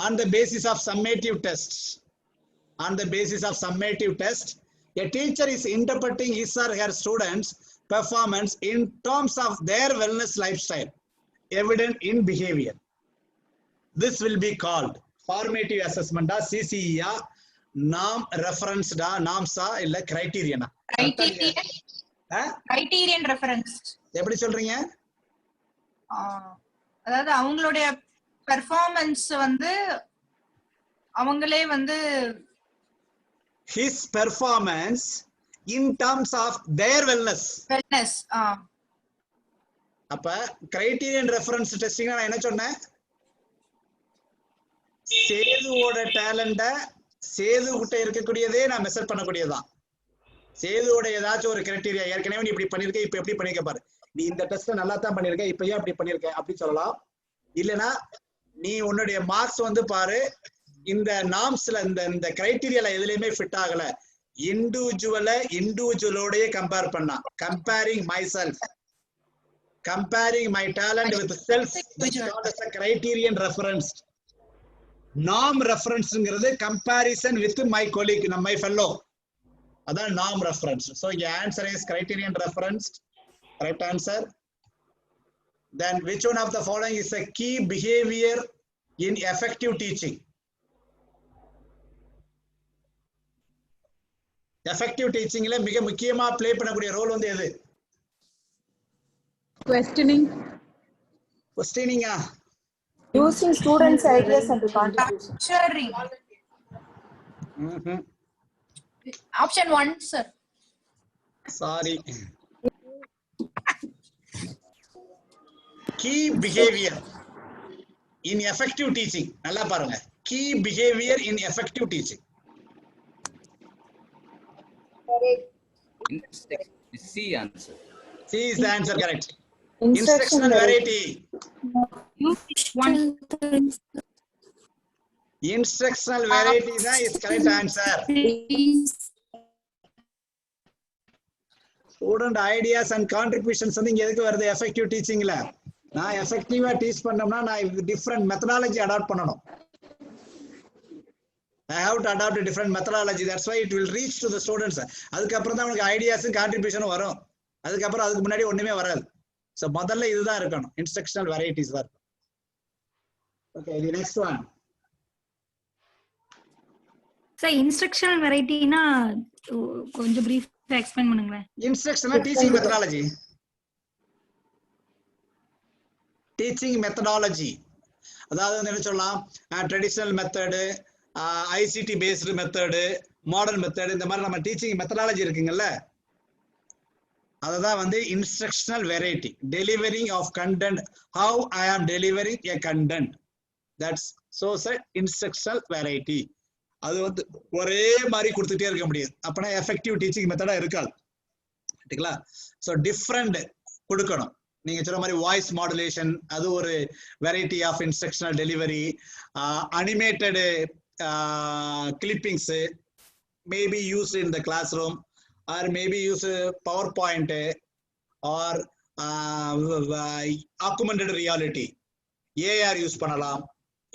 On the basis of summative tests, a teacher is interpreting his or her students' performance in terms of their wellness lifestyle, evident in behavior. This will be called formative assessment, CCE, norm reference, norms, illa criterion. Criterion reference. எப்படி சொல்றீங்க? அதாவது அவங்களுடைய performance வந்து அவங்களே வந்து his performance in terms of their wellness. அப்ப criterion reference testing நான் என்ன சொன்னேன்? சேதுவோட டேலண்ட சேது கிட்ட இருக்கக்கூடியதே நான் மெஷர் பண்ணக்கூடியதான். சேதுவோட ஏதாச்சும் ஒரு கிரைட்டீரியா, ஏற்கனவே நீ இப்படி பண்ணிருக்க, இப்ப எப்படி பண்ணிருக்க பாரு, நீ இந்த டெஸ்ட் நல்லா தான் பண்ணிருக்க, இப்ப ஏன் அப்படி பண்ணிருக்க அப்படி சொல்லலாம். இல்லனா நீ உன்னுடைய மார்க்ஸ் வந்து பாரு, இந்த நார்ம்ஸ்ல இந்த கிரைட்டீரியால எதுலயுமே ஃபிட் ஆகல, இண்டிவிஜுவலோடய கம்பேர் பண்ணா, comparing myself, comparing my talent with self, criterion reference. Norm ரெஃபரன்ஸ்ங்கிறது comparison with my colleague, my fellow, அதான் norm reference. So your answer is criterion reference. Correct answer. Then which one of the following is a key behavior in effective teaching? Effective teaching la miga mukkiyama play பண்ணக்கூடிய role வந்து எது? questioning ah, using students ideas and contributions. sharing. Option 1 sir. Sorry. Key behavior in effective teaching. நல்லா பாருங்க, key behavior in effective teaching. C answer. C is the answer, correct. Instructional variety. Instructional variety is correct answer. Student ideas and contributions வந்து இங்க எதுக்கு வருது? effective teachingல நான் எஃபெக்டிவா teach பண்ணோம்னா நான் different methodology adapt பண்ணணும். I have to adopt a different methodology. That's why it will reach to the students. அதுக்கப்புறம் தான் உங்களுக்கு ஐடியாஸும் கான்ட்ரிபியூஷனும் வரும். அதுக்கப்புறம் அதுக்கு முன்னாடி ஒண்ணுமே வராது. ஸோ முதல்ல இதுதான் இருக்கணும், இன்ஸ்ட்ரக்ஷனல் வெரைட்டிஸ் தான் இருக்கும். Okay, the next one. Sir instructional வெரைட்டினா கொஞ்சம் பிரீஃபா எக்ஸ்பிளைன் பண்ணுங்களேன். Instructional teaching methodology. Teaching methodology அதாவது என்ன சொல்லலாம், traditional method, ICT based method, modern method, இந்த மாதிரி நம்ம டீச்சிங் மெத்தடாலஜி இருக்குங்கல்ல, அதுதான் வந்து instructional variety. Delivering of content, how I am delivering a content, that's so set instructional variety. அது வந்து ஒரே மாதிரி கொடுத்துட்டே இருக்க முடியாது, அப்பனா எஃபெக்டிவ் டீச்சிங் மெத்தடா இருக்காது. சரிங்களா? ஸோ டிஃப்ரெண்ட் கொடுக்கணும். நீங்க சொல்ற மாதிரி வாய்ஸ் மாடுலேஷன், அது ஒரு variety of instructional delivery. Animated clippings may be used in the classroom, or maybe use PowerPoint or augmented reality, AR use பண்ணலாம்.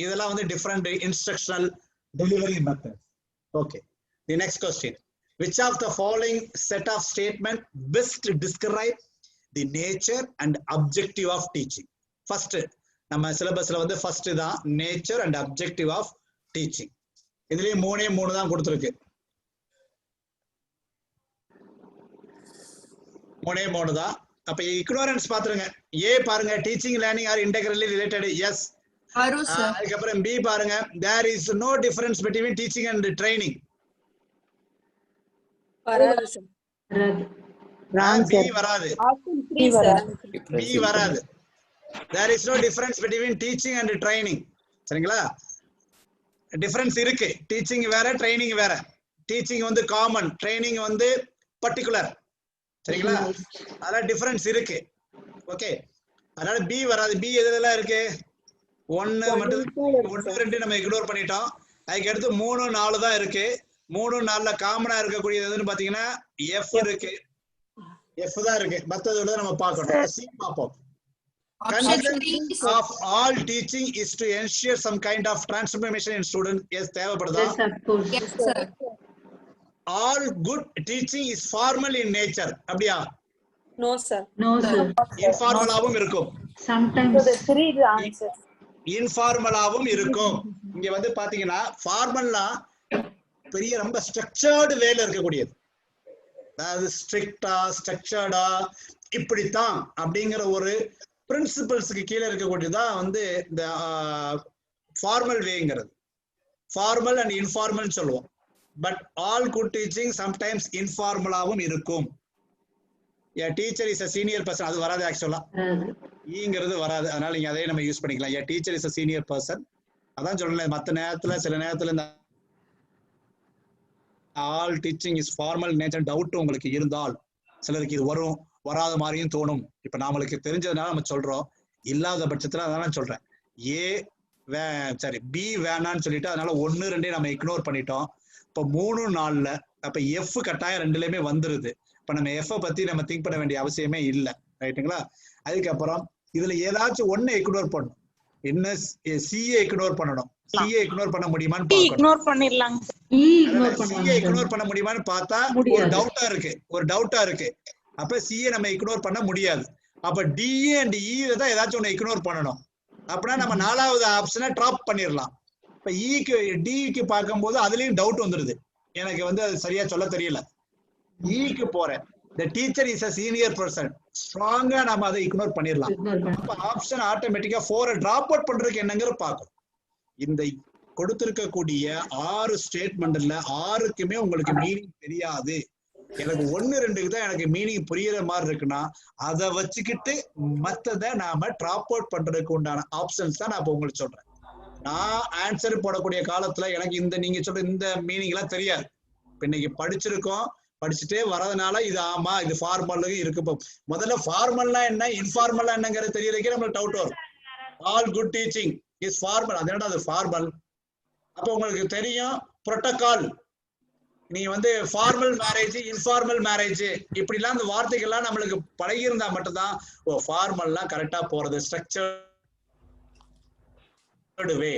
இதெல்லாம் வந்து different instructional delivery methods. Okay, the next question. Which of the following set of statement best describe the nature and objective of teaching? First, நம்ம சிலபஸ்ல வந்து first தான் nature and objective of teaching. இதுலயே மூணு தான் கொடுத்திருக்கு, மூணு தான். அப்ப இக்னோரன்ஸ் பாத்துருங்க. ஏ பாருங்க, teaching learning are integrally related, yes. அதுக்கப்புறம் பி பாருங்க, there is no difference between teaching and training. B வராது, பி வராது. There is no difference between teaching and training. சரிங்களா? டிஃபரன்ஸ் இருக்கு, டீச்சிங் வேற ட்ரைனிங் வேற. டீச்சிங் வந்து காமன், ட்ரைனிங் வந்து பர்டிகுலர். சரிங்களா? அதனால டிஃபரன்ஸ் இருக்கு. ஓகே, அதனால பி வராது. பி எதுல இருக்கு? 1 மட்டும் 1 2 நம்ம இக்னோர் பண்ணிட்டோம். அதுக்கு அடுத்து 3 4 தான் இருக்கு. 3 4ல காமனா இருக்கக்கூடியது எதுன்னு பாத்தீங்கன்னா F இருக்கு. F தான் இருக்கு. மத்ததோட நம்ம பார்க்கணும். C பாப்போம். Consistency of all teaching is to ensure some kind of transformation in student. Yes, தேவைப்படுதா? Yes, of course. Yes, sir. All good teaching is formal in nature. அப்படியா? No, sir. No, sir. இன்ஃபார்மலாவும் இருக்கும். Sometimes. So the three is the answer. இன்ஃபார்மலாவும் இருக்கும். இங்க வந்து பாத்தீங்கன்னா ஃபார்மல்னா பெரிய ரொம்ப structured வேல இருக்கக்கூடியது. அதாவது ஸ்ட்ரிக்டா ஸ்ட்ரக்சர்டா இப்படித்தான் அப்படிங்கிற ஒரு பிரின்சிபல்ஸ்க்கு கீழே இருக்கக்கூடியதான் வந்து இந்த ஃபார்மல் வேங்கிறது. ஃபார்மல் அண்ட் இன்ஃபார்மல் சொல்லுவோம். But all good teaching sometimes இன்ஃபார்மலாவும் இருக்கும். Teacher is a senior person, அது வராது ஆக்சுவலா, ஈங்கிறது வராது. அதனால நீங்க அதே நம்ம யூஸ் பண்ணிக்கலாம். Teacher is a senior person, அதான் சொல்லல. மற்ற நேரத்துல சில நேரத்துல இந்த all teaching is formal nature doubt உங்களுக்கு இருந்தால் சிலருக்கு இது வரும், வராத மாதிரியும் தோணும். இப்ப நம்மளுக்கு தெரிஞ்சதுனால நம்ம சொல்றோம், இல்லாத பட்சத்துல அதான் சொல்றேன். சரி பி வேணான்னு சொல்லிட்டு அதனால 1 2 நம்ம இக்னோர் பண்ணிட்டோம். இப்ப 3 4ல அப்ப F கட்டாயம் 2லயுமே வந்துருது. இப்ப நம்ம F பத்தி நம்ம திங்க் பண்ண வேண்டிய அவசியமே இல்லை, ரைட்டுங்களா? அதுக்கப்புறம் இதுல ஏதாச்சும் ஒண்ணு இக்னோர் பண்ணணும். என்ன சிஏ இக்னோர் பண்ணணும். சிஏ இக்னோர் பண்ண முடியுமான்னு பார்க்கணும். இக்னோர் பண்ணிரலாம். சிஏ இக்னோர் பண்ண முடியுமான்னு பார்த்தா ஒரு டவுட்டா இருக்கு. அப்ப சிஏ நம்ம இக்னோர் பண்ண முடியாது. அப்ப டிஏ அண்ட் இ தான் ஏதாச்சும் ஒண்ணு இக்னோர் பண்ணணும். அப்படின்னா நம்ம 4வது ஆப்ஷனை டிராப் பண்ணிடலாம். இப்ப இக்கு டிக்கு பார்க்கும்போது அதுலயும் டவுட் வந்துருது. எனக்கு வந்து அது சரியா சொல்ல தெரியல. இக்கு போறேன். The teacher is a senior person. ஸ்ட்ராங்கா நம்ம அதை இக்னோர் பண்ணிடலாம். அப்ப ஆப்ஷன் ஆட்டோமேட்டிக்கா 4 டிராப் அவுட் பண்றதுக்கு என்னங்கிற பார்க்கணும். இந்த கொடுத்திருக்கக்கூடிய 6 ஸ்டேட்மெண்ட்ல 6க்குமே உங்களுக்கு மீனிங் தெரியாது. எனக்கு 1 2க்கு தான் எனக்கு மீனிங் புரியுற மாதிரி இருக்குன்னா அதை வச்சுக்கிட்டு மத்ததை நாம டிராப் அவுட் பண்றதுக்கு உண்டான ஆப்ஷன்ஸ் தான் நான் இப்ப உங்களுக்கு சொல்றேன். நான் ஆன்சர் போடக்கூடிய காலத்துல எனக்கு இந்த நீங்க சொல்ற இந்த மீனிங் எல்லாம் தெரியாது. இப்ப இன்னைக்கு படிச்சிருக்கோம், படிச்சுட்டே வரதுனால இது ஆமா இது ஃபார்மல் இருக்கு. முதல்ல ஃபார்மல்னா என்ன இன்ஃபார்மலா என்னங்கிறது தெரியறதுக்கே நம்மளுக்கு டவுட் வரும். All good teaching is formal. அதனால அது ஃபார்மல். அப்ப உங்களுக்கு தெரியும் புரோட்டோகால். நீங்க வந்து ஃபார்மல் மேரேஜ் இன்ஃபார்மல் மேரேஜ் இப்படிலாம் அந்த வார்த்தைகள்லாம் நம்மளுக்கு பழகி இருந்தா மட்டும்தான் ஓ ஃபார்மல்லாம் கரெக்டா போறது. ஸ்ட்ரக்சர்டு வே,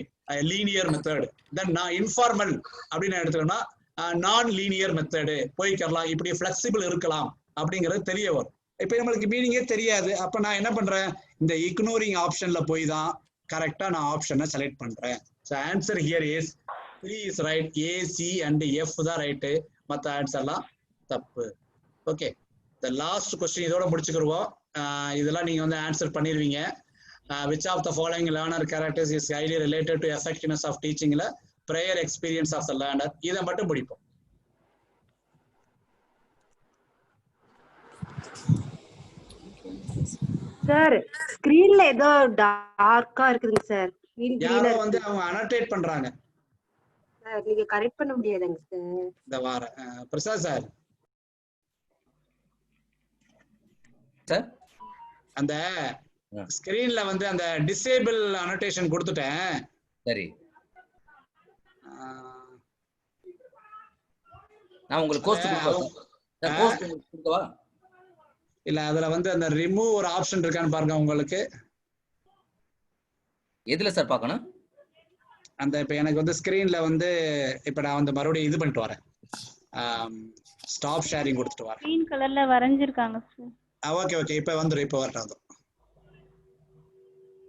லீனியர் மெத்தட். தென் நான் இன்ஃபார்மல் அப்படின்னு எடுத்துக்கணும்னா நான் லீனியர் மெத்தடு போய்க்கலாம், இப்படி ஃபிளெக்சிபிள் இருக்கலாம் அப்படிங்கிறது தெரிய வரும். இப்ப நம்மளுக்கு மீனிங்கே தெரியாது. அப்ப நான் என்ன பண்றேன், இந்த இக்னோரிங் ஆப்ஷன்ல போய் தான் கரெக்டா நான் ஆப்ஷனை செலக்ட் பண்றேன். So answer here is 3 is right. A, C and F தான் ரைட்டு, மற்ற ஆன்சர்லாம் தப்பு. ஓகே, the last question இதோட முடிச்சுக்கிடுவோம். இதெல்லாம் நீங்க வந்து ஆன்சர் பண்ணிடுவீங்க. which of the following learner characters is highly related to effectiveness of teachingல prior experience of the learner. இதை மட்டும் முடிப்போம். சார் ஸ்கிரீன்ல ஏதோ டார்க்கா இருக்குதுங்க சார். யாரோ வந்து அவங்க அனோட்டேட் பண்றாங்க. சார் நீங்க கரெக்ட் பண்ண முடியாதுங்க சார். இந்த வார பிரசாத் சார் அந்த ஸ்கிரீன்ல வந்து அந்த டிசேபிள் அனோட்டேஷன் கொடுத்துட்டேன். சரி, நான் உங்களுக்கு கோஸ்ட் கொடுக்கவா? இல்ல அதுல வந்து அந்த ரிமூவ் ஒரு ஆப்ஷன் இருக்கான்னு பாருங்க உங்களுக்கு. எதுல சார் பார்க்கணும்? அந்த இப்ப எனக்கு வந்து ஸ்கிரீன்ல வந்து இப்ப நான் வந்து மறுபடியும் இது பண்ணிட்டு வரேன், ஸ்டாப் ஷேரிங் கொடுத்துட்டு வரேன். கிரீன் கலர்ல வரைஞ்சிருக்காங்க சார். ஓகே ஓகே, இப்ப வந்துரும், இப்ப வரட்டும்.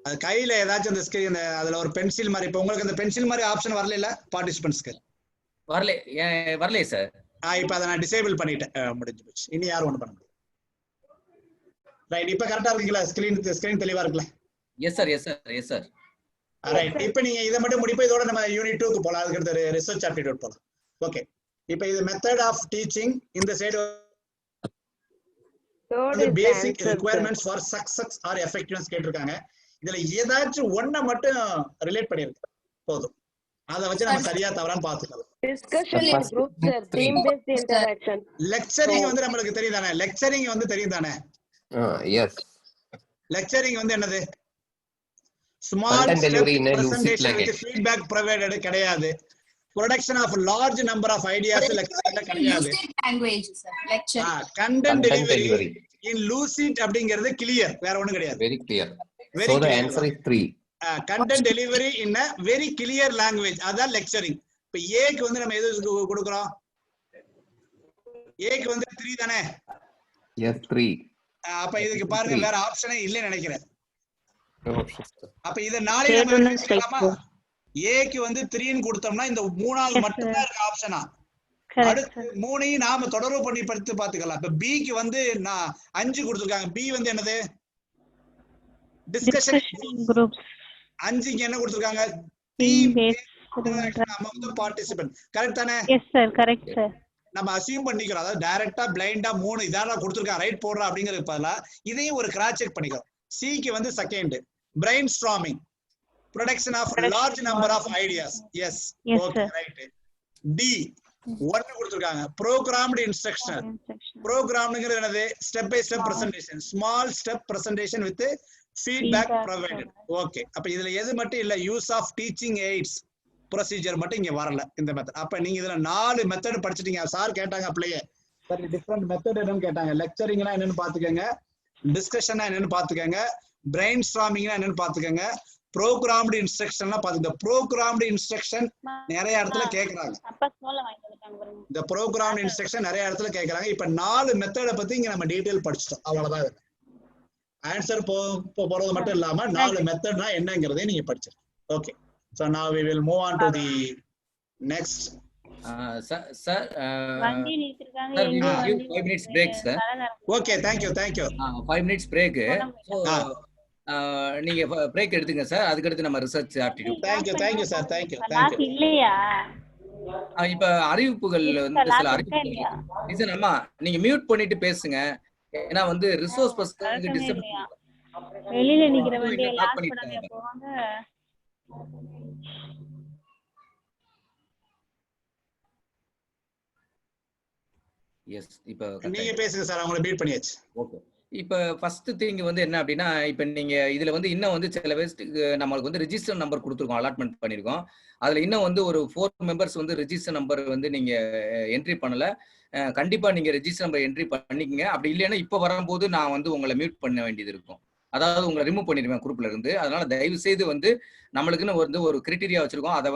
அது கையில ஏதாச்சும் அந்த ஸ்கிரீன் அதுல ஒரு பென்சில் மாதிரி, இப்ப உங்களுக்கு அந்த பென்சில் மாதிரி ஆப்ஷன் வரல இல்ல பார்ட்டிசிபென்ட்ஸ்க்கு? வரலையே சார். இப்ப அதை நான் டிசேபிள் பண்ணிட்டேன், முடிஞ்சு போச்சு. இனி யாரும் ஒண்ணு பண்ண முடியாது. ரைட், இப்ப கரெக்டா இருக்கீங்களா? ஸ்கிரீன் தெளிவா இருக்குல்ல? Yes sir, yes sir, yes sir. Right, இப்ப நீங்க இதை மட்டும் முடிப்போம். இதோட நம்ம யூனிட் 2க்கு போலாம். அதுக்கு அடுத்து ரிசர்ச் ஆப்டிட்யூட் போலாம். ஓகே, இப்ப இது மெத்தட் ஆஃப் டீச்சிங். இந்த side basic requirements for success or effectiveness கேட்டிருக்காங்க. இதுல ஏதாச்சும் ஒண்ண மட்டும் ரிலேட் பண்ணிருக்கு போதும். அதை வச்சு நம்ம சரியா தவறான்னு பாத்துக்கலாம். Discussion in group sir, team based interaction. Lecturing வந்து நம்மளுக்கு தெரியும் தானே? லெக்சரிங் வந்து தெரியும் தானே? எஸ். லெக்சரிங் வந்து என்னது? Small Content step delivery in a lucid presentation with language. Feedback provided கிடையாது. Production of large number of ideas லெக்சர்ல கிடையாது. language sir lecture content Content delivery delivery. In lucid அப்படிங்கிறது கிளியர், வேற ஒண்ணும் கிடையாது. Very clear. Very So the clear. answer is 3. Content delivery in a very clear language, அதான் lecturing. இப்ப ஏக்கு வந்து நம்ம எது கொடுக்குறோம்? ஏக்கு வந்து 3 தானே? Yes, 3. அப்ப இதுக்கு பாருங்க வேற ஆப்ஷனே இல்லைன்னு நினைக்கிறேன். No options, sir. அப்ப இத நாளைக்கு நம்ம பேசிக்கலாமா? ஏக்கு வந்து 3ன்னு கொடுத்தோம்னா இந்த மூணாவது மட்டும் தான் இருக்க ஆப்ஷனா. அடுத்து மூணையும் நாம தொடர்பு பண்ணி படித்து பாத்துக்கலாம். இப்ப பிக்கு வந்து நான் 5 கொடுத்திருக்காங்க. பி வந்து என்னது? Discussion groups. 5க்கு என்ன கொடுத்திருக்காங்க? Team among the participant. Correct தானே? Yes sir, correct sir. நம்ம அசியூம் பண்ணிக்கிறோம், அதாவது டைரக்டா பிளைண்டா 3 இதால கொடுத்திருக்காங்க, ரைட் போடுறா அப்படிங்கிறது பதிலா இதையும் ஒரு கிராஸ் செக் பண்ணிக்கிறோம். சிக்கு வந்து second brainstorming, production of large number of ideas. Yes, okay, right. D 1 கொடுத்திருக்காங்க. Programmed instruction. ப்ரோகிராம்ங்கிறது என்னது? Step by step presentation, small step presentation with feedback provided. Okay, அப்ப இதுல எது மட்டும் இல்ல? Use of teaching aids procedure மட்டும் இங்க வரல, இந்த மெத்தட். அப்ப நீங்க இதுல 4 மெத்தட் படிச்சிட்டீங்க. சார் கேட்டாங்க அப்படியே சார் டிஃபரெண்ட் மெத்தட் என்னன்னு கேட்டாங்க. லெக்சரிங்னா என்னன்னு பாத்துக்கங்க, டிஸ்கஷனா என்னன்னு பாத்துக்கங்க, பிரைன் ஸ்ட்ராமிங்னா என்னன்னு பாத்துக்கங்க, ப்ரோகிராம்டு இன்ஸ்ட்ரக்ஷன்லாம் பாத்து. இந்த ப்ரோகிராம்டு இன்ஸ்ட்ரக்ஷன் நிறைய இடத்துல கேக்குறாங்க. இந்த ப்ரோகிராம்டு இன்ஸ்ட்ரக்ஷன் நிறைய இடத்துல கேக்குறாங்க. இப்ப 4 மெத்தட பத்தி இங்க நம்ம டீடைல் படிச்சிட்டோம், அவ்வளவுதான். ஆன்சர் போறது மட்டும் இல்லாம 4 மெத்தட்னா என்னங்கறதை நீங்க படிச்சிருக்கீங்க. Okay, so now we will move on to the next. Sir, வண்டி நிறுத்திருக்காங்க. sir, we will give 5 minutes break, sir. Okay, thank you. 5 minutes break. So நீங்க பிரேக் எடுத்துங்க சார். அதுக்கு அடுத்து நம்ம research aptitude. Thank you sir, thank you. இல்லையா? இப்ப அறிவிப்புகள் வந்து சில அறிவிப்புகள் அம்மா நீங்க மியூட் பண்ணிட்டு பேசுங்க. ஏன்னா வந்து ரிசோர்ஸ் பர்சனுக்கு டிஸ்டர்பன்ஸ். வெளியில நிக்கிற வண்டியை லாக் பண்ணாம போவாங்க. எஸ், இப்ப நீங்க பேசுங்க சார், அவங்கள மீட் பண்ணியாச்சு. ஓகே, இப்ப ஃபர்ஸ்ட் திங் வந்து என்ன அப்படின்னா, இப்ப நீங்க இதுல வந்து இன்னும் வந்து சில வேஸ்ட்டுக்கு நம்மளுக்கு வந்து ரெஜிஸ்டர் நம்பர் கொடுத்துருக்கோம், அலாட்மெண்ட் பண்ணிருக்கோம். அதுல இன்னும் வந்து ஒரு 4 மெம்பர்ஸ் வந்து ரெஜிஸ்டர் நம்பர் வந்து நீங்க என்ட்ரி பண்ணல. கண்டிப்பா நீங்க ரெஜிஸ்டர் நம்பர் என்ட்ரி பண்ணிக்கங்க. அப்படி இல்லைன்னா இப்ப வரும்போது நான் வந்து உங்களை மியூட் பண்ண வேண்டியது இருக்கும், அதாவது உங்களை ரிமூவ் பண்ணிடுவேன் குரூப்ல இருந்து. அதனால தயவு செய்து வந்து நம்மளுக்குன்னு வந்து ஒரு கிரைட்டீரியா வச்சிருக்கோம், அதை